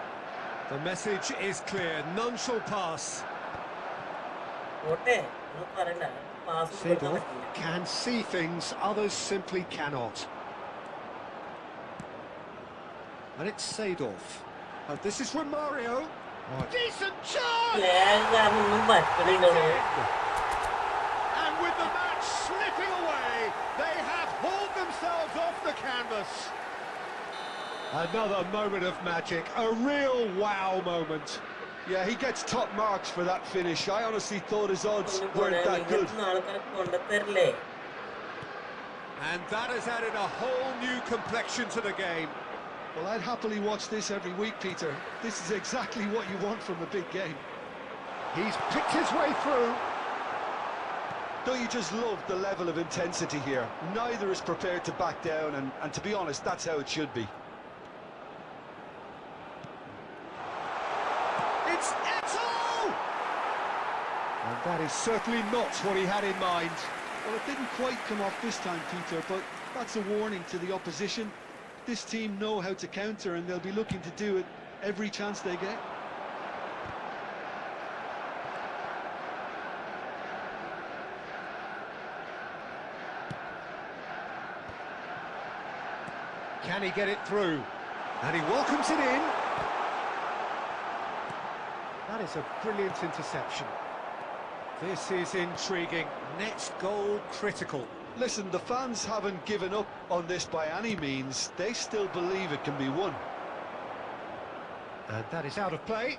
The message is clear. None shall pass. Seedorf can see things others simply cannot. And it's Seedorf. Oh, this is from Mario. Oh, decent chance! And with the match slipping away, they have hauled themselves off the canvas. Another moment of magic, a real wow moment. Yeah, he gets top marks for that finish. I honestly thought his odds weren't that good. And that has added a whole new complexion to the game. Well, I'd happily watch this every week, Peter. This is exactly what you want from a big game. He's picked his way through. Don't you just love the level of intensity here? Neither is prepared to back down, and to be honest, that's how it should be. It's Eto'o! And that is certainly not what he had in mind. Well, it didn't quite come off this time, Peter, but that's a warning to the opposition. This team know how to counter, and they'll be looking to do it every chance they get. Can he get it through? And he welcomes it in. That is a brilliant interception. This is intriguing. Next goal critical. Listen, the fans haven't given up on this by any means. They still believe it can be won. And that is out of play.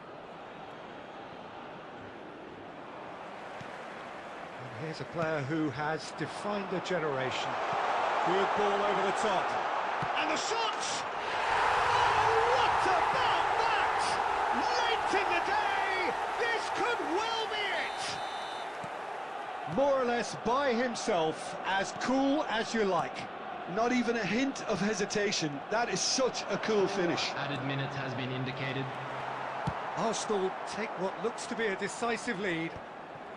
And here's a player who has defined a generation. Good ball over the top. And the shot! Oh, what about that? Late in the day, this could well be it. More or less by himself, as cool as you like. Not even a hint of hesitation. That is such a cool finish. Added minutes has been indicated. Arsenal take what looks to be a decisive lead.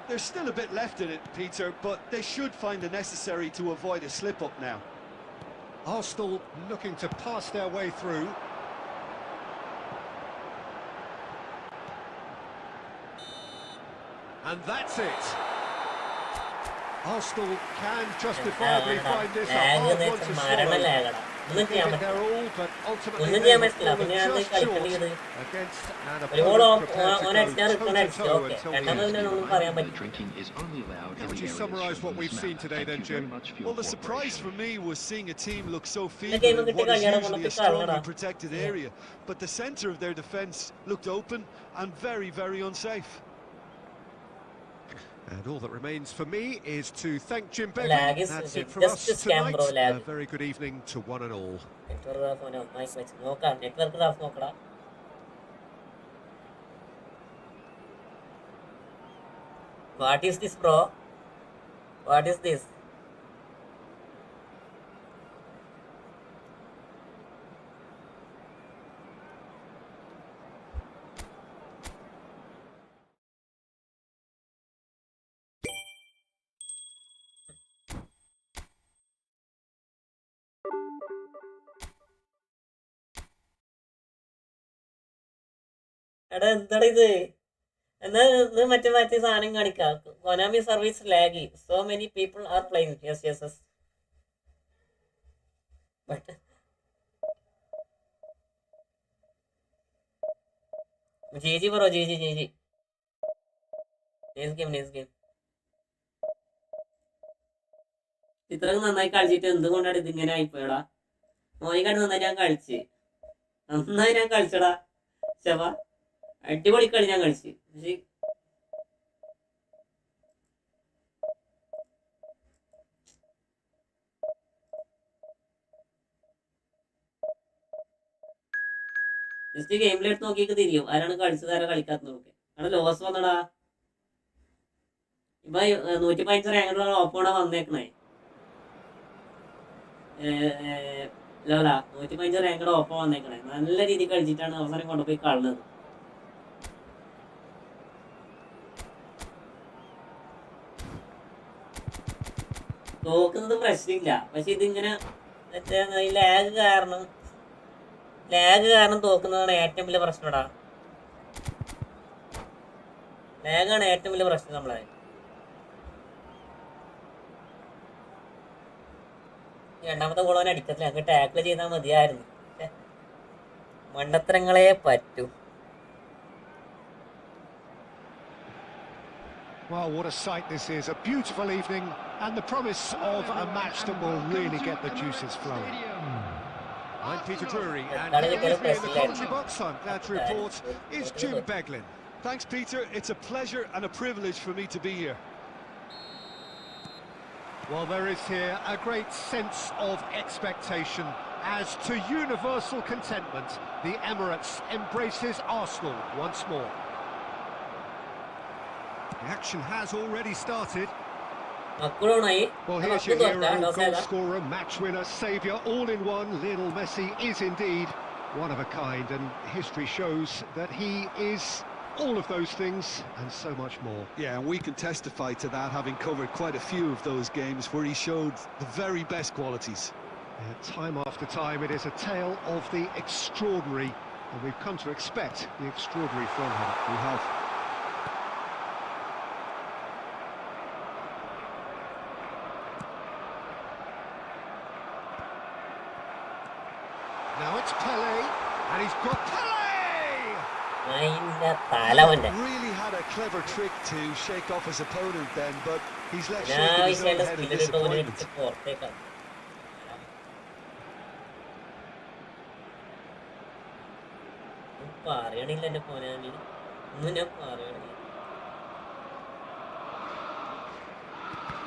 There's still a bit left in it, Peter, but they should find the necessary to avoid a slip-up now. Arsenal looking to pass their way through. And that's it. Arsenal can justifiably find this a hard one to swallow. Giving their all, but ultimately they have fallen just short against an opponent prepared to go toe-to-toe until the end. Drinking is only allowed How would you summarise what we've seen today then, Jim? Well, the surprise for me was seeing a team look so feeble in what is usually a strongly protected area. But the centre of their defence looked open and very, very unsafe. And all that remains for me is to thank Jim Lag Beglin. is That's it for just us a scam, tonight. bro, lag. A very good evening to one and all. Network graph നോക്കടാ. What is this, bro? What is this? എടാ എന്താടാ ഇത്? എന്നാ ഇത് മറ്റേ സാധനം കാണിക്കാം. Konami service laggy. So many people are playing. Yes yes yes. But G bro, G. Nice game. ഇത്രയും നന്നായി കളിച്ചിട്ട് എന്തുകൊണ്ടാണ് ഇതിങ്ങനെ ആയിപ്പോയടാ? മോനിക്കാട് നന്നായി ഞാൻ കളിച്ചടാ. ശവ അടിപൊളി കളി ഞാൻ കളിച്ച്. പക്ഷേ ജസ്റ്റ് ഗെയിമിൽ എടുത്ത് നോക്കിയൊക്കെ തിരിയും ആരാണ് കളിച്ചത് ആരാ കളിക്കാത്ത നോക്കി. അവിടെ ലോസ് വന്നടാ. ഇപ്പൊ 115 റാങ്കുള്ള ഓപ്പോണാ വന്നേക്കണേ. 115 റാങ്കുള്ള ഓപ്പോ വന്നേക്കണേ. നല്ല രീതിയിൽ കളിച്ചിട്ടാണ് അവസരം കൊണ്ടുപോയി കളഞ്ഞത്. തോക്കുന്നത് പ്രശ്നമില്ല, പക്ഷെ ഇതിങ്ങനെ ലാഗ് കാരണം തോക്കുന്നതാണ് ഏറ്റവും വലിയ പ്രശ്നടാ. ലാഗാണ് ഏറ്റവും വലിയ പ്രശ്നം. നമ്മളെ രണ്ടാമത്തെ ഗോൾ അവൻ അടിക്കത്തില്ല. അങ്ങ് ടാക്കിൾ ചെയ്താൽ മതിയായിരുന്നു. മണ്ടത്തരങ്ങളെ പറ്റൂ. Well, what a sight this is. A beautiful evening and the promise of a match that will really get the juices flowing. I'm Peter Drury, and here with me in the commentary box, I'm glad to report, is Jim Beglin. Thanks, Peter. It's a pleasure and a privilege for me to be here. Well, there is here a great sense of expectation as to universal contentment. The Emirates embraces Arsenal once more. The action has already started. Well, here's your hero, goal scorer, match winner, saviour, all in one. Lionel Messi is indeed one of a kind, and history shows that he is all of those things and so much more. Yeah, and we can testify to that, having covered quite a few of those games where he showed the very best qualities. Time after time, it is a tale of the extraordinary, and we've come to expect the extraordinary from him. We have. Now it's Pele, and he's got Pele! Really had a clever trick to shake off his opponent then, but he's left shaking his own head in disappointment.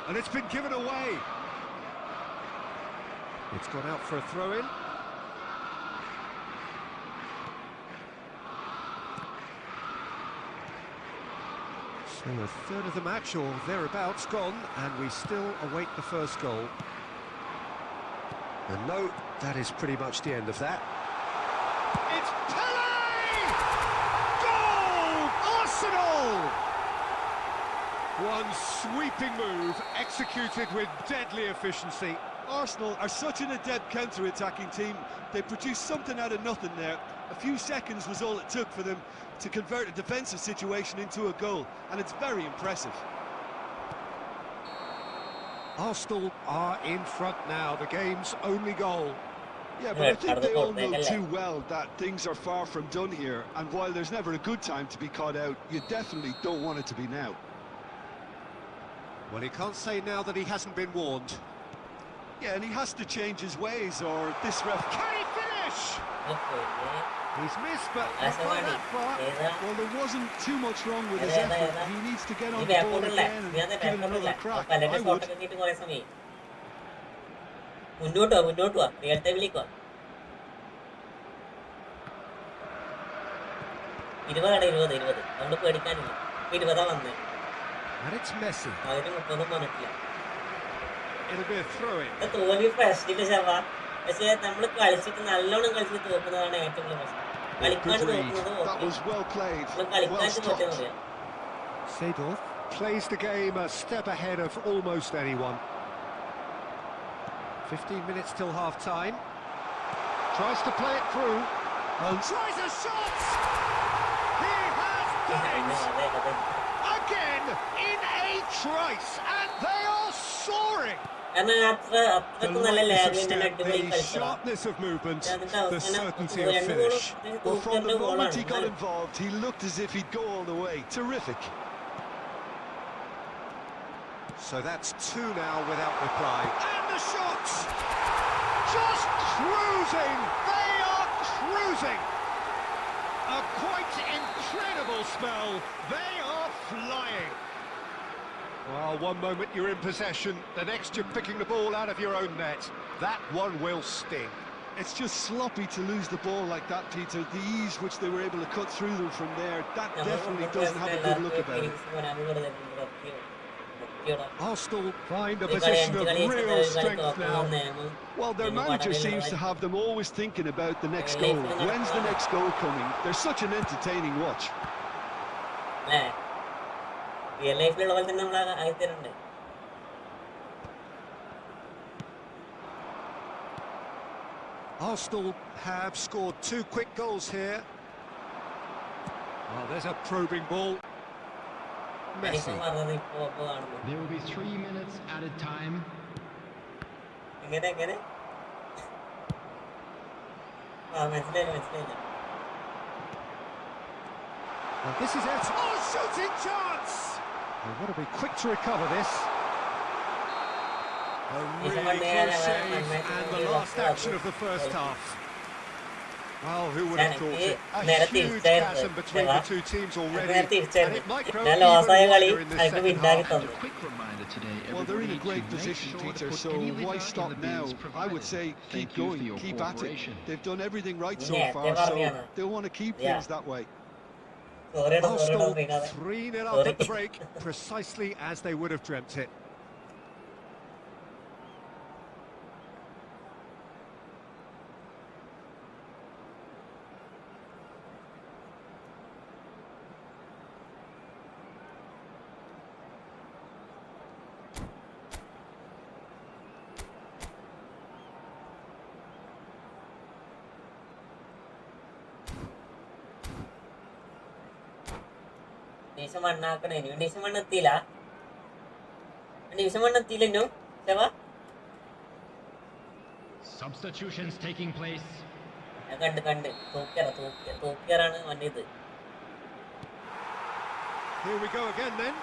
And it's been given away. It's gone out for a throw-in. So a third of the match or thereabouts gone, and we still await the first goal. And no, that is pretty much the end of that. It's Pele! Goal! Arsenal! One sweeping move, executed with deadly efficiency. Arsenal are such an adept counter-attacking team. They produced something out of nothing there. A few seconds was all it took for them to convert a defensive situation into a goal, and it's very impressive. Arsenal are in front now, the game's only goal. Yeah, but I think they all know too well that things are far from done here, and while there's never a good time to be caught out, you definitely don't want it to be now. Well, he can't say now that he hasn't been warned. Yeah, and he has to change his ways, or this ref... Can he finish? He's missed, but not That's by the that far. Well, there wasn't too much wrong with his Yeah, yeah, effort. yeah. He needs to get ഈ on the ball ബാക്കോട്ടല്ലേ again ഞാൻ and give it ബാക്കോട്ടല്ലേ another crack. പലരുടെ I would. ഷോട്ടൊക്കെ കിട്ടി കുറെ സമയം മുന്നോട്ട് വാ real ടൈമിലേക്ക് വാ 20 അതുകൊണ്ട് പേടിക്കാനില്ല 20 വന്നേ And it's Messi. അതിന് 30 വന്നിട്ടില്ല It'll be a throw-in. തോൽവി പ്രശ്നമില്ല ശവ പക്ഷെ നമ്മൾ കളിച്ചിട്ട് നല്ലോണം കളിച്ചിട്ട് തോക്കുന്നതാണ് ഏറ്റവും വലിയ പ്രശ്നം കളിക്കാണ്ട് Good read. തോക്കുന്നത് That was well played. നമ്മൾ Well കളിക്കാണ്ട് തോറ്റെന്ന് stopped. പറയാം Seedorf plays the game a step ahead of almost anyone. 15 minutes till half-time. Tries to play it through. And tries a shot! He has done it! Again in a trice, and they are soaring! കാരണം The അത്രക്ക് നല്ല lightness of ലാഗിന്റെ step, അടിപൊളി the കളിച്ചതാണ് sharpness of movement, എന്നിട്ട് the അവസാനം certainty of രണ്ട് finish. Well, from the moment ഗോളാണ് he got involved, he looked as if he'd go all the way. Terrific. So that's 2 now without reply. And the shots! Just cruising! They are cruising! A quite incredible spell. They are flying. Well, one moment you're in possession, the next you're picking the ball out of your own net. That one will sting. It's just sloppy to lose the ball like that, Peter. The ease which they were able to cut through them from there, that definitely doesn't have a good look about it. Arsenal find a position of real strength now. Well, their manager seems to have them always thinking about the next goal. When's the next goal coming? They're such an entertaining watch. Real ലൈഫിലുള്ള പോലെ തന്നെ നമ്മൾ ആയിത്തരുന്നുണ്ട് Arsenal have scored 2 quick goals here. Well, there's a probing ball. Messi. പറഞ്ഞത് ഇപ്പൊ കാണുന്നു There will be 3 minutes added time. എങ്ങനെ മനസ്സിലായില്ല And this is it. Oh, shooting chance! They've got to be quick to recover this. A really close save and the last action of the first half. Well, who would have thought it? A huge chasm between the two teams already, and it might grow even wider in the second half. And a quick reminder today, Well, they're in a everybody, great to make position, sure to Peter, put so any why litter stop in the now? bins I would provided. say Thank keep you for going, your keep at it. cooperation. They've done everything right so Yeah, far, they've so already done. they'll want to keep Yeah. things that way. Arsenal 3-0 up at the break, precisely as they would have dreamt it. Division മണ്ണാക്കണേ division മണ്ണ് എത്തിയില്ല ഇന്നു ശവ Substitutions taking place. ഞാൻ കണ്ട് തൂക്കിയറാണ് വണ്ടി ഇത് Here we go again then.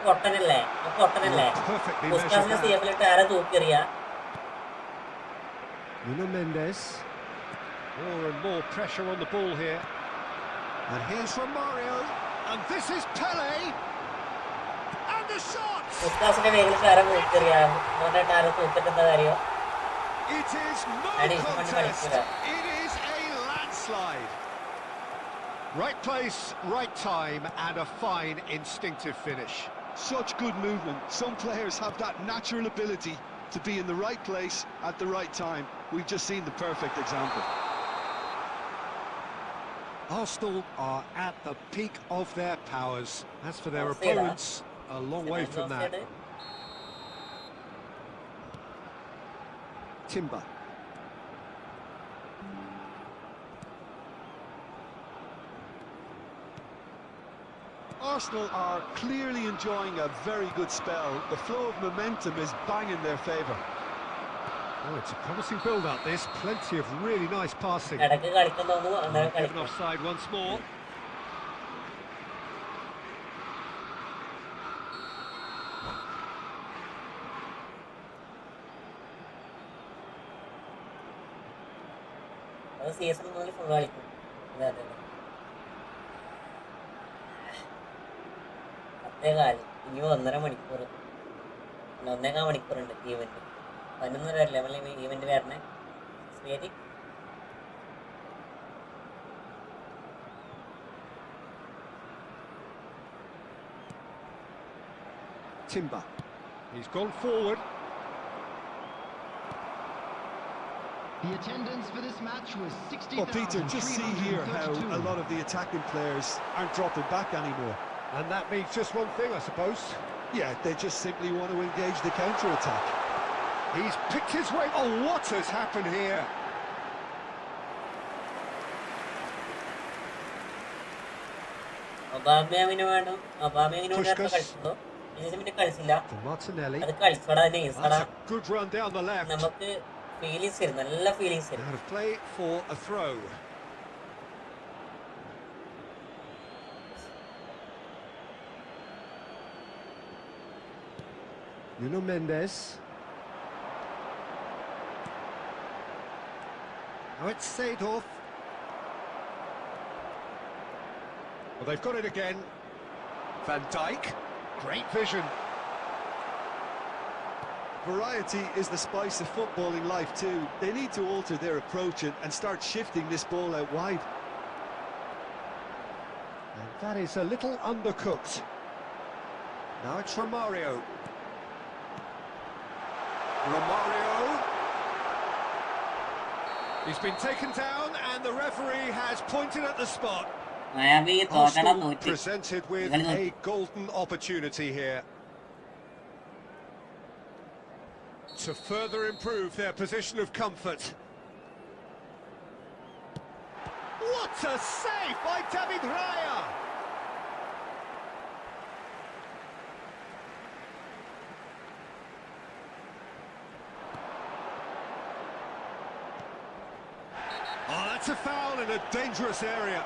പൊട്ടനല്ലേ Perfectly പുസ്തകത്തിന്റെ measured that. സേഫിലിട്ട് ആരാ തൂക്കിയറിയാ Nuno Mendes. More and more pressure on the ball here. And here's Romario. And this is Pele. And the shot! പുസ്തകത്തിന്റെ വേഗിലിട്ട് ആരാ തൂക്കിയറിയാ മോനായിട്ട് ആരാ തൂക്കിട്ടെന്താ കാര്യം It is no Additional contest. minute. It is a landslide. Right place, right time, and a fine instinctive finish. Such good movement. Some players have that natural ability to be in the right place at the right time. We've just seen the perfect example. Arsenal are at the peak of their powers. As for their I'll say that. opponents, a long way from that. Timber. Arsenal are clearly enjoying a very good spell. The flow of momentum is bang in their favour. Oh, it's a promising build-up, this. Plenty of really nice passing. ഇടയ്ക്ക് കളിക്കാൻ തോന്നുന്നു അന്നേരം Given കളിക്കും offside once more. Season മുതൽ full കളിക്കും. അതെ അതെ അതെ. 10:15 ഇനി 1.5 മണിക്കൂർ 1.25 മണിക്കൂറുണ്ട് ഈവൻറ്റ്. 11 വരല്ലേ നമ്മൾ ഈവൻറ്റ് വരണേ. ശരി. Timber. He's gone forward. The attendance for this match was 60,000. Well, Peter, just see here how a lot of the attacking players aren't dropping back anymore. And that means just one thing, I suppose. Yeah, they just simply want to engage the counter-attack. He's picked his way. Oh, what has happened here? ഒബാമയാമിന് വേണം. ഒബാമയാമിന് വേണ്ടി അത്ര കളിച്ചോ? പിന്നെ കളിച്ചില്ല. For Martinelli. അത് കളിച്ചോടാ നെയ്സടാ. That's a good run down the left. നമുക്ക് feelings തരും, നല്ല feelings തരും. Out of play for a throw. Nuno Mendes. Now it's Seedorf. Well, they've got it again. Van Dijk. Great vision. Variety is the spice of footballing life too. They need to alter their approach and start shifting this ball out wide. And that is a little undercooked. Now it's Romario. Romario. He's been taken down and the referee has pointed at the spot. Miami തോറ്റടാ Arsenal തോറ്റ്. presented with a golden opportunity here to further improve their position of comfort. What a save by David Raya! Oh, that's a foul in a dangerous area.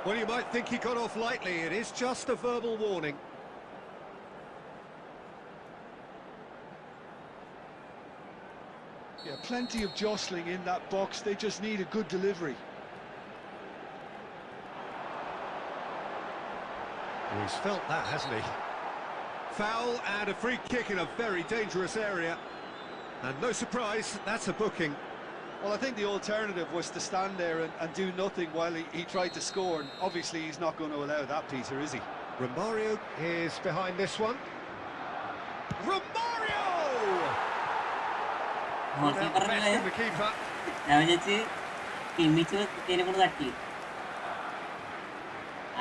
Well, you might think he got off lightly. It is just a verbal warning. Yeah, plenty of jostling in that box. They just need a good delivery. He's felt that, hasn't he? Foul and a free kick in a very dangerous area. And no surprise, that's a booking. Well, I think the alternative was to stand there and do nothing while he tried to score. And obviously he's not going to allow that, Peter, is he? Romario is behind this one. Romario! Without besting the keeper. ഞാൻ വിചാരിച്ച് Kimmich കുട്ടീനെ കൊണ്ട് തട്ടി.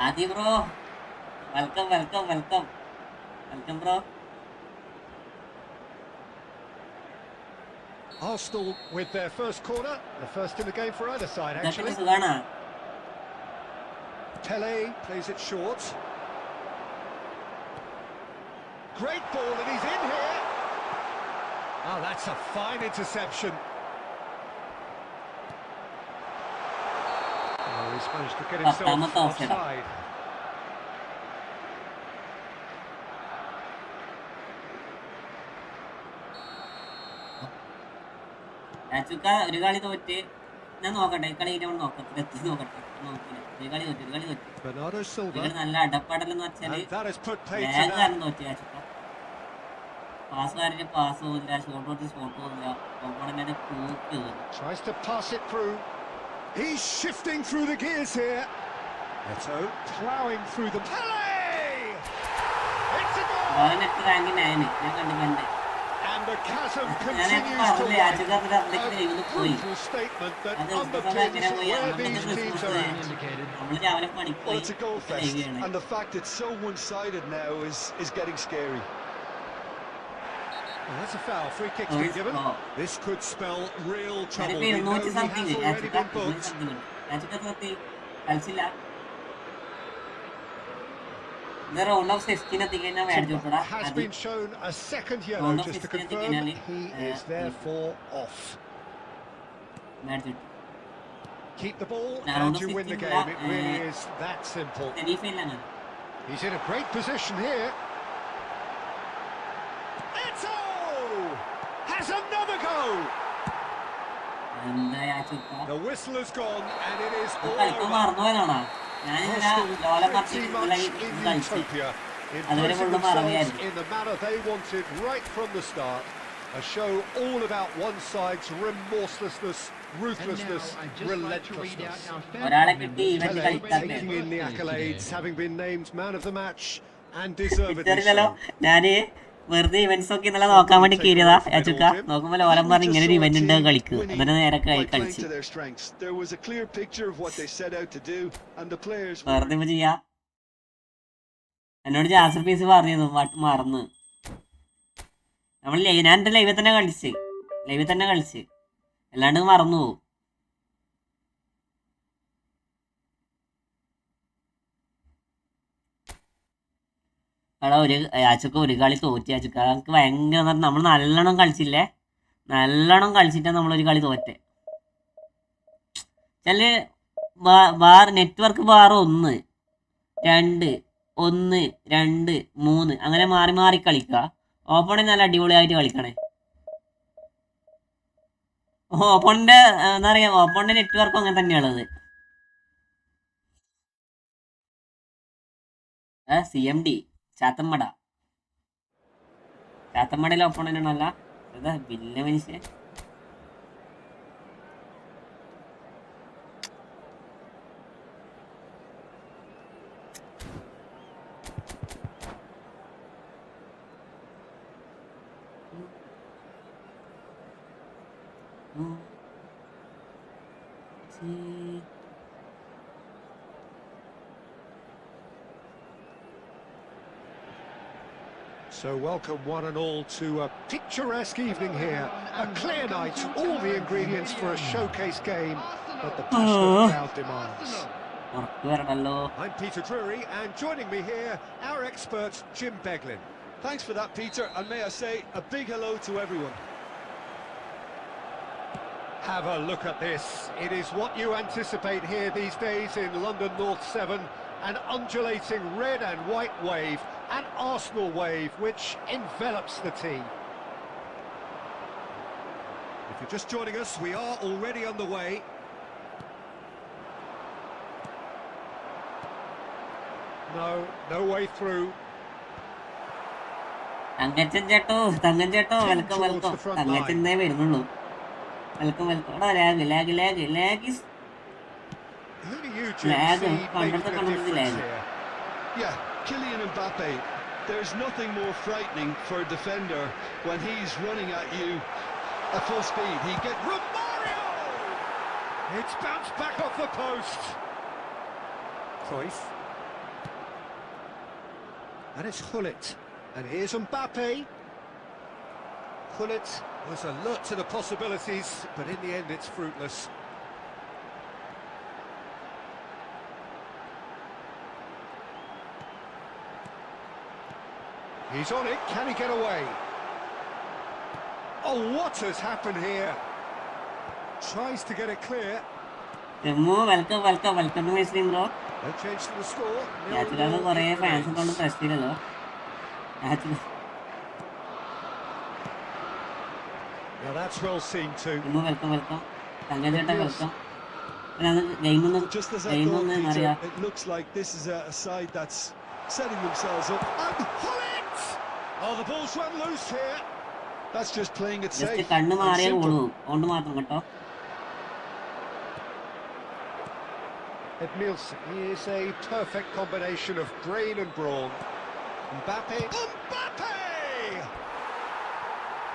ആദ്യ bro welcome welcome welcome welcome bro. Arsenal with their first corner, the first in the game for either side, actually. സുഖാണോ? Pele plays it short. Great ball, and he's in here. Oh, that's a fine interception. Oh, he's managed to get himself offside. രാജുക്ക ഒരു കളി തോറ്റ്. ഞാൻ നോക്കട്ടെ, ഈ കളി നമ്മൾ നോക്കട്ടെ, എത്തി നോക്കട്ടെ. നോക്കില്ല, ഒരു കളി തോറ്റു, ഒരു കളി തോറ്റു. Bernardo Silva. നല്ല അടപ്പാടലെന്ന് വെച്ചാല് And that has put paid to വേഗം that. തോറ്റു രാജുക്ക. പാസ്സുകാരന് പാസ് പോകില്ല, ഷോട്ട് കൊടുത്ത് ഷോട്ട് പോകില്ല, ഓപ്പണന്റിനെ തൂക്കി കയറും. Tries to pass it through. He's shifting through the gears here. Neto ploughing through the Pele! It's a goal! പതിനെട്ട് റാങ്ക് 9 ഞാൻ കണ്ടിട്ടുണ്ട്. And the chasm ഞാനൊക്കെ continues to പറഞ്ഞില്ലേ widen. രാജുക്കാരുടെ അതിലേക്ക് ദൈവം പോയി. Brutal statement that അത് underpins എങ്ങനെ പോയി where നമുക്ക് these teams are at. Indicated. നമ്മള് രാവിലെ പണിക്ക് Well, പോയി it's a goal fest, ദൈവമാണ്. and the fact it's so one-sided now is getting scary. Well, that's a foul. Free kick's been given. This could spell real trouble. ഞാനിപ്പോ We know 200 he something has already been booked. രാജുക്ക സത്യം കളിച്ചില്ല. ഇത് round of 16 എത്തിക്കഴിഞ്ഞാൽ മേടിച്ചു വിട്ടടാ. Has been shown a second yellow Round of just to 16 confirm finale. he is therefore off. മേടിച്ചു വിട്ടു. Keep the ball Now, round and of you win the 16 game. It really is that simple. സെമിഫൈനലാണ്. He's in a great position here. Eto has another go. എന്താ യാചുക്ക The whistle has gone and it is all കളിക്കാൻ over. മറന്നുപോയതാണോ ഞാനിങ്ങനെ ലോലം Pretty much in കളിച്ച് utopia, അതുവരെ imposing full themselves മറവിയായിരുന്നു. in the manner they wanted right from the start. A show all about one side's remorselessness, ruthlessness, relentlessness. ഒരാളെ കിട്ടി event Pele കളിക്കാൻ taking in the accolades, having been named man of the match and deservedly ഇതറിയാലോ so. ഞാന് വെറുതെ events ഒക്കെ ഇന്നലെ നോക്കാൻ വേണ്ടി കയറിയതാ യാചുക്ക നോക്കുമ്പോ ലോലം പറഞ്ഞ് ഇങ്ങനെ ഒരു ഇവന്റ് ഉണ്ട് കളിക്കും എന്നിട്ട് നേരെ കളിച്ചു വെറുതെ ഇപ്പൊ ചെയ്യാ എന്നോട് ജാസർ പീസ് പറഞ്ഞിരുന്നു മറന്ന് നമ്മൾ ഞാൻ എന്റെ ലൈവിൽ തന്നെ കളിച്ച് അല്ലാണ്ട് മറന്നു പോകും എടാ യാചുക്ക ഒരു കളി തോറ്റ് യാചുക്ക നമുക്ക് ഭയങ്കര നമ്മൾ നല്ലോണം കളിച്ചിട്ടാണ് നമ്മളൊരു കളി തോറ്റെ ചില ബാർ നെറ്റ്വർക്ക് ബാർ 1 2 1 2 3 അങ്ങനെ മാറി മാറി കളിക്കുക ഓപ്പണിൽ നല്ല അടിപൊളിയായിട്ട് കളിക്കണേ ഓപ്പണിന്റെ എന്താ പറയാ ഓപ്പണിന്റെ നെറ്റ്വർക്കും അങ്ങനെ തന്നെയാണുള്ളത് CMD ചാത്തമ്മടയിലെ ഓപ്പണിന്റെ ആണല്ല അതാ വില്ല മനുഷ്യൻ So welcome one and all to a picturesque evening here. A clear night, all the ingredients for a showcase game that the passionate crowd demands. I'm Peter Drury, and joining me here, our expert Jim Beglin. Thanks for that, Peter, and may I say a big hello to everyone. Have a look at this. It is what you anticipate here these days in London North 7. An undulating red and white wave, an Arsenal wave which envelops the team. If you're just joining us, we are already underway. No way through. Thankachan ചേട്ടോ welcome തങ്കച്ചനെ വരുന്നുള്ളൂ welcome lag Who do you see making a difference here? Yeah, Kylian Mbappe. There's nothing more frightening for a defender when he's running at you at full speed. He gets Romario! It's bounced back off the post. Cruyff. And it's Gullit. And here's Mbappe. Gullit was alert to the possibilities, but in the end it's fruitless. He's on it, can he get away? Oh, what has happened here? Tries to get it clear. welcome to my stream bro. No change to the score. യാചുക്കാക്ക് കുറേ fans കൊണ്ട് press ചെയ്തല്ലോ Now that's well seen too. Welcome തങ്കച്ചേട്ടാ welcome ഗെയിമൊന്ന് just as I thought, Peter, it looks like this is a side that's setting themselves up. And Gullit! Oh, the ball's run loose here. That's just playing it just safe. കണ്ണ് and മാറിയേ simple. ഉള്ളൂ അതുകൊണ്ട് മാത്രം കേട്ടോ Edmilson, he is a perfect combination of brain and brawn. Mbappe!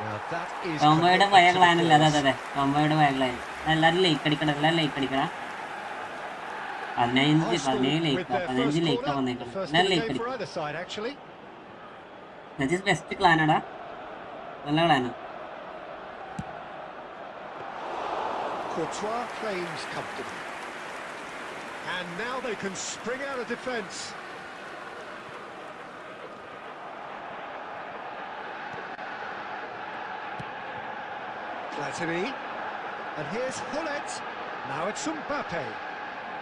Now that is ടോംബോയുടെ പഴയ connected to clan the അല്ല cross. അതെ ടോംബോയുടെ പഴയ clan എല്ലാവരും ലൈക്ക് അടിക്കണം 15 ലൈക്കാ വന്നേക്കണം എല്ലാവരും ലൈക്ക് അടിക്കണം ബെസ്റ്റ് ക്ലാനാടാ നല്ല ക്ലാനാ Courtois claims comfortably. And now they can spring out of defence. Platini. And here's Gullit. Now it's Mbappe.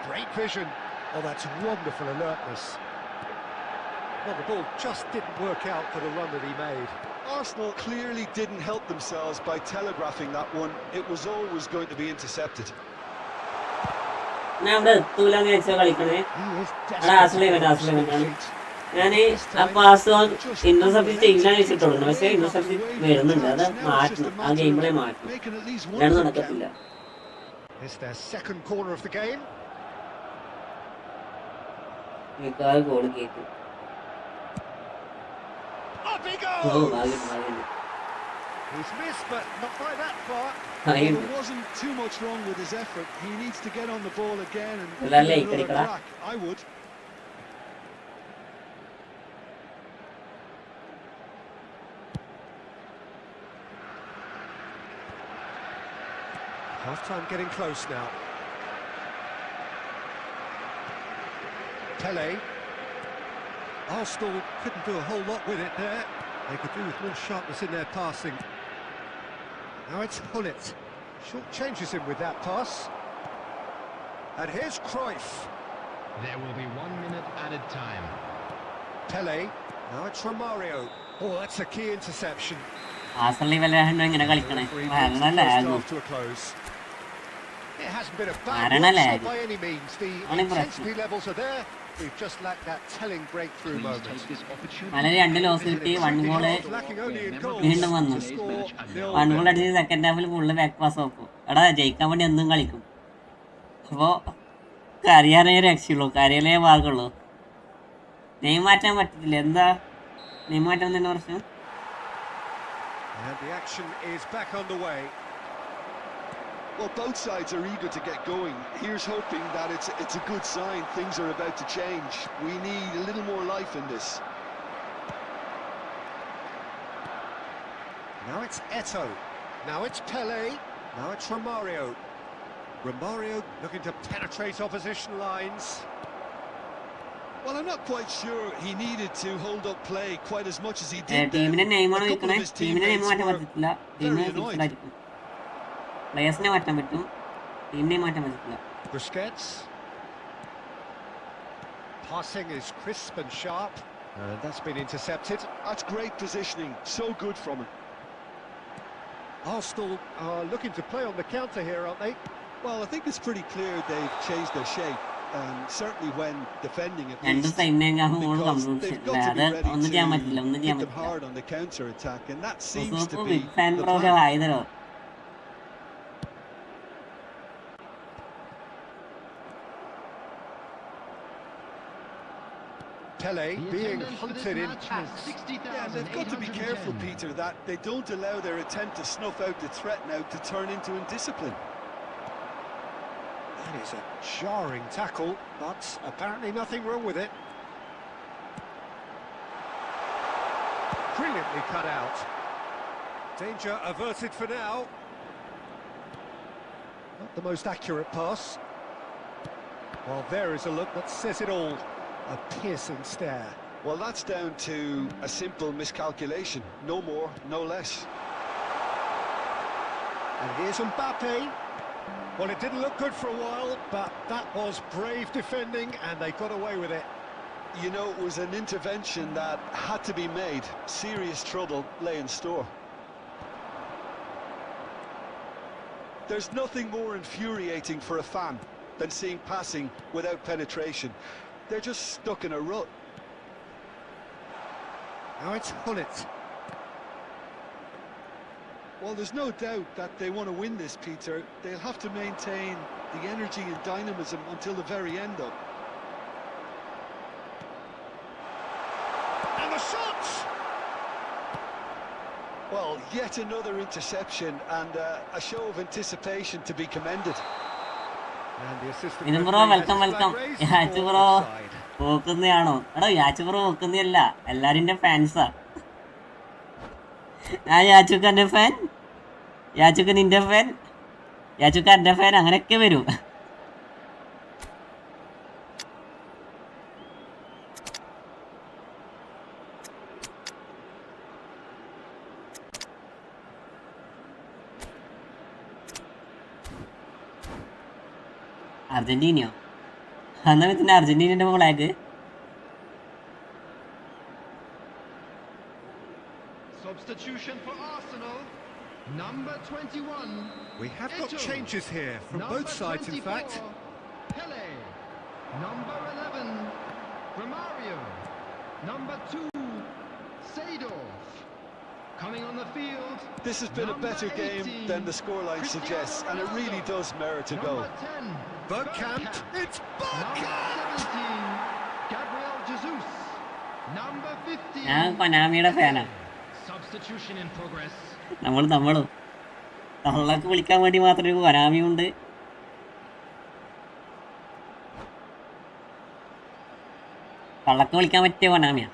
Great vision. Oh, that's wonderful alertness. Well, the ball just didn't work out for the run that he made. Arsenal clearly didn't help themselves by telegraphing that one. It was always going to be intercepted. ഞാൻ അവിടെ എത്തൂലെന്ന് വെച്ചാൽ കളിക്കണേ. അവിടെ ആശ്രയിക്കാൻ ഞാൻ ആ pass intercept ചെയ്യാന്ന് വെച്ചിട്ടുള്ളൂ. പക്ഷെ ഇന്റർസെപ്റ്റ് വരുന്നുണ്ട്. അത് മാറ്റണം, ആ ഗെയിം പ്ലേ മാറ്റണം. അല്ലാണ്ട് നടക്കത്തില്ല. മിക്കവാറും ഗോൾ കേട്ടു. He's missed, but not by that far. There wasn't too much wrong with his effort. He needs to get on the ball again and give another crack. I would. Half-time getting close now. Pele. Arsenal couldn't do a whole lot with it there. They could do with more sharpness in their passing. Now it's Hullet. Short changes him with that pass. And here's Cruyff. There will be 1 minute added time. Pele. Now it's Romario. Oh, that's a key interception. ഇങ്ങനെ കളിക്കണേ. It hasn't been a bad one by any means. The intensity levels are there. We've just lacked that telling breakthrough moment. വളരെ 2 loss കിട്ടി, 1 goal വീണ്ടും വന്നു. 1 goal അടിച്ച് second ഹാഫിൽ full back pass നോക്കും. എടാ ജയിക്കാൻ വേണ്ടി എന്നും കളിക്കും. അപ്പോൾ കറിയാനേ രക്ഷയുള്ളൂ, കറിയാനേ ഭാഗമുള്ളൂ. നെയിം മാറ്റാൻ പറ്റത്തില്ല. എന്താ നെയിം മാറ്റാൻ തന്നെ പ്രശ്നം? And the action is back on the way. Well, both sides are eager to get going. Here's hoping that it's a good sign. Things are about to change. We need a little more life in this. Now it's Eto'o. Now it's Pele. Now it's Romario. Romario looking to penetrate opposition lines. Well, I'm not quite sure he needed to hold up play quite as much as he did. ടീമിന്റെ നെയിമാണ് വെക്കണേ. ടീമിന്റെ name മാറ്റാൻ പറ്റത്തില്ല. ടീമിനെ പ്ലേയേഴ്സിനെ മാറ്റാൻ പറ്റും, ടീമിനെ മാറ്റാൻ പറ്റില്ല. Busquets. Passing is crisp and sharp. That's been intercepted. That's great positioning. So good from him. Arsenal are looking to play on the counter here, aren't they? Well, I think it's pretty clear they've changed their shape. Certainly when defending it, because they've got to be ready to hit them hard on the counter attack, and that seems to be the plan. Pele being hunted in packs. Yeah, they've got to be careful, Peter, that they don't allow their attempt to snuff out the threat now to turn into indiscipline. That is a jarring tackle, but apparently nothing wrong with it. Brilliantly cut out. Danger averted for now. Not the most accurate pass. Well, there is a look that says it all. A piercing stare. Well, that's down to a simple miscalculation. No more, no less. And here's Mbappe. Well, it didn't look good for a while, but that was brave defending, and they got away with it. You know, it was an intervention that had to be made. Serious trouble lay in store. There's nothing more infuriating for a fan than seeing passing without penetration. They're just stuck in a rut. Now it's Hullet. Well, there's no doubt that they want to win this, Peter. They'll have to maintain the energy and dynamism until the very end, though. And the shot! Well, yet another interception and a show of anticipation to be commended. ഇതും bro welcome. യാച്ചു bro പോക്കുന്നതാണോ? എടോ യാച്ചു bro പോക്കുന്നതല്ല, എല്ലാരും ഫാൻസാ. ഞാൻ യാച്ചുക്കൻ്റെ fan, യാച്ചുക്കൻ നിന്റെ fan, യാച്ചുക്ക എൻ്റെ fan, അങ്ങനെയൊക്കെ വരും. അർജന്റീനയോ? എന്നാ പിന്നെ അർജന്റീനയുടെ flag substitution for Arsenal. Number 21. We have got Eto'o. changes here from Number both sides, in 24, fact. Pele. Number 11. Romario. Number 2. Seedorf. Coming on the field. This has been a number better game 18, than the scoreline suggests, and it really does merit a goal. Number 10. Bergkamp. It's Number Bergkamp! 17. Gabriel Jesus. Number 15. ഞാൻ കൊനാമിയുടെ ഫാനാ. Substitution in progress. നമ്മളും തള്ളക്ക് വിളിക്കാൻ വേണ്ടി മാത്രം ഒരു കൊനാമിയുണ്ട്. തള്ളക്ക് വിളിക്കാൻ പറ്റിയ കൊനാമിയാ.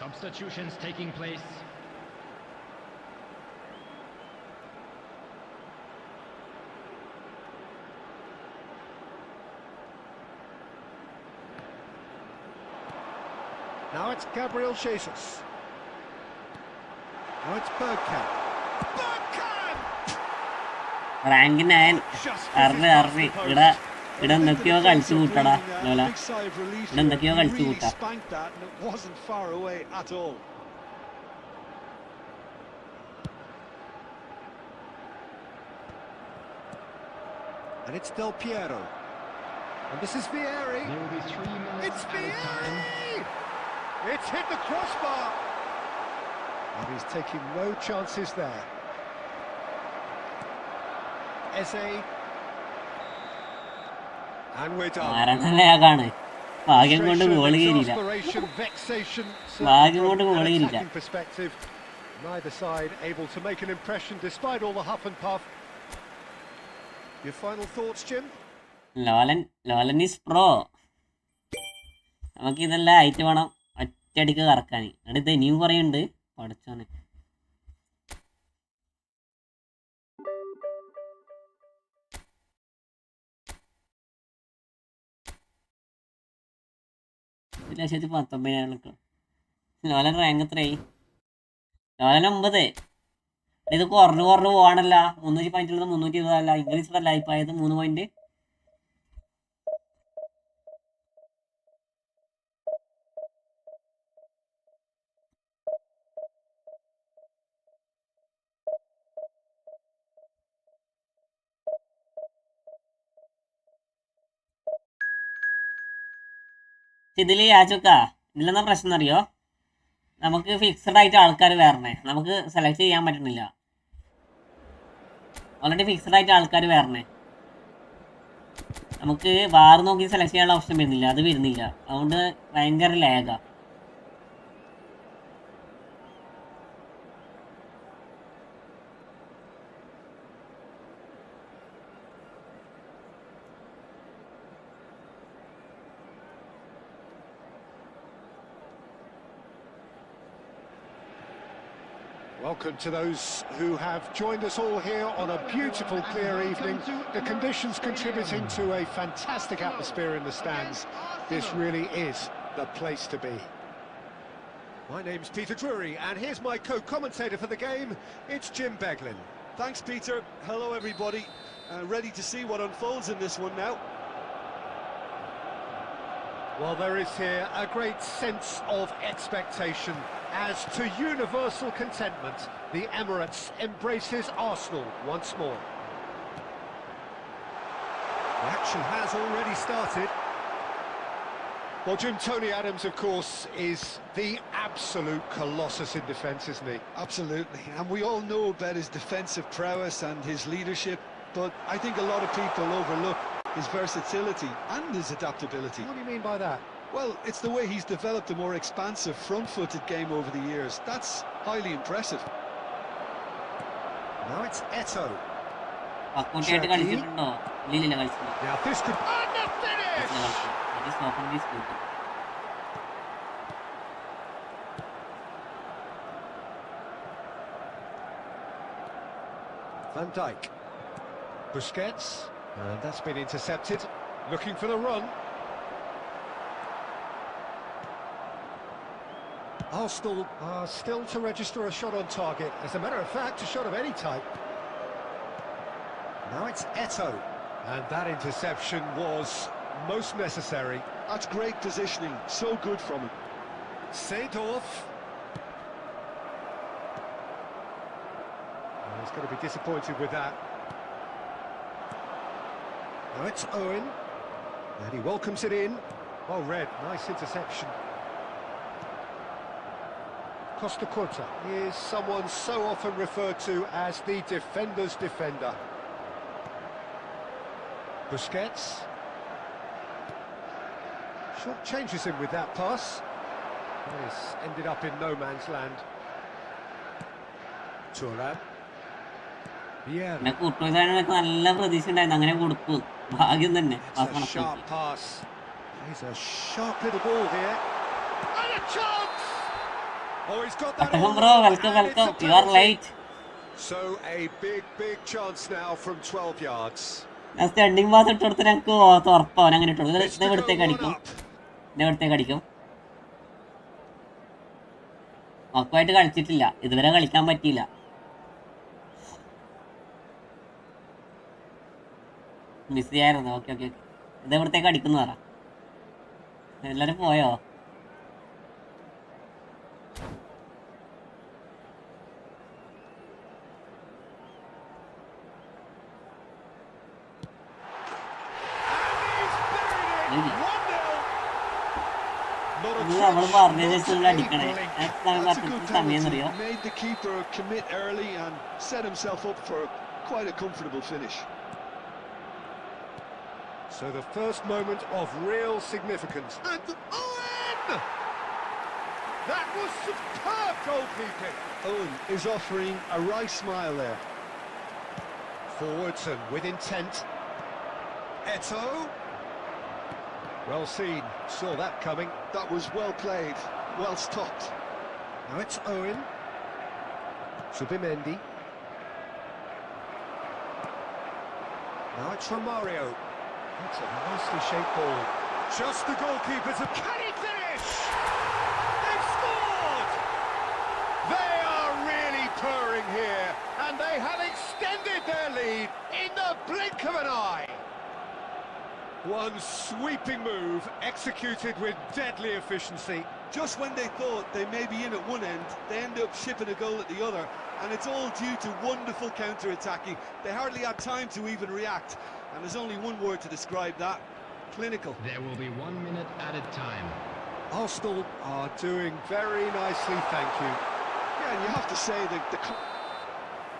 Substitutions taking place. Now it's Gabriel Jesus. Now it's Bergkamp. Bergkamp! Rank 9 Just അറി അറി ഇവിടെ എന്തൊക്കെയോ കളിച്ചു കൂട്ടടാ ലോല. Big sigh of relief ഇവിടെ എന്തൊക്കെയോ here. He കളിച്ചു really കൂട്ടാ. spanked that, and it wasn't far away at all. And it's Del Piero. And this is Vieri. There will be 3 minutes It's added time. Vieri! It's hit the crossbar. And he's taking no chances there. Eze. And we're done. മരണലേഖാണ്. ഭാഗ്യം കൊണ്ട് goal കയറിയില്ല. Exasperation, vexation, ഭാഗ്യം കൊണ്ട് certainly goal from an കയറിയില്ല. attacking perspective. Neither side able to make an impression despite all the huff and puff. Your final thoughts, Jim? ലോലൻ is pro. നമുക്കിതെല്ലാം ആയിട്ട് വേണം ഒറ്റയടിക്ക് കറക്കാൻ. അടുത്ത് ഇനിയും കുറേ ഉണ്ട്. പഠിച്ചോനെ ലക്ഷത്തി 19,000. ലോലൻ റാങ്ക് എത്രയായി? ലോലൻ 9. ഇത് കുറഞ്ഞു പോവാണല്ല. 315 320 അല്ല. ഇംഗ്ലീഷിലല്ല ഇപ്പം ആയത് 3 പോയിന്റ്. ഇതിൽ ഇതിലെന്താ പ്രശ്നം അറിയോ? നമുക്ക് ഫിക്സഡ് ആയിട്ട് ആൾക്കാർ വരണേ. നമുക്ക് സെലക്ട് ചെയ്യാൻ പറ്റുന്നില്ല. ഓൾറെഡി ഫിക്സഡ് ആയിട്ട് ആൾക്കാർ വരണേ. നമുക്ക് വാർ നോക്കി സെലക്ട് ചെയ്യാനുള്ള ഓപ്ഷൻ വരുന്നില്ല. അത് വരുന്നില്ല. അതുകൊണ്ട് ഭയങ്കര ലാഗാ. Welcome to those who have joined us all here on a beautiful, clear evening. The conditions contributing to a fantastic atmosphere in the stands. This really is the place to be. My name's Peter Drury, and here's my co-commentator for the game. It's Jim Beglin. Thanks, Peter. Hello, everybody. Ready to see what unfolds in this one now. Well, there is here a great sense of expectation as to universal contentment. The Emirates embraces Arsenal once more. The action has already started. Well, Jim, Tony Adams, of course, is the absolute colossus in defence, isn't he? Absolutely. And we all know about his defensive prowess and his leadership, but I think a lot of people overlook his versatility and his adaptability. What do you mean by that? Well, it's the way he's developed a more expansive front-footed game over the years. That's highly impressive. Now it's Eto'o. അക്കൗണ്ടായിട്ട് കളിച്ചിട്ടുണ്ടോ? ഇല്ലില്ല കളിച്ചില്ല. Now this could... And the finish! Van Dijk. Busquets. And that's been intercepted. Looking for the run. Arsenal are still to register a shot on target. As a matter of fact, a shot of any type. Now it's Eto. And that interception was most necessary. That's great positioning, so good from him. Seedorf. He's going to be disappointed with that. Now it's Owen. And he welcomes it in. Well read, nice interception. Costa Curta is someone so often referred to as the defender's defender. Busquets. Short changes him with that pass. He's ended up in no man's land. Turan. Yeah. നല്ല പ്രതീക്ഷ ഉണ്ടായിരുന്നു അങ്ങനെ കൊടുത്തു ഭാഗ്യം തന്നെ It's a sharp pass. He's a sharp little ball here. And a chance! Oh, he's got that all bro, wrong, welcome, and it's a welcome. You are penalty. late. So a big chance now from 12 yards. ഞാൻ stunting pass ഇട്ട് കൊടുത്ത് ഞങ്ങൾക്ക് ഉറപ്പാവും അങ്ങനെ ഇട്ടു It's to go ഇവിടത്തേക്ക് one അടിക്കും up. ഇവിടത്തേക്ക് അടിക്കും മക്കുമായിട്ട് കളിച്ചിട്ടില്ല ഇതുവരെ കളിക്കാൻ പറ്റിയില്ല മിസ് ചെയ്യായിരുന്നു ഓക്കെ ഓക്കെ ഇത് ഇവിടത്തേക്ക് അടിക്കുന്നു പറ എല്ലാരും പോയോ നമ്മൾ പറഞ്ഞ ശേഷം അടിക്കണേ സമയം അറിയോ Made the keeper commit early and set himself up for quite a comfortable finish. So the first moment of real significance. And Owen! That was superb goalkeeping. Owen is offering a right smile there. Forwards and with intent. Eto. Well seen, saw that coming. That was well played, well stopped. Now it's Owen. Subimendi. Now it's Romario. That's a nicely shaped ball. Just the goalkeepers have... Can he finish? They've scored! They are really purring here, and they have extended their lead in the blink of an eye. One sweeping move, executed with deadly efficiency. Just when they thought they may be in at one end, they end up shipping a goal at the other, and it's all due to wonderful counter-attacking. They hardly had time to even react, and there's only one word to describe that: clinical. There will be 1 minute added time. Arsenal are doing very nicely, thank you. Yeah, and you have to say that the...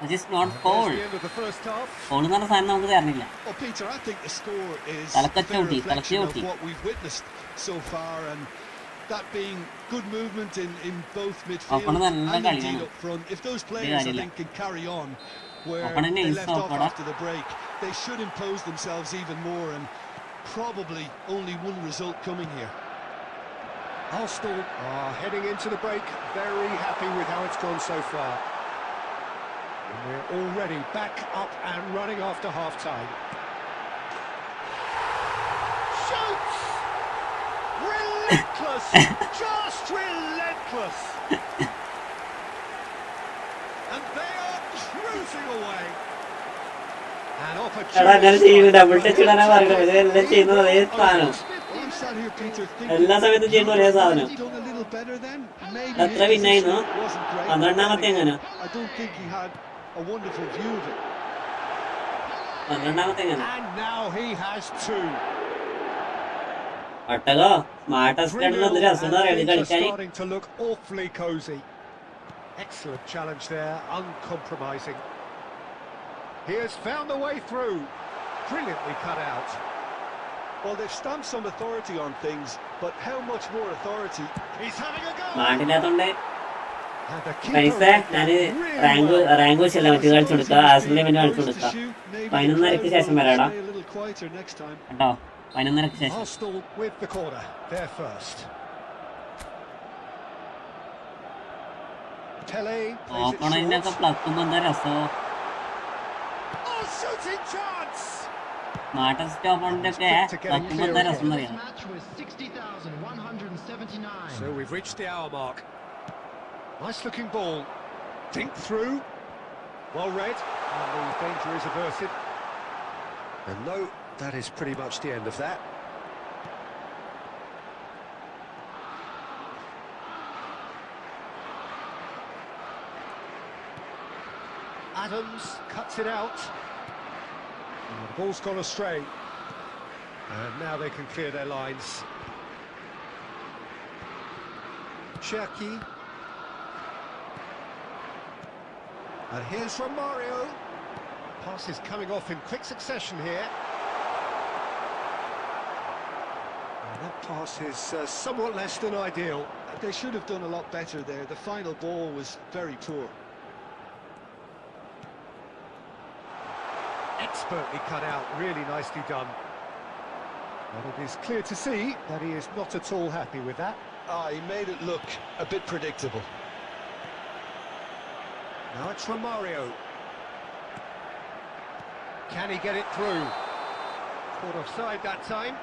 It is not There's foul. the end of the first half. Foul എന്ന് പറഞ്ഞ സാധനം നമുക്ക് തരണില്ല Well, Peter, I think the score is a തലക്കച്ച് fair ഊട്ടി, reflection of തലക്കച്ച് ഊട്ടി. what we've witnessed so far, and that being good movement in both midfield Open നല്ല and indeed കളിയാണ്. up front. If those players, I കാര്യമില്ല. think, can carry on where Open they innings left off നോക്കടാ. after the break, they should impose themselves even more, and probably only one result coming here. Arsenal are heading into the break very happy with how it's gone so far. And we're already back up and running after half-time. Shoots! Relentless! Just relentless! And they are cruising away. An opportunity. Double touch ഇടാനാ പറയുന്നത് ഇതെല്ലാം ചെയ്യുന്നത് അതേ സാധനം Well, I'm sat here, Peter, എല്ലാ സമയത്തും ചെയ്യുന്ന ഒരേ സാധനം done a little better then. Maybe എത്ര his വിന്നായിരുന്നു position wasn't great. 12ാമത്തെ എങ്ങനെ I don't think he had a wonderful view of it. 12ാമത്തെ എങ്ങനെ And now he has two. ഒട്ടകോ സ്മാർട്ടസ്റ്റ് 3-0 എന്ത് രസം and അറിയാം things are കളിക്കാൻ starting to look awfully cosy. Excellent challenge there, uncompromising. He has found a way through. Brilliantly cut out. Well, they've stamped some authority on things, but how much more authority? He's having a go. നാട്ടിനകത്തോണ്ട് And the പൈസ keeper read ഞാൻ that really rank well. Rank വെച്ചല്ല മറ്റു കളിച്ചു കൊടുക്കുക ആസിലെ പിന്നെ കളിച്ചു Goes to കൊടുക്കുക shoot, maybe the 11:30 crowd ശേഷം will വരാടാ stay a little quieter next time. കേട്ടോ 11:30 ശേഷം Arsenal with the corner. They're first. Pele plays it ഓപ്പണിനൊക്കെ short. പ്ലക്കുമ്പോ എന്താ രസോ Oh, shooting chance! Smartest opponent ഒക്കെ തപ്പുമ്പോൾ This രസം അറിയാം. match was 60,179. So we've reached the hour mark. Nice looking ball. Dink through. Well read. And the danger is averted. And no, that is pretty much the end of that. Adams cuts it out. And the ball's gone astray. And now they can clear their lines. Cherki. And here's Romario. Pass is coming off in quick succession here. And that pass is somewhat less than ideal. They should have done a lot better there. The final ball was very poor. Expertly cut out, really nicely done. And it is clear to see that he is not at all happy with that. He made it look a bit predictable. Now it's Romario. Can he get it through? Caught offside that time.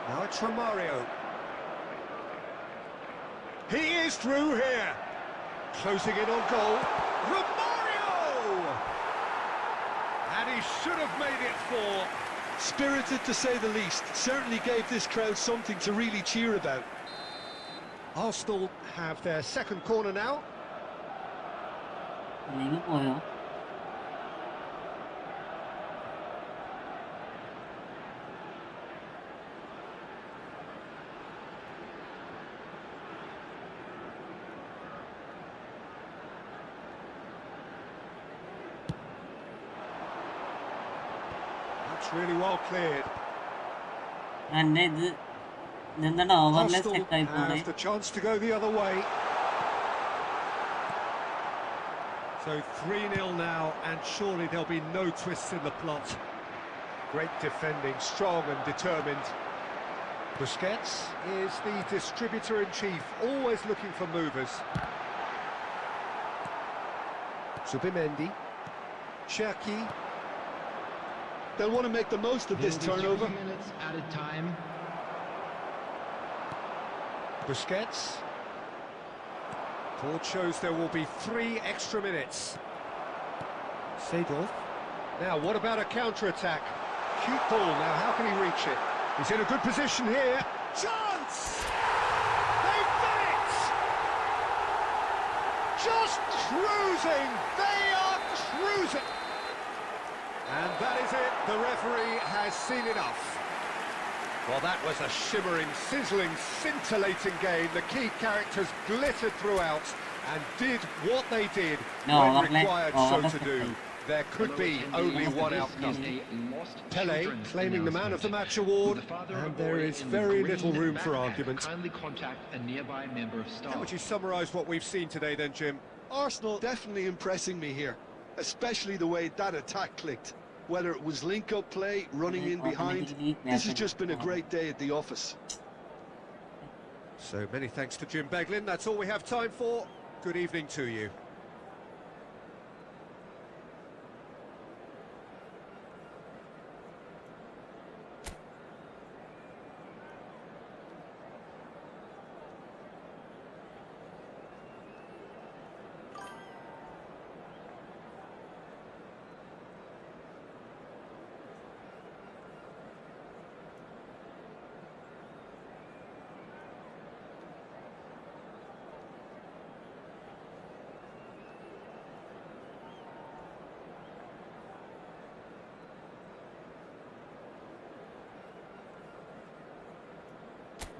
Now it's Romario. He is through here. Closing in on goal. Romario! And he should have made it 4. Spirited to say the least. Certainly gave this crowd something to really cheer about. Arsenal have their second corner now. അല്ലെങ്കിൽ പോയോ? That's really well cleared. എന്റെ ഇതെന്താണ് ഓവർലെസ് Arsenal check ആയി പോണേ? have the chance to go the other way. So 3-0 now, and surely there'll be no twists in the plot. Great defending, strong and determined. Busquets is the distributor-in-chief, always looking for movers. Zubimendi. Cherki. They'll want to make the most of this There'll be turnover. 3 minutes added time. Busquets. Board shows there will be 3 extra minutes. Seedorf. Now, what about a counter-attack? Cute ball, now how can he reach it? He's in a good position here. Chance! They've done it! Just cruising! They are cruising! And that is it, the referee has seen enough. Well, that was a shimmering, sizzling, scintillating game. The key characters glittered throughout and did what they did when required so to do. There could be only one outcome. Pele claiming the Man of the Match award, and there is very little room for argument. How would you summarise what we've seen today then, Jim? Arsenal definitely impressing me here, especially the way that attack clicked. Whether it was link-up play, running in behind, this has just been a great day at the office. So many thanks to Jim Beglin. That's all we have time for. Good evening to you.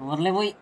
ഓവറിലെ പോയി.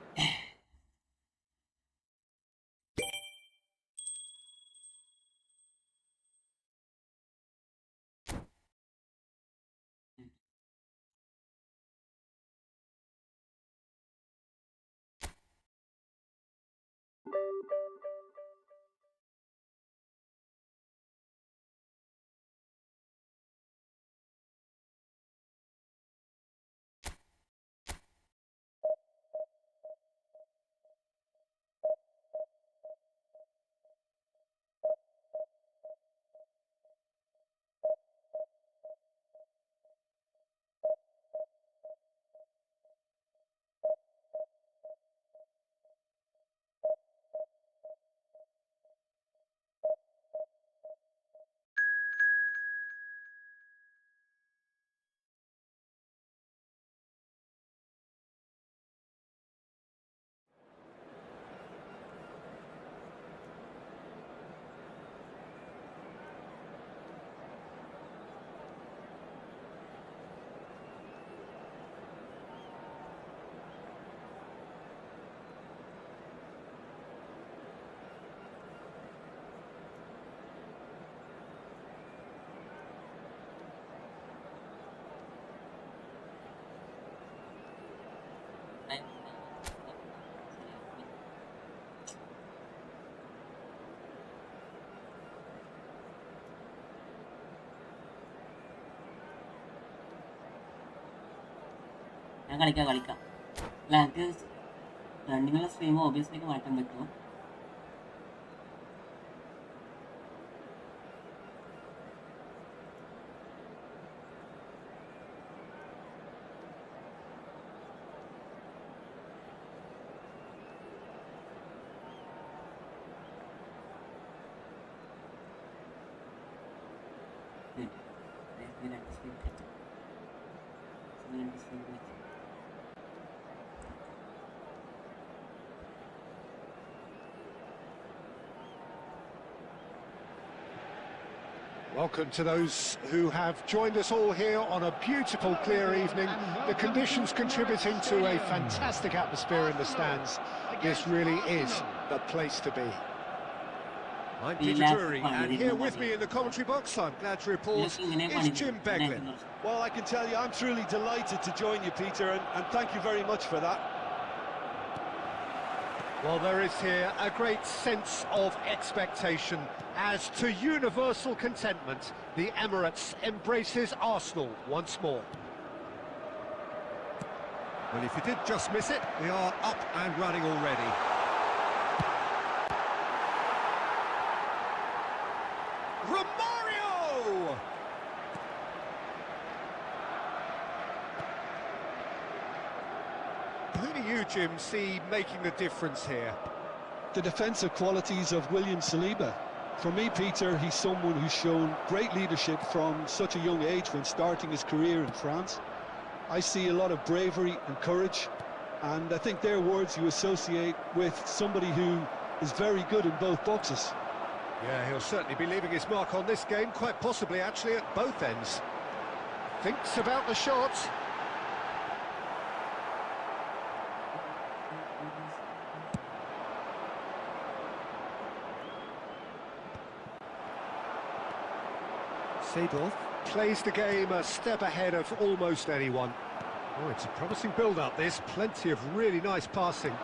ഞാൻ കളിക്കാം അല്ല എനിക്ക് റണ്ണിങ്ങുള്ള stream ഓബിയസ്ലിക്ക് മാറ്റാൻ പറ്റുമോ? Welcome to those who have joined us all here on a beautiful, clear evening. The conditions contributing to a fantastic atmosphere in the stands. This really is the place to be. I'm Peter Drury, and here with me in the commentary box, I'm glad to report, is Jim Beglin. Well, I can tell you, I'm truly delighted to join you, Peter, and thank you very much for that. Well, there is here a great sense of expectation as to universal contentment. The Emirates embraces Arsenal once more. Well, if you did just miss it, we are up and running already. Romario! Who do you, Jim, see making the difference here? The defensive qualities of William Saliba. For me, Peter, he's someone who's shown great leadership from such a young age when starting his career in France. I see a lot of bravery and courage, and I think they're words you associate with somebody who is very good in both boxes. Yeah, he'll certainly be leaving his mark on this game, quite possibly actually at both ends. Thinks about the shot. Seedorf plays the game a step ahead of almost anyone. Oh, it's a promising build-up, this. Plenty of really nice passing.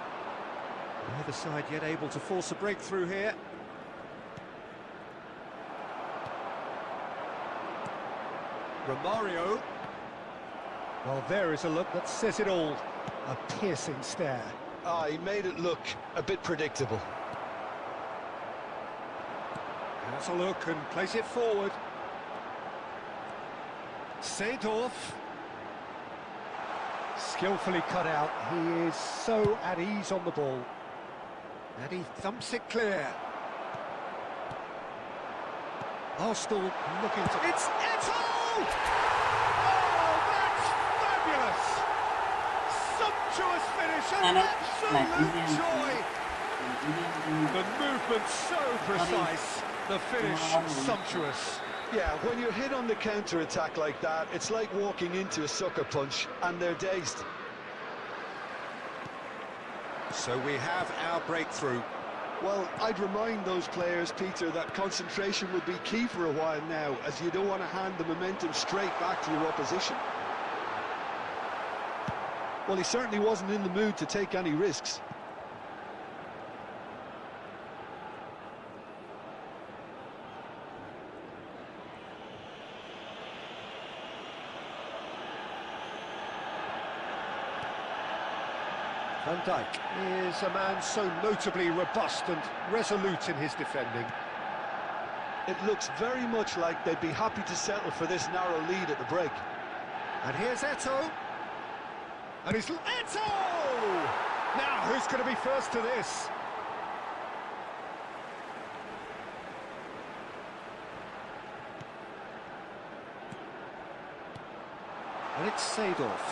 Neither side yet able to force a breakthrough here. Romario. Well, there is a look that says it all. A piercing stare. He made it look a bit predictable. Has a look and plays it forward. Seedorf. Skillfully cut out. He is so at ease on the ball. And he thumps it clear. Arsenal looking to... It's Eto'o! Oh, that's fabulous! Sumptuous finish and absolute joy! The movement so precise, the finish sumptuous. Yeah, when you're hit on the counter-attack like that, it's like walking into a sucker punch, and they're dazed. So we have our breakthrough. Well, I'd remind those players, Peter, that concentration will be key for a while now, as you don't want to hand the momentum straight back to your opposition. Well, he certainly wasn't in the mood to take any risks. Van Dijk is a man so notably robust and resolute in his defending. It looks very much like they'd be happy to settle for this narrow lead at the break. And here's Eto'o. And it's Eto'o! Now, who's going to be first to this? And it's Seedorf.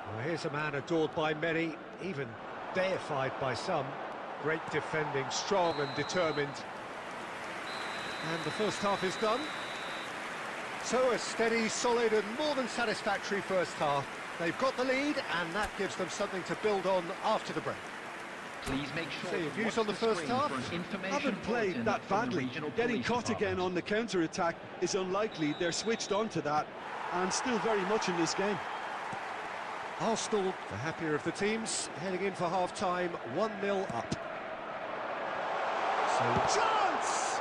Well, here's a man adored by many, even deified by some. Great defending, strong and determined. And the first half is done. So a steady, solid and more than satisfactory first half. They've got the lead and that gives them something to build on after the break. Please make sure So your to views watch on the first screen half? for an information Haven't played bulletin that from the badly. regional Getting police caught again department. on the counter-attack is unlikely. They're switched on to that, and still very much in this game. Arsenal, the happier of the teams, heading in for half-time, 1-0 up. So, chance!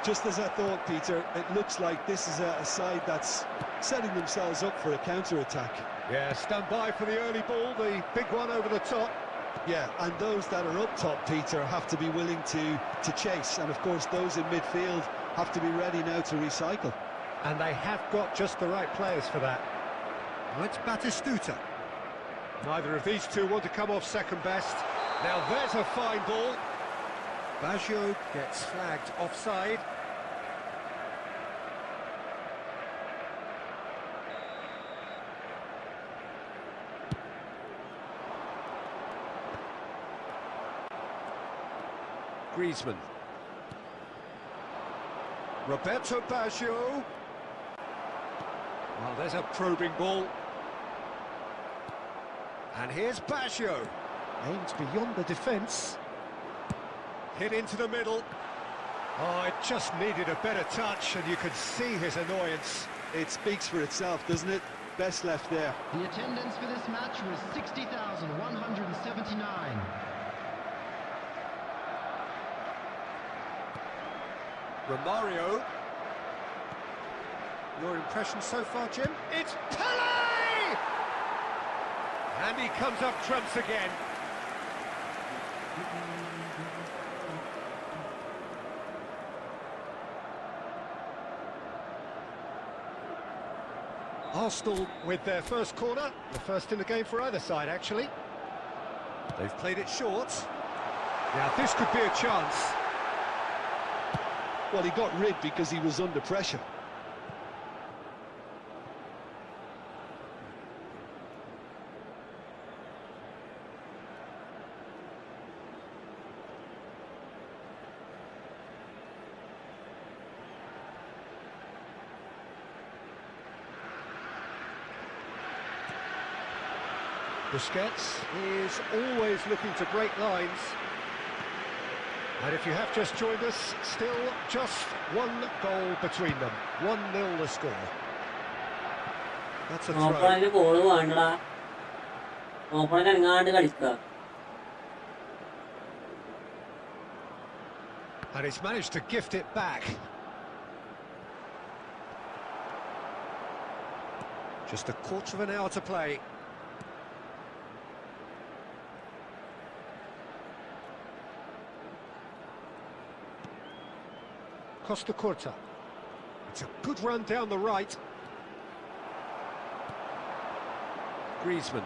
Just as I thought, Peter, it looks like this is a side that's setting themselves up for a counter-attack. Yeah, stand by for the early ball, the big one over the top. Yeah, and those that are up top, Peter, have to be willing to chase. And, of course, those in midfield have to be ready now to recycle. And they have got just the right players for that. Well, it's Batistuta. Neither of these two want to come off second best. Now there's a fine ball. Baggio gets flagged offside. Griezmann. Roberto Baggio. Well, there's a probing ball. And here's Baggio. Aims beyond the defence. Hit into the middle. Oh, it just needed a better touch, and you could see his annoyance. It speaks for itself, doesn't it? Best left there. The attendance for this match was 60,179. Romario. Your impression so far, Jim? It's Pele! And he comes up trumps again. Arsenal with their first corner, the first in the game for either side, actually. They've played it short. Now this could be a chance. Well, he got rid because he was under pressure. Busquets is always looking to break lines. And if you have just joined us, still just one goal between them. 1-0 the score. That's a throw. And he's managed to gift it back. Just a quarter of an hour to play. Costa Curta. It's a good run down the right. Griezmann.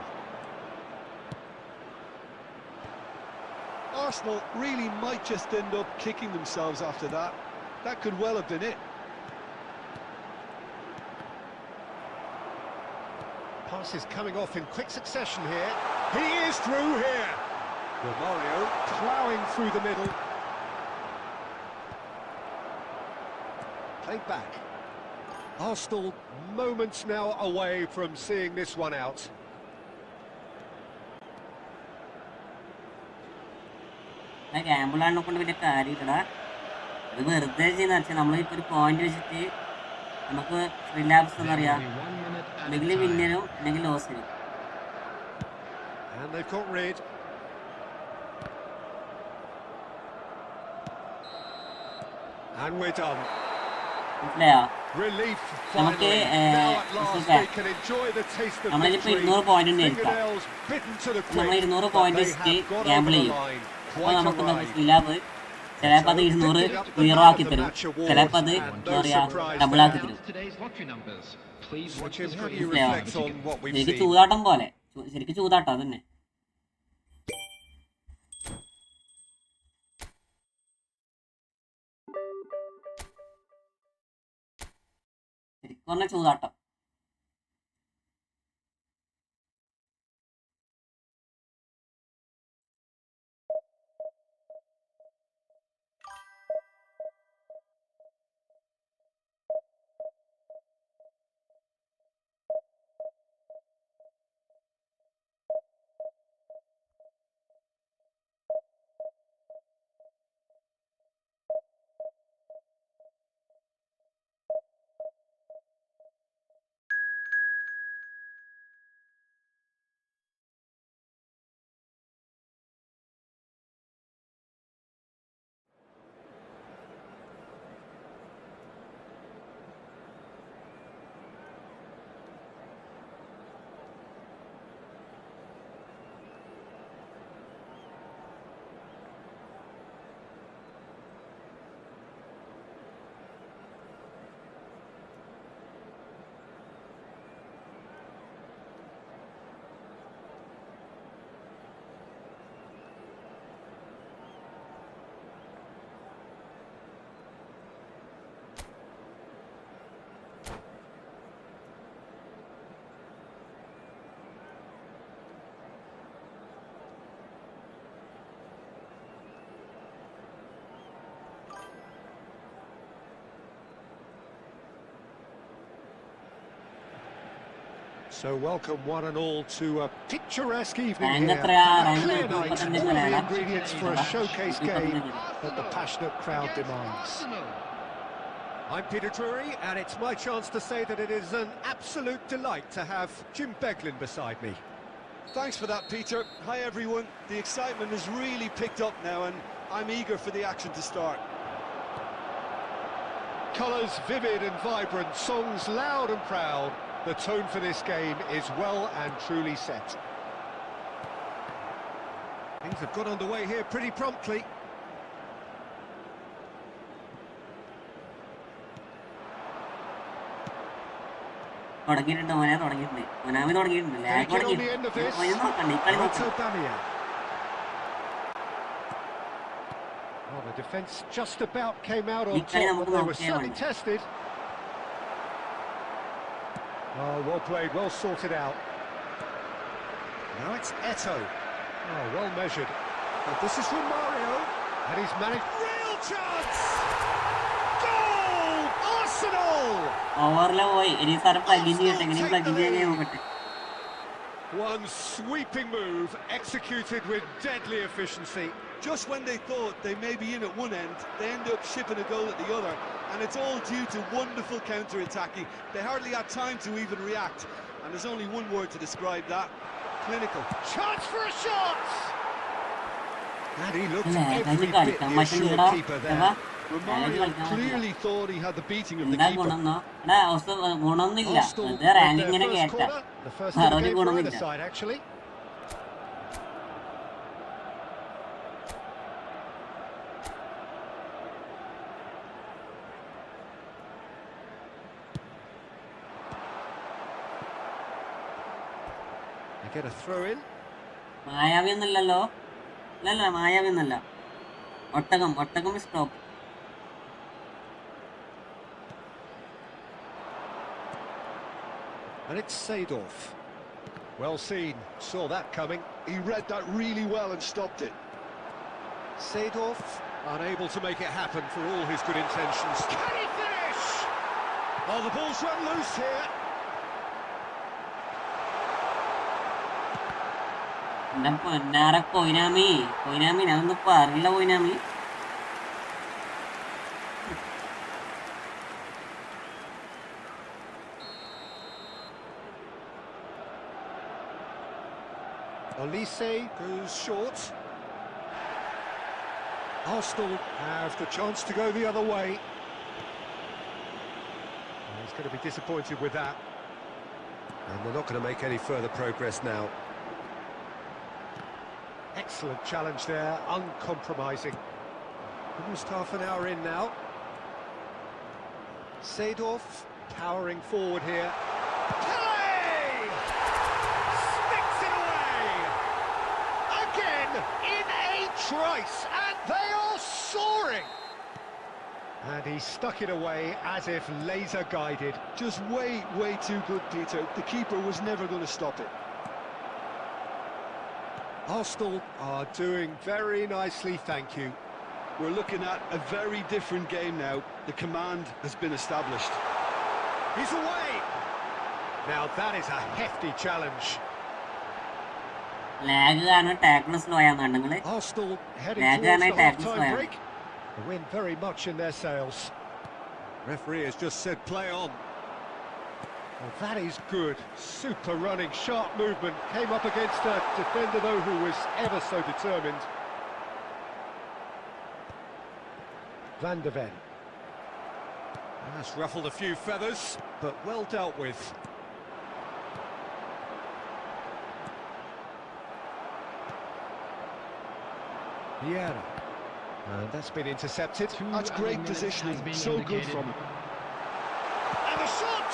Arsenal really might just end up kicking themselves after that. That could well have been it. Pass is coming off in quick succession here. He is through here. Romario ploughing through the middle. Played back. Arsenal moments now away from seeing this one out. ഗാമ്പിളാണ് കൊണ്ട് വലിയ കാര്യമില്ലടാ. അത് വെറുതെ ചെയ്യുന്ന നമ്മളിപ്പോൾ ഒരു point വെച്ചിട്ട് നമുക്ക് relapse എന്നറിയാം, അല്ലെങ്കിൽ വിന്നരും അല്ലെങ്കിൽ ലോസിനും. And they've got rid. And we're done. മനസ്സിലായോ? Relief നമുക്ക് finally. Now at last they can enjoy the taste of നമ്മളിപ്പോൾ victory. 200 പോയിന്റ് തന്നെ എടുക്കാം. Fingernails bitten to the നമ്മൾ quick, 200 but പോയിന്റ് they വെച്ചിട്ട് have got Gamble over the ചെയ്യും. line. അപ്പോൾ Quite a നമുക്ക് ride. റിലാപ്പ് ചിലപ്പോൾ അത് 200 സീറോ ആക്കി തരും, ചിലപ്പോൾ അത് എന്താ പറയാ ഡബിൾ ആക്കി തരും. Today's lottery numbers. Please watch Jim, the how do you screen. reflect on what we've ശരിക്കും seen? ചൂതാട്ടം പോലെ, ശരിക്കും ചൂതാട്ടം അതന്നെ. ശരിക്കും പറഞ്ഞ ചൂതാട്ടം. So welcome one and all to a picturesque evening And here. the three A clear night, all the ingredients for a showcase game that the passionate crowd demands. I'm Peter Drury, and it's my chance to say that it is an absolute delight to have Jim Beglin beside me. Thanks for that, Peter. Hi, everyone. The excitement has really picked up now, and I'm eager for the action to start. Colours vivid and vibrant, songs loud and proud. The tone for this game is well and truly set. Things have got underway here pretty promptly. തുടങ്ങിയിട്ടുണ്ട് മോനെ തുടങ്ങിയിട്ടുണ്ട് മോനാമി തുടങ്ങിയിട്ടുണ്ട് lag തുടങ്ങിയിട്ടുണ്ട് നോക്കണ്ട ഈ കളി നോക്കണ്ട. Well, the defence just about came out on This guy top, but they were okay, certainly man. tested. Oh, well played, well sorted out. Now it's Eto. Oh, well measured. But this is from Mario, and he's managed. Real chance! Goal! Arsenal! ഓവറിലെ പോയി ഇനി sir plugin ചെയ്യട്ടെ എങ്ങനെയും plugin ചെയ്യാൻ നോക്കട്ടെ. One sweeping move, executed with deadly efficiency. Just when they thought they may be in at one end, they end up shipping a goal at the other, and it's all due to wonderful counter-attacking. They hardly had time to even react, and there's only one word to describe that: clinical. Chance for a shot! And he looked Yeah, every that's bit good. the assured Come keeper on, there. Romario clearly thought he had the beating of the എന്താ keeper. ഗുണമെന്നോ എടാ അവസ്ഥ ഗുണമൊന്നുമില്ല Arsenal വെറുതെ with rank their ഇങ്ങനെ first കയറ്റാം corner, the first വേറെ of the ഒരു game for either ഗുണമില്ല. side, actually. They get a throw in. മായാവി ഒന്നല്ലല്ലോ അല്ലല്ല മായാവി ഒന്നല്ല ഒട്ടകം ഒട്ടകം stop. And it's Seedorf. Well seen, saw that coming. He read that really well and stopped it. Seedorf unable to make it happen for all his good intentions. Can he finish? Oh, the ball's run loose here. എന്റെ പൊന്നാറ കൊയിനാമി അതൊന്നും പറയില്ല കൊയിനാമി. Olise goes short. Arsenal have the chance to go the other way. He's going to be disappointed with that. And they're not going to make any further progress now. Excellent challenge there, uncompromising. Almost half an hour in now. Seedorf powering forward here. In a trice, and they are soaring. And he stuck it away as if laser guided. Just way too good, Peter. The keeper was never going to stop it. Arsenal are doing very nicely, thank you. We're looking at a very different game now. The command has been established. He's away. Now that is a hefty challenge. Lag കാരണം tackle slow ആണെന്ന് നിങ്ങള് Arsenal heading lag towards കാരണം the tackle slow half-time ആണ്. break. The wind very much in their sails. Referee has just said play on. Well, that is good. Super running, sharp movement. Came up against a defender, though, who was ever so determined. Van de Ven. That's ruffled a few feathers, but well dealt with. Vieira. And that's been intercepted. That's great positioning. So good from him. And the shot!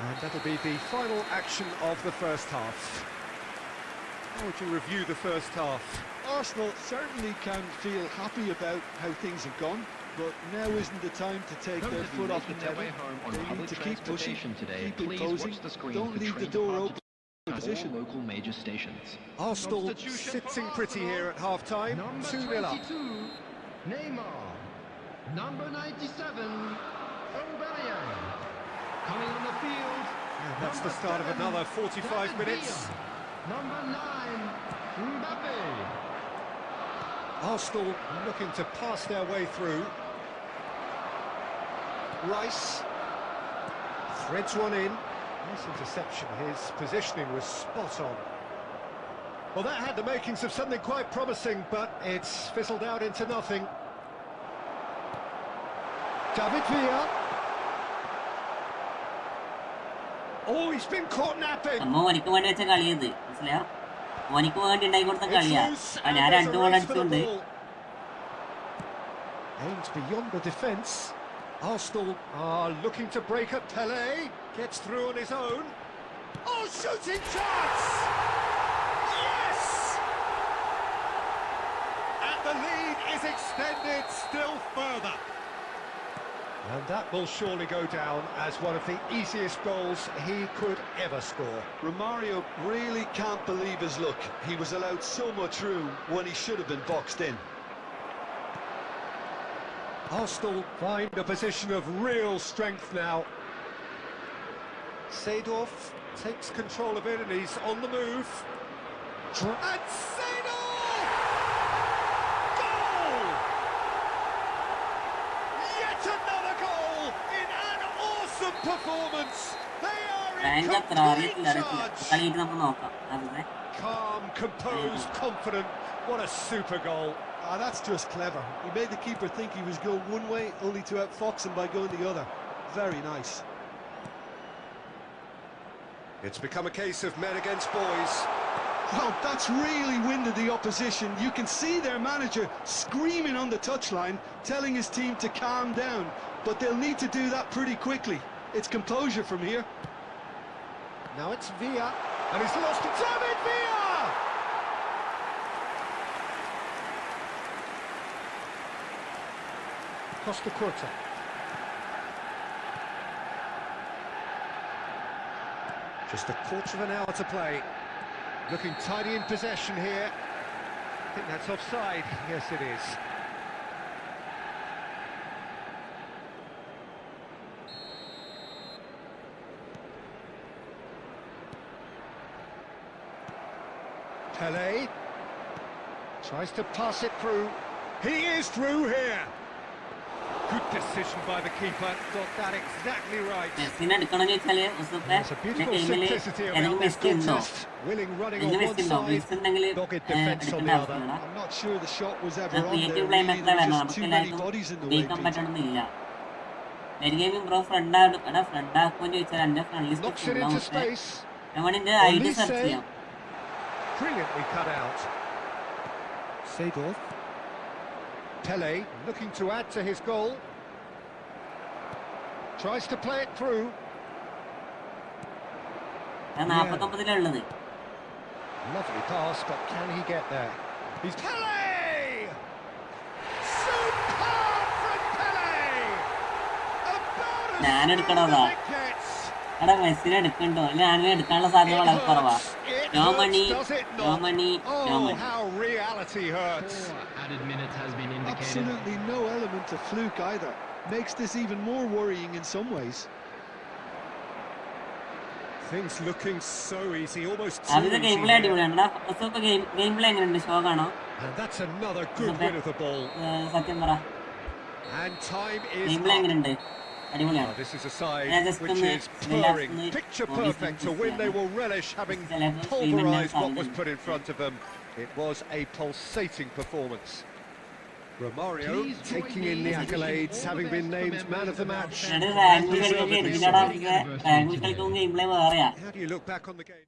And that'll be the final action of the first half. How would you review the first half? Arsenal certainly can feel happy about how things have gone, but now isn't the time to take their foot off the pedal. They need to keep pushing, keep imposing, don't leave the door open. Position. Local major stations. Arsenal sitting pretty here at half-time, 2-0 up. Neymar. Number 97, Aubameyang. Coming on the field. And that's the start of another 45 minutes. Number 9, Mbappe. Arsenal looking to pass their way through. Rice threads one in. Nice interception. His positioning was spot on. Well, that had the makings of something quite promising, but it's fizzled out into nothing. David Villa. Oh, he's been caught napping. അമ്മ ഓനിക്ക് വേണ്ടി വെച്ച കളിയത് മനസ്സിലായോ? ഓനിക്ക് വേണ്ടി ഉണ്ടാക്കി കൊടുത്ത കളിയാ. ഞാൻ 2 ഗോൾ അടിച്ചിട്ടുണ്ട്. Aimed beyond the defence. Arsenal are looking to break at Pelé. Gets through on his own. Oh, shooting chance! Yes! And the lead is extended still further. And that will surely go down as one of the easiest goals he could ever score. Romario really can't believe his luck. He was allowed so much room when he should have been boxed in. Arsenal find a position of real strength now. Seedorf takes control of it and he's on the move. And Seedorf! Goal! Yet another goal in an awesome performance. They are in complete charge. Calm, composed, confident. What a super goal. Ah, that's just clever. He made the keeper think he was going one way, only to outfox him by going the other. Very nice. It's become a case of men against boys. Well, that's really winded the opposition. You can see their manager screaming on the touchline, telling his team to calm down. But they'll need to do that pretty quickly. It's composure from here. Now it's Villa, and he's lost to David Villa! Costa Curta. Just a quarter of an hour to play. Looking tidy in possession here. I think that's offside. Yes, it is. Pelé tries to pass it through. He is through here. Good decision by the keeper. Got that exactly right. There's a beautiful simplicity around this contest. Willing running on one side, dogged defence on the other. I'm not sure the shot was ever on there. Really, there were just too many bodies in the way. Knocks it into space. Brilliantly cut out. Seedorf. Pelé looking to add to his goal. Tries to play it through. Lovely pass, but can he get there? He's Pelé! Superb from Pelé! About as good as it gets. എടാ മെസ്സിനെ എടുക്കണ്ടോ അല്ലെ ആനുവെ എടുക്കാനുള്ള സാധ്യത വളരെ കുറവാ no money no money no money How reality hurts. Added minutes has been indicated. Absolutely no element of fluke either. Makes this even more worrying in some ways. Things looking so easy, almost too അവരുടെ game play അടിപൊളിയാണ് first game play എങ്ങനെയുണ്ട് ഷോക്കാണോ And that's another good win of the ball. സത്യം പറ And time is game play up. എങ്ങനെയുണ്ട് അടിപൊളിയാണ് This is a side which is purring, picture perfect, a win they will relish, having pulverised what was put in front of them. It was a pulsating performance. Romario taking in the accolades, having been named man of the match. How do you look back on the game?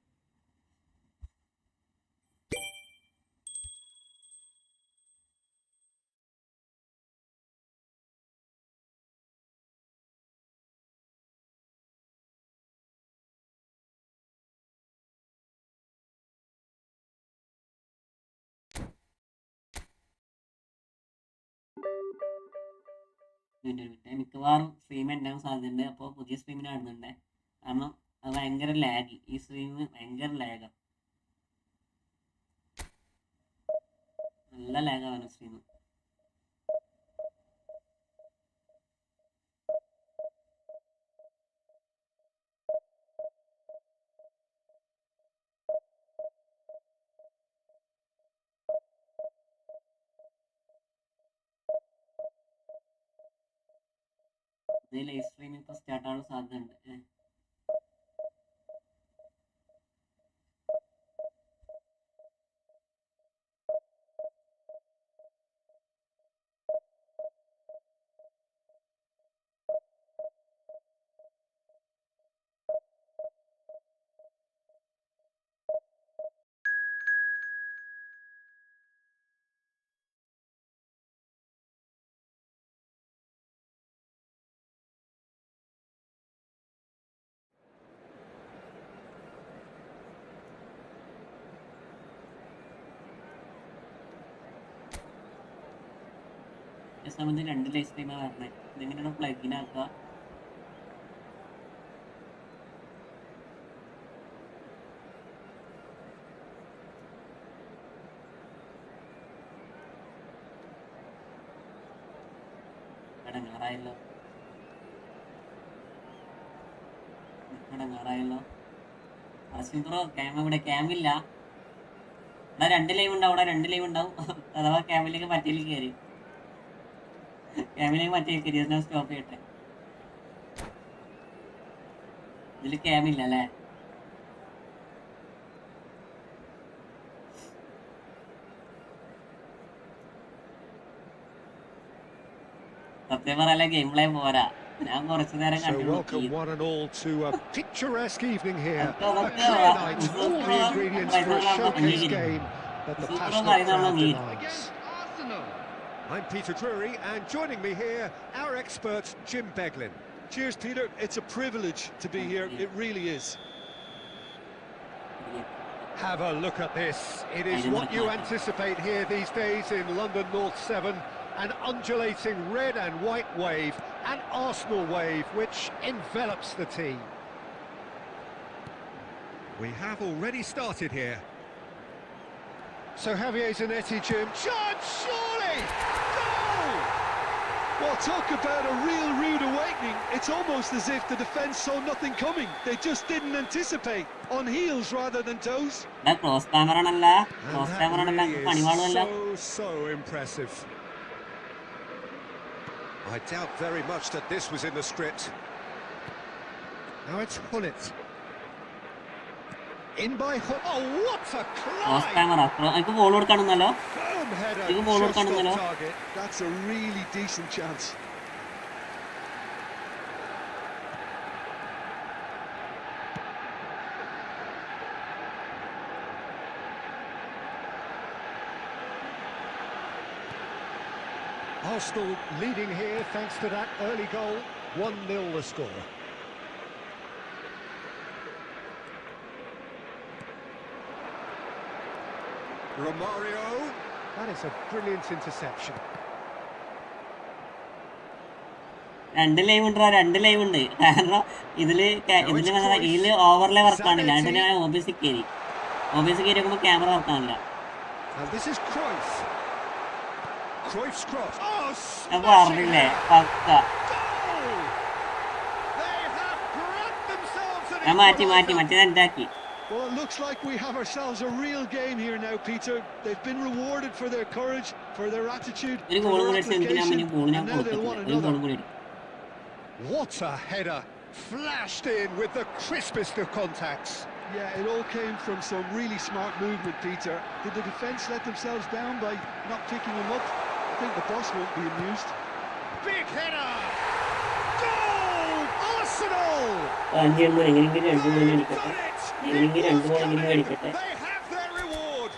മിക്കവാറും stream ഉണ്ടാകാൻ സാധ്യതയുണ്ട് അപ്പോൾ പുതിയ സ്ട്രീമിന് കാണുന്നുണ്ട് കാരണം അത് ഭയങ്കര lag ഈ സ്ട്രീമിന് ഭയങ്കര ലാഗാണ് നല്ല ലാഗാണ് സ്ട്രീം അത് ലൈവ് സ്ട്രീമിംഗ് ഇപ്പോൾ സ്റ്റാർട്ടാകാൻ സാധ്യതയുണ്ട്. ഈ സമയത്ത് 2 ലൈവ് സ്ട്രീമാണ് വരണേ. ഇതെങ്ങനെയാണ് പ്ലഗിനാക്കുക? ഇടങ്ങാറായല്ലോ. ബ്രോ ഇവിടെ ക്യാമില്ല. ഇവിടെ 2 ലൈവ് ഉണ്ടാവും. അവിടെ 2 ലൈവ് ഉണ്ടാവും. അഥവാ ക്യാമിലേക്ക് മറ്റേലേക്ക് കയറി. ക്യാമിലേക്ക് മറ്റേ കയറി. അതിനെ സ്റ്റോപ്പ് ചെയ്യട്ടെ. ഇതിൽ ക്യാമില്ല അല്ലേ? സത്യം പറയാല ഗെയിം പ്ലേ പോരാ. ഞാൻ കുറച്ചു നേരം So welcome one and all to a picturesque evening here. A clear night, all the ingredients for a showcase game that the passionate crowd demands. I'm Peter Drury, and joining me here, our expert Jim Beglin. Cheers, Peter. It's a privilege to be here. It really is. Have a look at this. It is what you anticipate here these days in London North 7. An undulating red and white wave, an Arsenal wave which envelops the team. We have already started here. So Javier Zanetti, Jim. Shot, surely! Goal! Well, talk about a real rude awakening. It's almost as if the defence saw nothing coming. They just didn't anticipate. On heels rather than toes. Cross camera ആണല്ല. Cross camera ആണല്ല. പണിവാളല്ല. So impressive. I doubt very much that this was in the script. Now it's Hullet. In by Hullet. Oh, what a cross climb! Camera. എനിക്ക് ball കൊടുക്കണമെന്നല്ലോ. Firm header, ഇത് ball just കൊടുക്കണമെന്നല്ലോ. off target. That's a really decent chance. Arsenal leading here thanks to that early goal. 1-0 the score. Romario. That is a brilliant interception. 2 live ഉണ്ട്. 2 live ഉണ്ട്. കാരണം ഇതില് overlay വർക്കാണില്ല. അതിന് ഞാൻ OBS കയറി നോക്കുമ്പോൾ camera വർക്കാണില്ല. And this is Cruyff. Cruyff's cross. Oh, ഞാൻ പറഞ്ഞില്ലേ പക്ക. goal! They have grabbed themselves an ഞാൻ മാറ്റി equaliser. മറ്റേത് എന്താക്കി. Well, it looks like we have ourselves a real game here now, Peter. They've been rewarded for their courage, for their attitude, ഒരു for ഗോളും their കൂടി അടിച്ച് എനിക്ക് ഞാൻ application, ഗോൾ ഞാൻ and now they'll കൊടുത്തിട്ടില്ല. want ഒരു ഗോളും another. കൂടി അടിക്കും. What a header! Flashed in with the crispest of contacts. Yeah, it all came from some really smart movement, Peter. Did the defence let themselves down by not picking him up? I think the boss won't be amused. Big header! Goal! Arsenal! എങ്ങനെയെങ്കിലും 2 goal They've അടിക്കട്ടെ. done it! എങ്ങനെയെങ്കിലും It 2 was ഗോളെങ്കിലും coming. അടിക്കട്ടെ. They have their reward.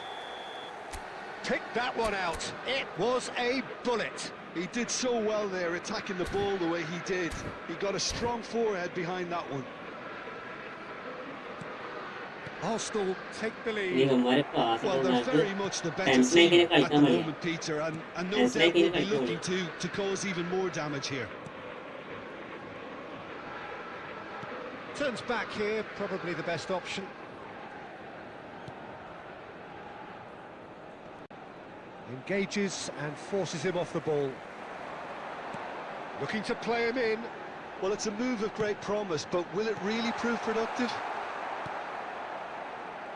Pick that one out. It was a bullet. He did so well there, attacking the ball the way he did. He got a strong forehead behind that one. Arsenal take the ഇനി lead. ഇവന്മാരെ pass Well, they're ഉണ്ടാക്കി very much the better Fans team making it at the like moment, Peter, and no Fans doubt making will it be like looking to cause even more damage here. Turns back here, probably the best option. Engages and forces him off the ball. Looking to play him in. Well, it's a move of great promise, but will it really prove productive?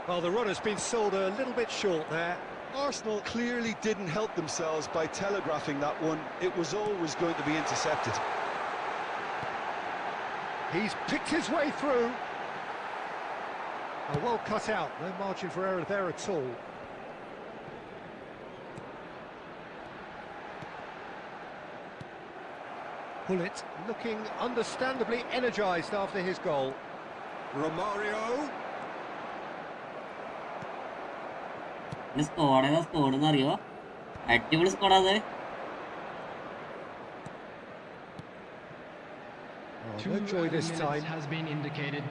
Well, the run has been sold a little bit short there. Arsenal clearly didn't help themselves by telegraphing that one. It was always going to be intercepted. He's picked his way through. Oh, well cut out, no margin for error there at all. Pullet looking understandably energised after his goal. Romario. Squad എന്ന് അറിയോ? അടിപൊളി squad അത്. No joy this time. Has been indicated.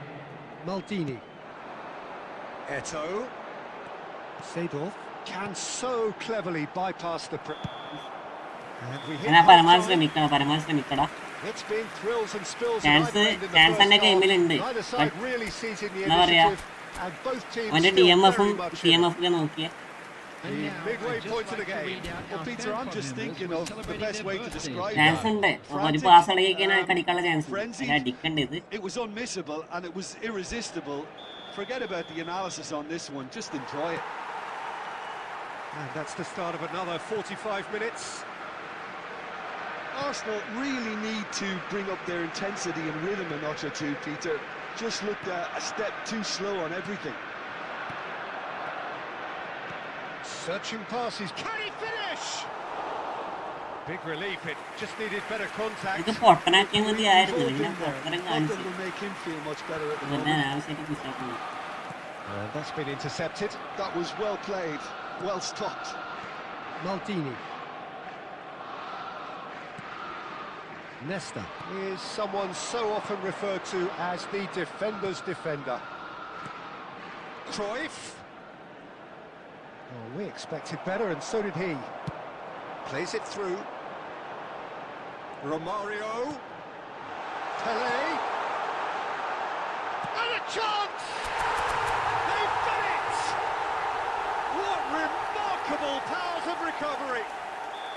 Maldini. Eto. Seedorf can so cleverly bypass the... പരമാവധി ശ്രമിക്കടാ. It's been thrills and spills. Chance എന്റെ ഗെയിമിലുണ്ട്. എന്താ പറയാ, അവന്റെ DMF-ഉം CMF-ഒക്കെ നോക്കിയേ. Midway point of the game. Well, Peter, I'm just thinking of the best way to describe chance ഉണ്ട്. ഒരു pass അടിക്കാൻ അടിക്കാനുള്ള ചാൻസ് ഉണ്ട്. അടിക്കണ്ടത്. It was unmissable and it was irresistible. Forget about the analysis on this one. Just enjoy it. And that's the start of another 45 minutes. Arsenal really need to bring up their intensity and rhythm a notch or two, Peter. Just looked a step too slow on everything. Searching passes. Can he finish? Big relief. It just needed better contact. ഇത് പൊട്ടനാക്കിയാൽ മതിയായിരുന്നു. ഞാൻ പൊട്ടനം That കാണിച്ചു. will make him feel much better at the വെറുതെ moment. അനാവശ്യമായിട്ട് പുഷാക്കുന്നു. And that's been intercepted. That was well played, well stopped. Maldini. Nesta is someone so often referred to as the defender's defender. Cruyff. Oh, we expected better, and so did he. Plays it through. Romario. Pele. And a chance! They've done it! What remarkable powers of recovery!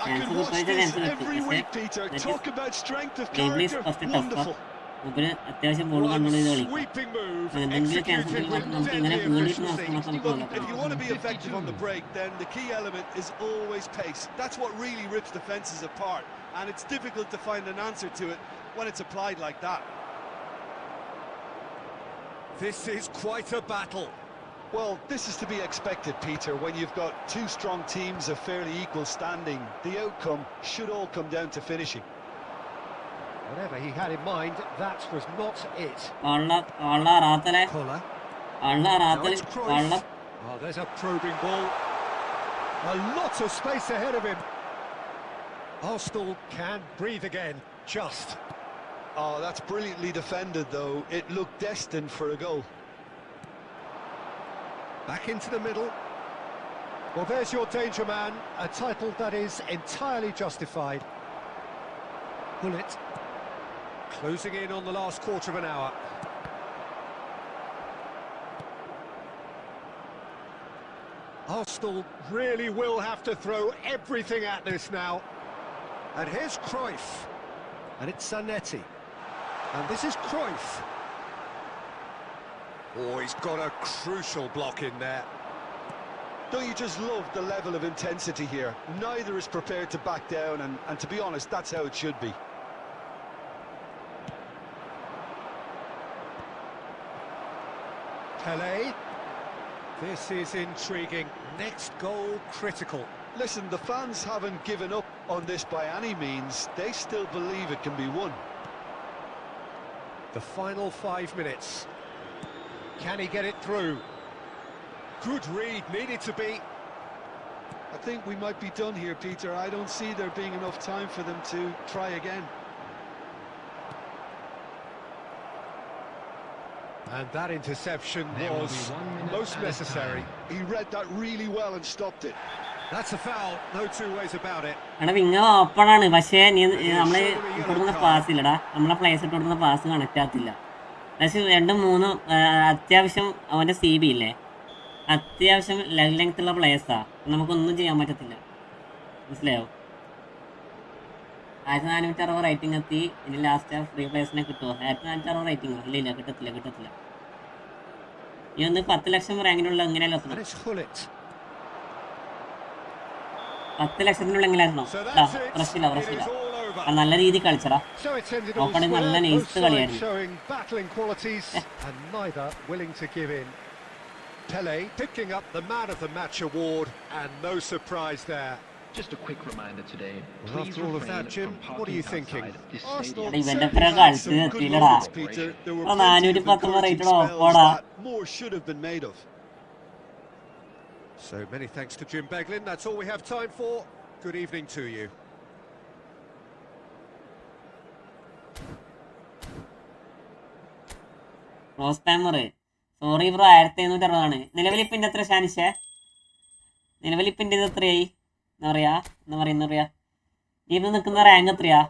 I can watch this every week, Peter. Talk about strength of character. Wonderful. മൂപ്പര് അത്യാവശ്യം ball control ചെയ്ത് കളിക്കും. Sweeping move. എന്തെങ്കിലും chance ഉണ്ടെങ്കിൽ നമുക്ക് ഇങ്ങനെ വീണിട്ട് നമുക്ക് Look, കൊള്ളാം. if you want to be effective on the break, then the key element is always pace. That's what really rips defences apart, and it's difficult to find an answer to it when it's applied like that. This is quite a battle. Well, this is to be expected, Peter. When you've got two strong teams of fairly equal standing, the outcome should all come down to finishing. Whatever he had in mind, that was not it. Kolla Koller. Oh, there's a probing ball. A lot of space ahead of him. Arsenal can breathe again, just. Oh, that's brilliantly defended, though. It looked destined for a goal. Back into the middle. Well, there's your danger man, a title that is entirely justified. Pullet closing in on the last quarter of an hour. Arsenal really will have to throw everything at this now. And here's Cruyff. And it's Zanetti. And this is Cruyff. Oh, he's got a crucial block in there. Don't you just love the level of intensity here? Neither is prepared to back down, and to be honest, that's how it should be. Pele. This is intriguing. Next goal critical. Listen, the fans haven't given up on this by any means. They still believe it can be won. The final 5 minutes. Can he get it through? Good read, needed to be. I think we might be done here, Peter. I don't see there being enough time for them to try again. And that interception There will was be 1 minute most added necessary. time. He read that really well and stopped it. That's a foul, no two ways about it. എടാ വിങ്ങ open ആണ്, പക്ഷേ നമ്മള് ഇട്ട് കൊടുക്കുന്ന pass ഇല്ലടാ, നമ്മളെ place ഇട്ട് കൊടുക്കുന്ന പാസ് കണക്ട് ആകത്തില്ല. പക്ഷേ 2-3 അത്യാവശ്യം അവൻ്റെ CB ഇല്ലേ, അത്യാവശ്യം ലെങ്ത് ഉള്ള പ്ലേസാ, നമുക്കൊന്നും ചെയ്യാൻ പറ്റത്തില്ല. മനസ്സിലായോ? 1460 റേറ്റിംഗ് എത്തി. ഇനി ലാസ്റ്റ് ഫ്രീ പ്ലേസിനെ കിട്ടുമോ? 1460 റേറ്റിംഗോ? ഇല്ല, കിട്ടത്തില്ല. ഈ ഒന്ന് 10 ലക്ഷം റാങ്കിനുള്ള എങ്ങനെയല്ലോ എത്തണം? 10 ലക്ഷത്തിനുള്ള എങ്ങനെയായിരുന്നു? പ്രശ്നമില്ല. over. നല്ല രീതിയിൽ കളിച്ചടാ. So it's ended all opening നല്ല square, നൈസ് both sides കളിയായിരുന്നു. showing battling qualities and neither willing to give in. Pele picking up the Man of the Match award and no surprise there. Just a quick reminder today. Well, after all of that, Jim, what are you thinking? Arsenal എടാ, ഇവന്റെ certainly അപ്പുറം had കളിച്ച് some good നിർത്തിയില്ലടാ. moments, Peter. There were ആ, plenty of 419 encouraging rated spells ഓഫോടാ. that more should have been made of. So many thanks to Jim Beglin. That's all we have time for. Good evening to you. Rose timer sorry bro 1760 നിലവിലിപ്പിന്റെ എത്ര ഷാനിഷേ? നിലവിലിപ്പിന്റെ ഇത് എത്രയായി? എന്താ പറയാ ഇന്ന് നിൽക്കുന്ന rank എത്രയാ?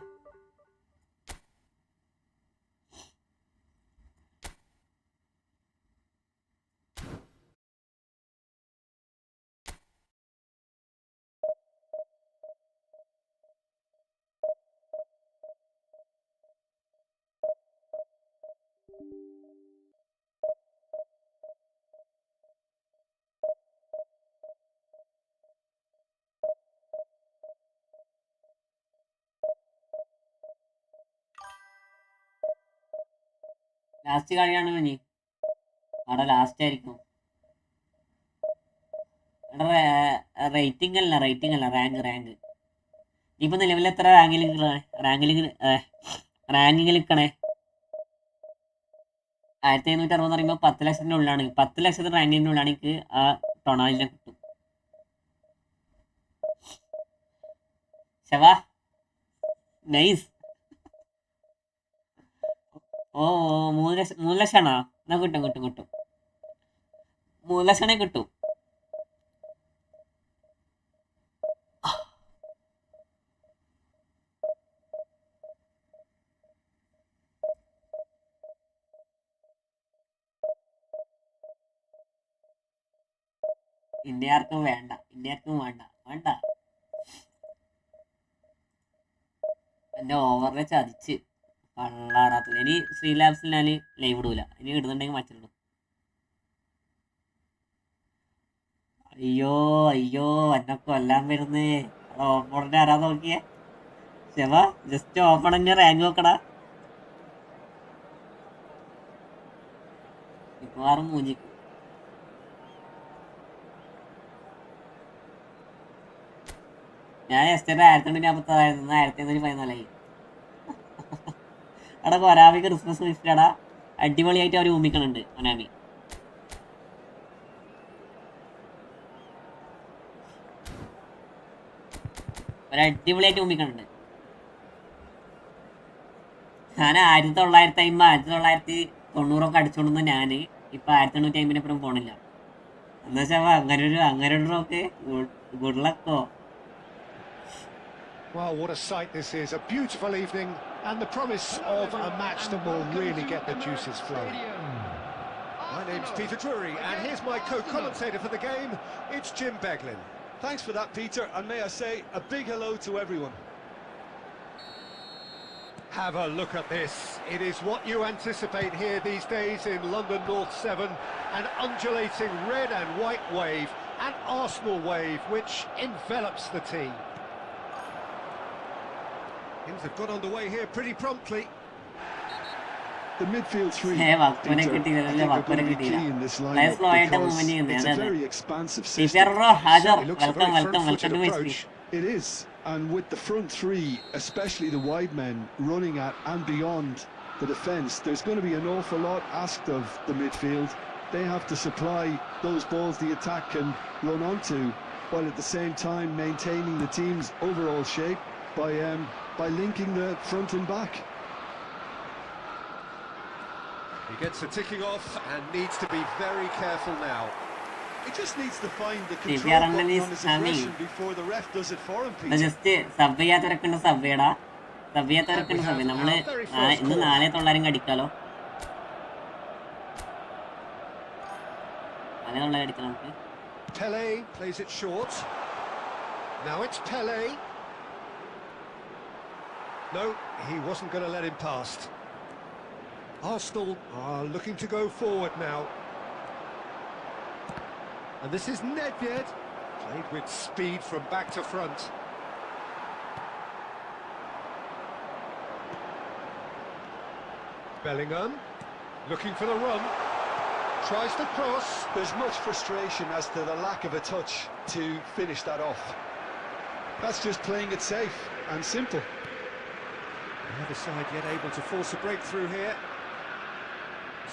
Last കളിയാണ് ഇനി. അവിടെ ലാസ്റ്റ് ആയിരിക്കും. റേറ്റിംഗ് അല്ല റാങ്ക്. ഇപ്പൊ നിലവിൽ എത്ര റാങ്കിങ്ങിൽ നിൽക്കണേ? 1760 പറയുമ്പോൾ 10 ലക്ഷത്തിന്റെ ഉള്ളിലാണ്. 10 ലക്ഷത്തിന് റാങ്കിങ്ങിന്റെ ഉള്ളിലാണ് എനിക്ക് ആ ടൊണാലിനെ കിട്ടും. ശവാ നൈസ്. ഓ 3 ലക്ഷമാണോ? എന്നാ കിട്ടും 3 ലക്ഷണേ കിട്ടും. ഇന്ത്യക്കാർക്കും വേണ്ട. എന്റെ ഓവറിനെ ചതിച്ച് കള്ളാടാത്തില്ല. ഇനി ശ്രീലാബ്സിൽ ഞാൻ ലൈവ് ഇടൂല. ഇനി ഇടുന്നുണ്ടെങ്കിൽ മറ്റുള്ളൂ. അയ്യോ എന്നെ കൊല്ലാൻ വരുന്നേ. ഓപ്പണിന്റെ ആരാ നോക്കിയേ? ശവ ജസ്റ്റ് ഓപ്പണിന്റെ റാങ്ക് നോക്കടാ. മിക്കവാറും മൂഞ്ചിക്കും. ഞാൻ എസ്റ്റേറ്റ് 1850 1714 എടാ കൊരാമിക്ക് ക്രിസ്മസ് ഗിഫ്റ്റാടാ. അടിപൊളിയായിട്ട് അവർ ഊമിക്കണുണ്ട് കൊനാമി. ഒരടിപൊളിയായിട്ട് ഊമിക്കണുണ്ട്. ഞാൻ 1990 അടിച്ചോണ്ടുന്ന ഞാന് ഇപ്പൊ 1850 പോണില്ല. എന്താ വെച്ചാ അങ്ങനെ ഒക്കെ good ലക്കോ. Well, what a sight this is. A beautiful evening and the promise of a match that will really get the juices flowing. My name's Peter Drury and here's my co-commentator for the game. It's Jim Beglin. Thanks for that, Peter, and may I say a big hello to everyone. Have a look at this. It is what you anticipate here these days in London North 7. An undulating red and white wave, an Arsenal wave which envelops the team. Things have got underway here pretty promptly. The midfield three, Hey, Peter, I think they're going to be key in this lineup because it's a very expansive system. Welcome to approach. It is, and with the front three, especially the wide men running at and beyond the defence, there's going to be an awful lot asked of the midfield. They have to supply those balls the attack can run onto, while at the same time maintaining the team's overall shape by linking the front and back. He gets the ticking off and needs to be very careful now. He just needs to find the control button on his aggression before the ref does it for him, Peter. Just sub ചെയ്യാത്തവരൊക്കെ സബ്ബേടാ. നമ്മള് ഇന്ന് 4900 അടിക്കാലോ. 4900 അടിക്കാം നമുക്ക്. Pele plays it short. Now it's Pele. No, he wasn't going to let him past. Arsenal are looking to go forward now. And this is Nedved, played with speed from back to front. Bellingham, looking for the run, tries to cross. There's much frustration as to the lack of a touch to finish that off. That's just playing it safe and simple. Neither side yet able to force a breakthrough here.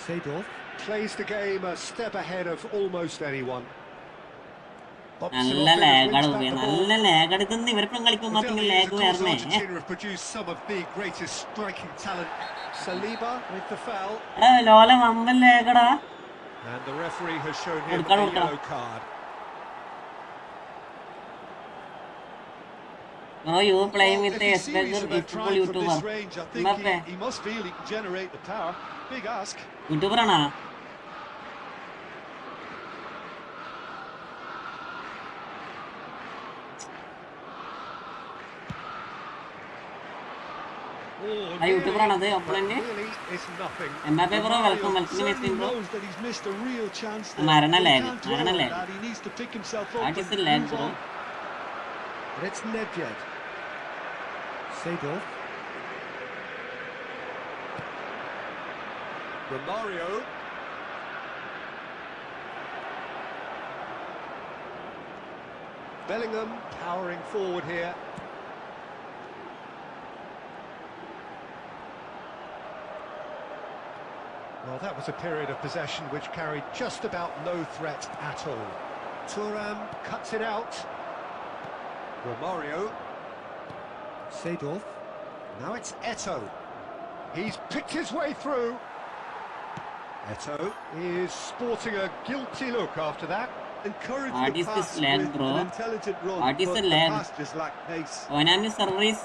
Seedorf plays the game a step ahead of almost anyone. നല്ല ലാഗാണ് നല്ല lag എടുക്കുന്ന ഇവരിപ്പം കളിക്കുമ്പോൾ മാത്രം lag വരണേ. എടാ ലോല വമ്പൻ ലാഗടാ. No, you playing with the Asperger Efootball YouTuber. Mbappe. He must feel he can generate the power. Big ask. YouTuber ആണോ? ആ യൂട്യൂബർ ആണത് opponent. Mbappe bro welcome Messi bro. മരണ lag. What is the lag bro? It's Nedved. Seedorf. Romario. Bellingham powering forward here. Well, that was a period of possession which carried just about no threat at all. Thuram cuts it out. Romario. Seedorf. Now it's Eto'o. He's picked his way through. Eto'o is sporting a guilty look after that. Encourage What the is pass this lag, with bro? an intelligent run, What is but the the lag? pass just lacked pace. Oynami service.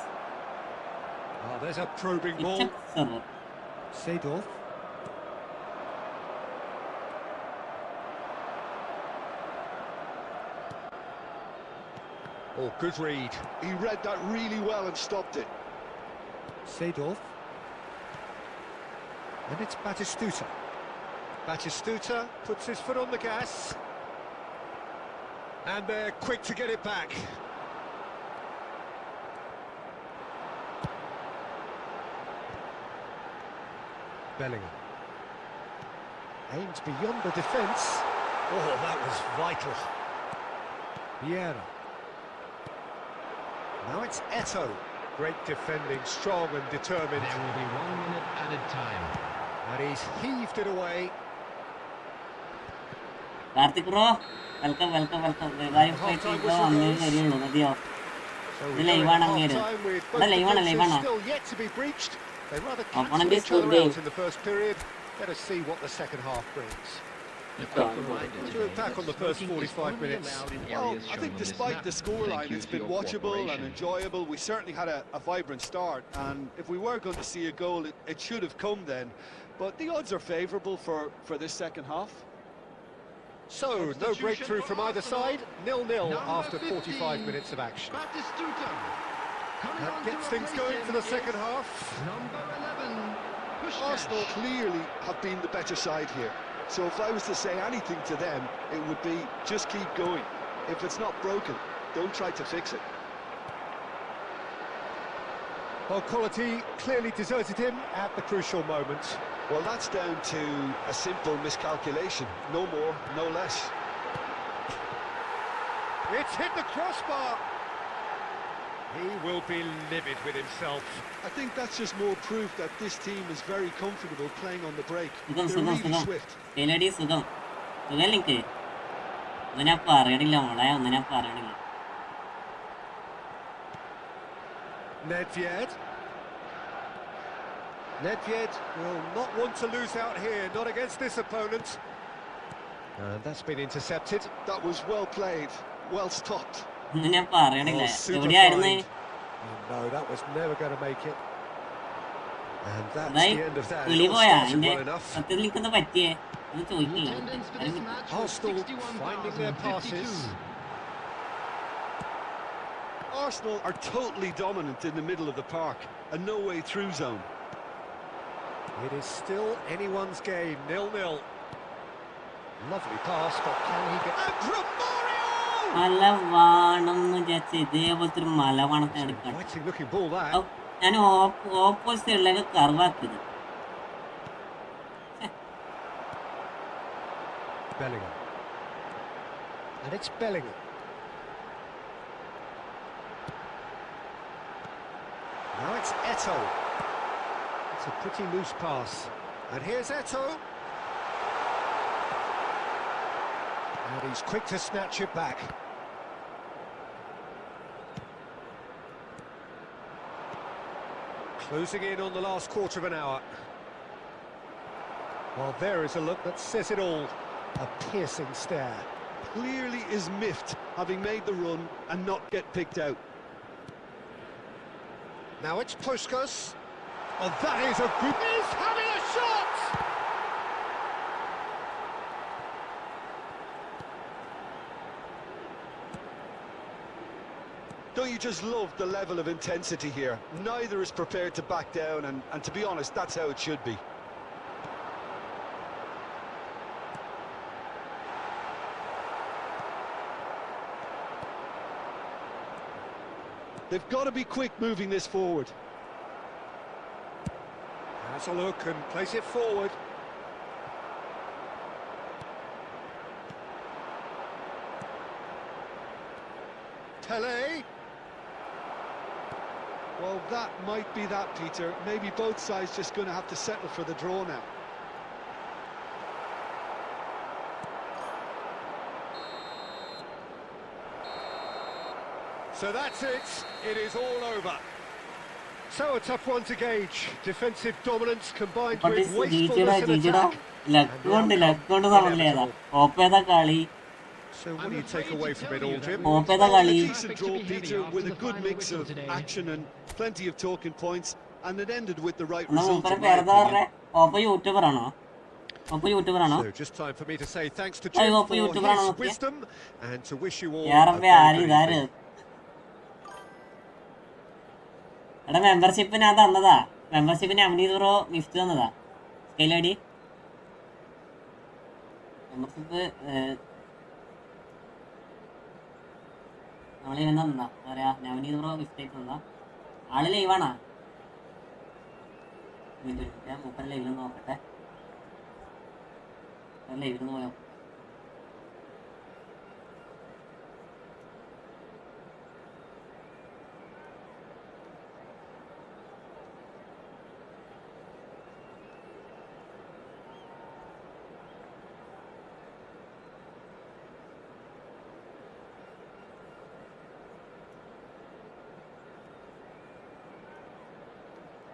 Oh, there's a probing It's ball. a server. Seedorf. Oh, good read. He read that really well and stopped it. Seedorf. And it's Batistuta. Batistuta puts his foot on the gas. And they're quick to get it back. Bellingham. Aimed beyond the defence. Oh, that was vital. Vieira. Now it's Eto'o. Great defending, strong and determined. There will be 1 minute added time. And he's heaved it away. Karthik bro, welcome. Revive fight bro, അങ്ങനെ ശരിയുള്ളൂ മതിയോ? ഇത് ലൈവാണ് അങ്ങേര്. ഇവിടെ ലൈവാണോ? Still yet to be breached. They rather Opponent cancel is each other good out in the first period. Let us see what the second half brings. To attack on the first 45 minutes. Well, I think despite the scoreline, it's been watchable and enjoyable. We certainly had a vibrant start, and if we were going to see a goal, it should have come then. But the odds are favourable for this second half. So, no breakthrough from either side. 0-0 after 45 minutes of action. That gets things going for the second half. Number 11. Arsenal clearly have been the better side here. So if I was to say anything to them, it would be just keep going. If it's not broken, don't try to fix it. Well, quality clearly deserted him at the crucial moment. Well, that's down to a simple miscalculation. No more, no less. It's hit the crossbar. He will be livid with himself. I think that's just more proof that this team is very comfortable playing on the break. സുഖം They're really swift. സുഖം സുഖം എനിക്ക് ഒന്നും ഞാൻ പറയണില്ല മോളെ, ഒന്നും ഞാൻ പറയണില്ല. Nedved. Nedved will not want to lose out here, not against this opponent. And that's been intercepted. That was well played, well stopped. ഒന്നും ഞാൻ പറയണില്ല. super എവിടെയായിരുന്നു? Oh, no, that was never going to make it. And that's അതായി the end of that. പുലി It all പോയാ started അതിന്റെ well enough. സത്യത്തിൽ നിൽക്കുന്ന പറ്റിയേ ഒന്ന് ചോദിക്കില്ല. Attendance for this match was Arsenal finding their passes. 61,052. Arsenal are totally dominant in the middle of the park, a no way through zone. It is still anyone's game, 0-0. Lovely pass, but can he get... And Romario! മല വേണമെന്ന് വിചാരിച്ച ഇതേപോലത്തെ ഒരു മല വേണത്തെ എടുക്കണം. Exciting looking ball that. ഞാൻ opposite സൈഡിലേക്ക് കർവാക്കിയത്. Bellingham. And it's Bellingham. Now it's Eto'o. It's a pretty loose pass. And here's Eto'o. And he's quick to snatch it back. Closing in on the last quarter of an hour. Well, there is a look that says it all. A piercing stare. Clearly is miffed, having made the run and not get picked out. Now it's Puskas. Oh, that is a good... He's having a shot! Don't you just love the level of intensity here? Neither is prepared to back down, and to be honest, that's how it should be. They've got to be quick moving this forward. Has a look and plays it forward. Tele. Well, that might be that, Peter. Maybe both sides just going to have to settle for the draw now. So that's it. It is all over. So a tough one to gauge. Defensive dominance combined But with it's wastefulness in attack. luck കൊണ്ട് സമനിലയതാ ഓപ്പേതാ കളി So what do you take away from it all, Jim? ഓപ്പേതാ A കളി decent draw, Peter, with a good mix of action and plenty of talking points, and it ended with the right എന്നാ result, മൂപ്പരെ in my പേരെന്താ opinion. പറഞ്ഞേ ഓപ്പ YouTuber ആണോ ഓപ്പ YouTuber ആണോ So just time for me to say thanks to Ay, Jim hope for you took his it on, wisdom and to wish you all a യാറപ്പേ very ആര് good ഇതാര് evening. എടാ membership ഞാൻ തന്നതാ മെമ്പർഷിപ്പിന് 50 bro gift തന്നതാ scale I D membership നമ്മളിവൻ തന്നതാ എന്താ പറയാ 50 bro gift ആയിട്ട് തന്നതാ ആള് ലൈവാണാ മൂപ്പര ലൈവിലൊന്ന് നോക്കട്ടെ ലൈവിലൊന്ന് പോയോ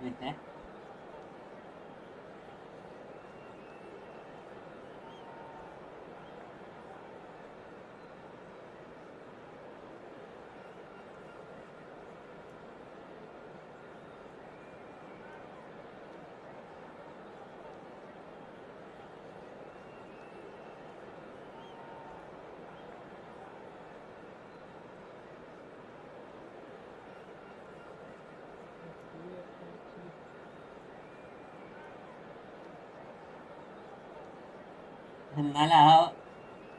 മിനിറ്റ് എന്നാൽ ആ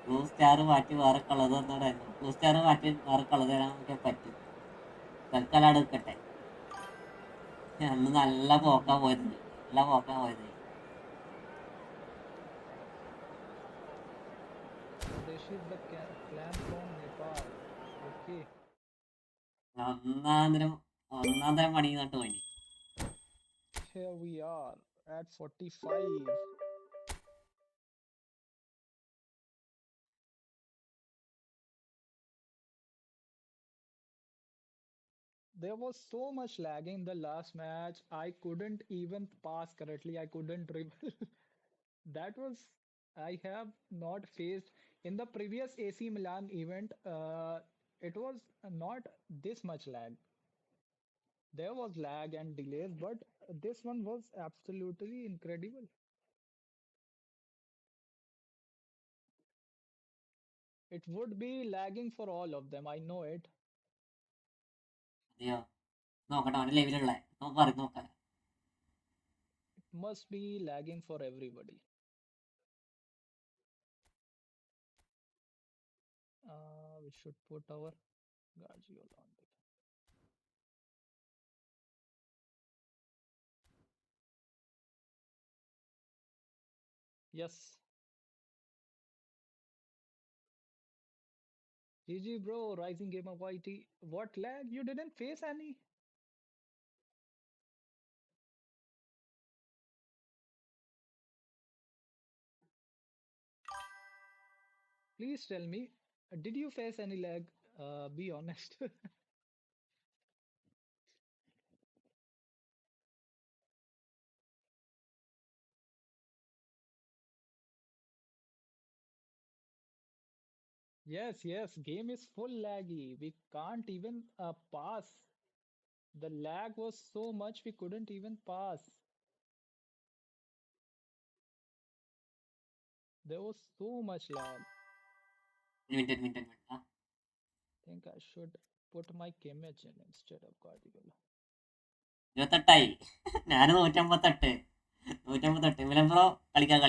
ബ്ലൂ സ്റ്റാർ മാറ്റി വേറെ കളർ തന്നോടായിരുന്നു ബ്ലൂ സ്റ്റാർ മാറ്റി വേറെ കളർ തരാൻ നമുക്ക് പറ്റും തൽക്കാലം അവിടെ നിൽക്കട്ടെ അന്ന് നല്ല പോക്കാ പോയത് This is the clan from Nepal. Okay. ഒന്നാം തരം പണി നട്ട് പോയി Here we are at 45. There was so much lagging in the last match. I couldn't even pass correctly. I couldn't dribble. That was I have not faced in the previous AC Milan event. It was not this much lag. There was lag and delays, but this one was absolutely incredible. It would be lagging for all of them. I know it. അതെയോ നോക്കട്ടെ അവൻ്റെ ലൈവിലുള്ള പറയും നോക്കാം It must be lagging for everybody. We should put our Guardiola on it. Yes. GG, bro. Rising Gamer YT. What lag? You didn't face any? Please tell me, did you face any lag? Be honest. Yes, yes. Game is full laggy. We can't even pass. The lag was so much we couldn't even pass. There was so much lag. ഒരു minute ആ Think I should put my Kimmich in instead of Guardiola. 28 ഞാൻ 158 വിലം bro കളിക്കാം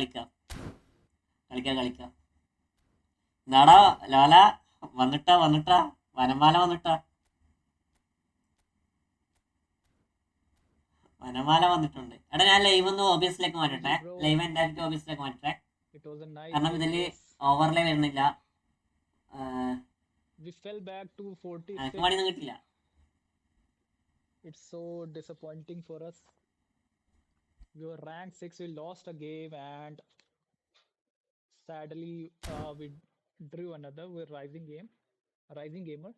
എന്താടാ ലാല വന്നിട്ടാ വനമാല വന്നിട്ടുണ്ട്. എടാ ഞാൻ live ഒന്ന് ഓബിയസിലേക്ക് മാറ്റട്ടെ. ലൈവ് എൻ്റെ ഓബിയസിലേക്ക് മാറ്റട്ടെ. It was a nice കാരണം game, ഇതില് yes. ഓവർലേ വരുന്നില്ല. We fell back to എനിക്ക് 46. പണിയൊന്നും കിട്ടില്ല. It's so disappointing for us. We were ranked 6. We lost a game, and sadly, we drew another with Rising Gamer.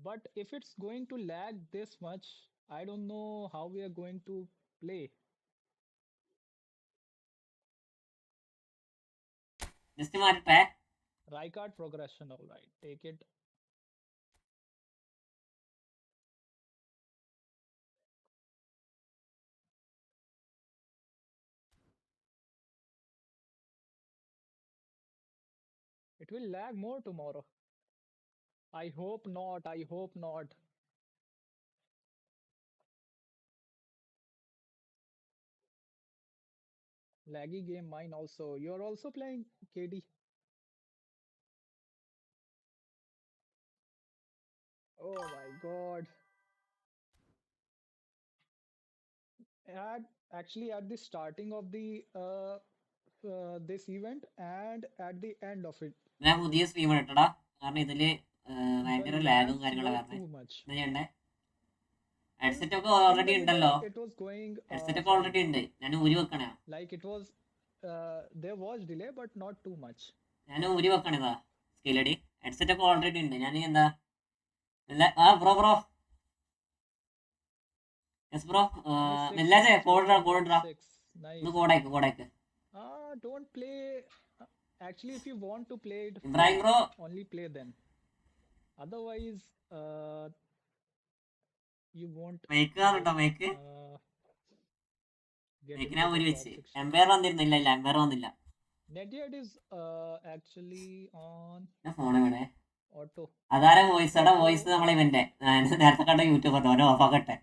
But if it's going to lag this much, I don't know how we are going to play. Just മാറ്റട്ടെ. Rijkaard progression, all right. Take it. It will lag more tomorrow. I hope not. I hope not. Laggy game, mine also. You're also playing KD. Oh my God. At actually at the starting of the this event and at the end of it, ഞാൻ പുതിയ stream ഇട്ടടാ. കാരണം ഇതില് the ഭയങ്കര ലാഗും lags കാര്യങ്ങളും were കാരണം too much. എന്താ ചെയ്യണ്ടേ? Headset ഒക്കെ In ഓൾറെഡി the ഉണ്ടല്ലോ. middle, it was going headset ഒക്കെ fine. ഓൾറെഡി ഉണ്ട്. ഞാൻ ഊരി വെക്കണേ. Like it was, there was delay, but not too much. ഞാൻ ഊരി വെക്കണേതാ സ്കിലടി. ഹെഡ്സെറ്റ് ഒക്കെ ഓൾറെഡി ഉണ്ട്. ഞാൻ എന്താ ബ്രോ യെസ് ബ്രോ മെല്ലാജെ കോഡിടാ 6. ഒന്ന് Nice. കോഡാക്ക് Don't play. Actually, if you want to play it Ibrahim bro fast, only play then. Otherwise, you won't mic കാണുണ്ടോ? മൈക്ക് get മൈക്ക് into ഞാൻ the ഊരി top വെച്ച്. 16. എംപയർ വന്നിരുന്നില്ല. എംപയർ വന്നില്ല. Nediad is actually on ഞാൻ phone ഇവിടെ auto. അതാരെ voice എടാ വോയിസ് നമ്മളെ ഇവന്റെ നേരത്തെ കണ്ട യൂട്യൂബർ ഓരോ ഓഫാക്കട്ടെ.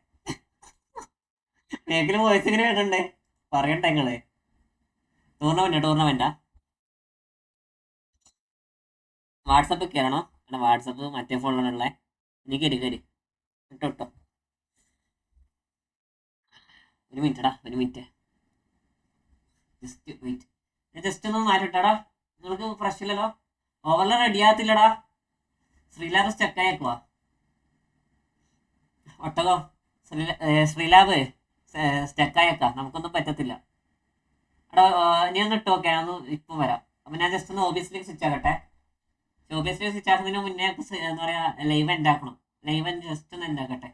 കേക്കില് വോയിസ് ഇങ്ങനെ കേട്ടണ്ടേ പറയട്ടെ നിങ്ങള്. ടൂർണമെന്റാ വാട്സപ്പ് കയറണോ? എടാ വാട്സപ്പ് മറ്റേ ഫോണിലുള്ള എനിക്ക് കയറി ഇട്ടോ. ഒരു മിനിറ്റ് ജസ്റ്റ് വെയിറ്റ്. ഞാൻ ജസ്റ്റ് ഒന്ന് മാറ്റിട്ടാടാ. നിങ്ങൾക്ക് ഫ്രഷ് ഇല്ലല്ലോ. ഓവർല റെഡി ആകത്തില്ലടാ. ശ്രീലാബ് സ്റ്റക്കായേക്കുവാ. ഒട്ടകോ ശ്രീലാബ് സ്റ്റക്കായേക്കാ. നമുക്കൊന്നും പറ്റത്തില്ല. എടാ നീ ഒന്ന് ഇട്ടോ. ഓക്കെ ഞാൻ ഇപ്പം വരാം. അപ്പം ഞാൻ ജസ്റ്റ് ഒന്ന് ഓബിയസ്ലി സ്വിച്ച് ആക്കട്ടെ. ഓബിയസ്ലി സ്വിച്ച് ആക്കുന്നതിന് മുന്നേ എന്താ പറയുക ലൈവ് എൻഡ് ആക്കണം. ലൈവ് ജസ്റ്റ് ഒന്ന് എൻഡ് ആക്കട്ടെ.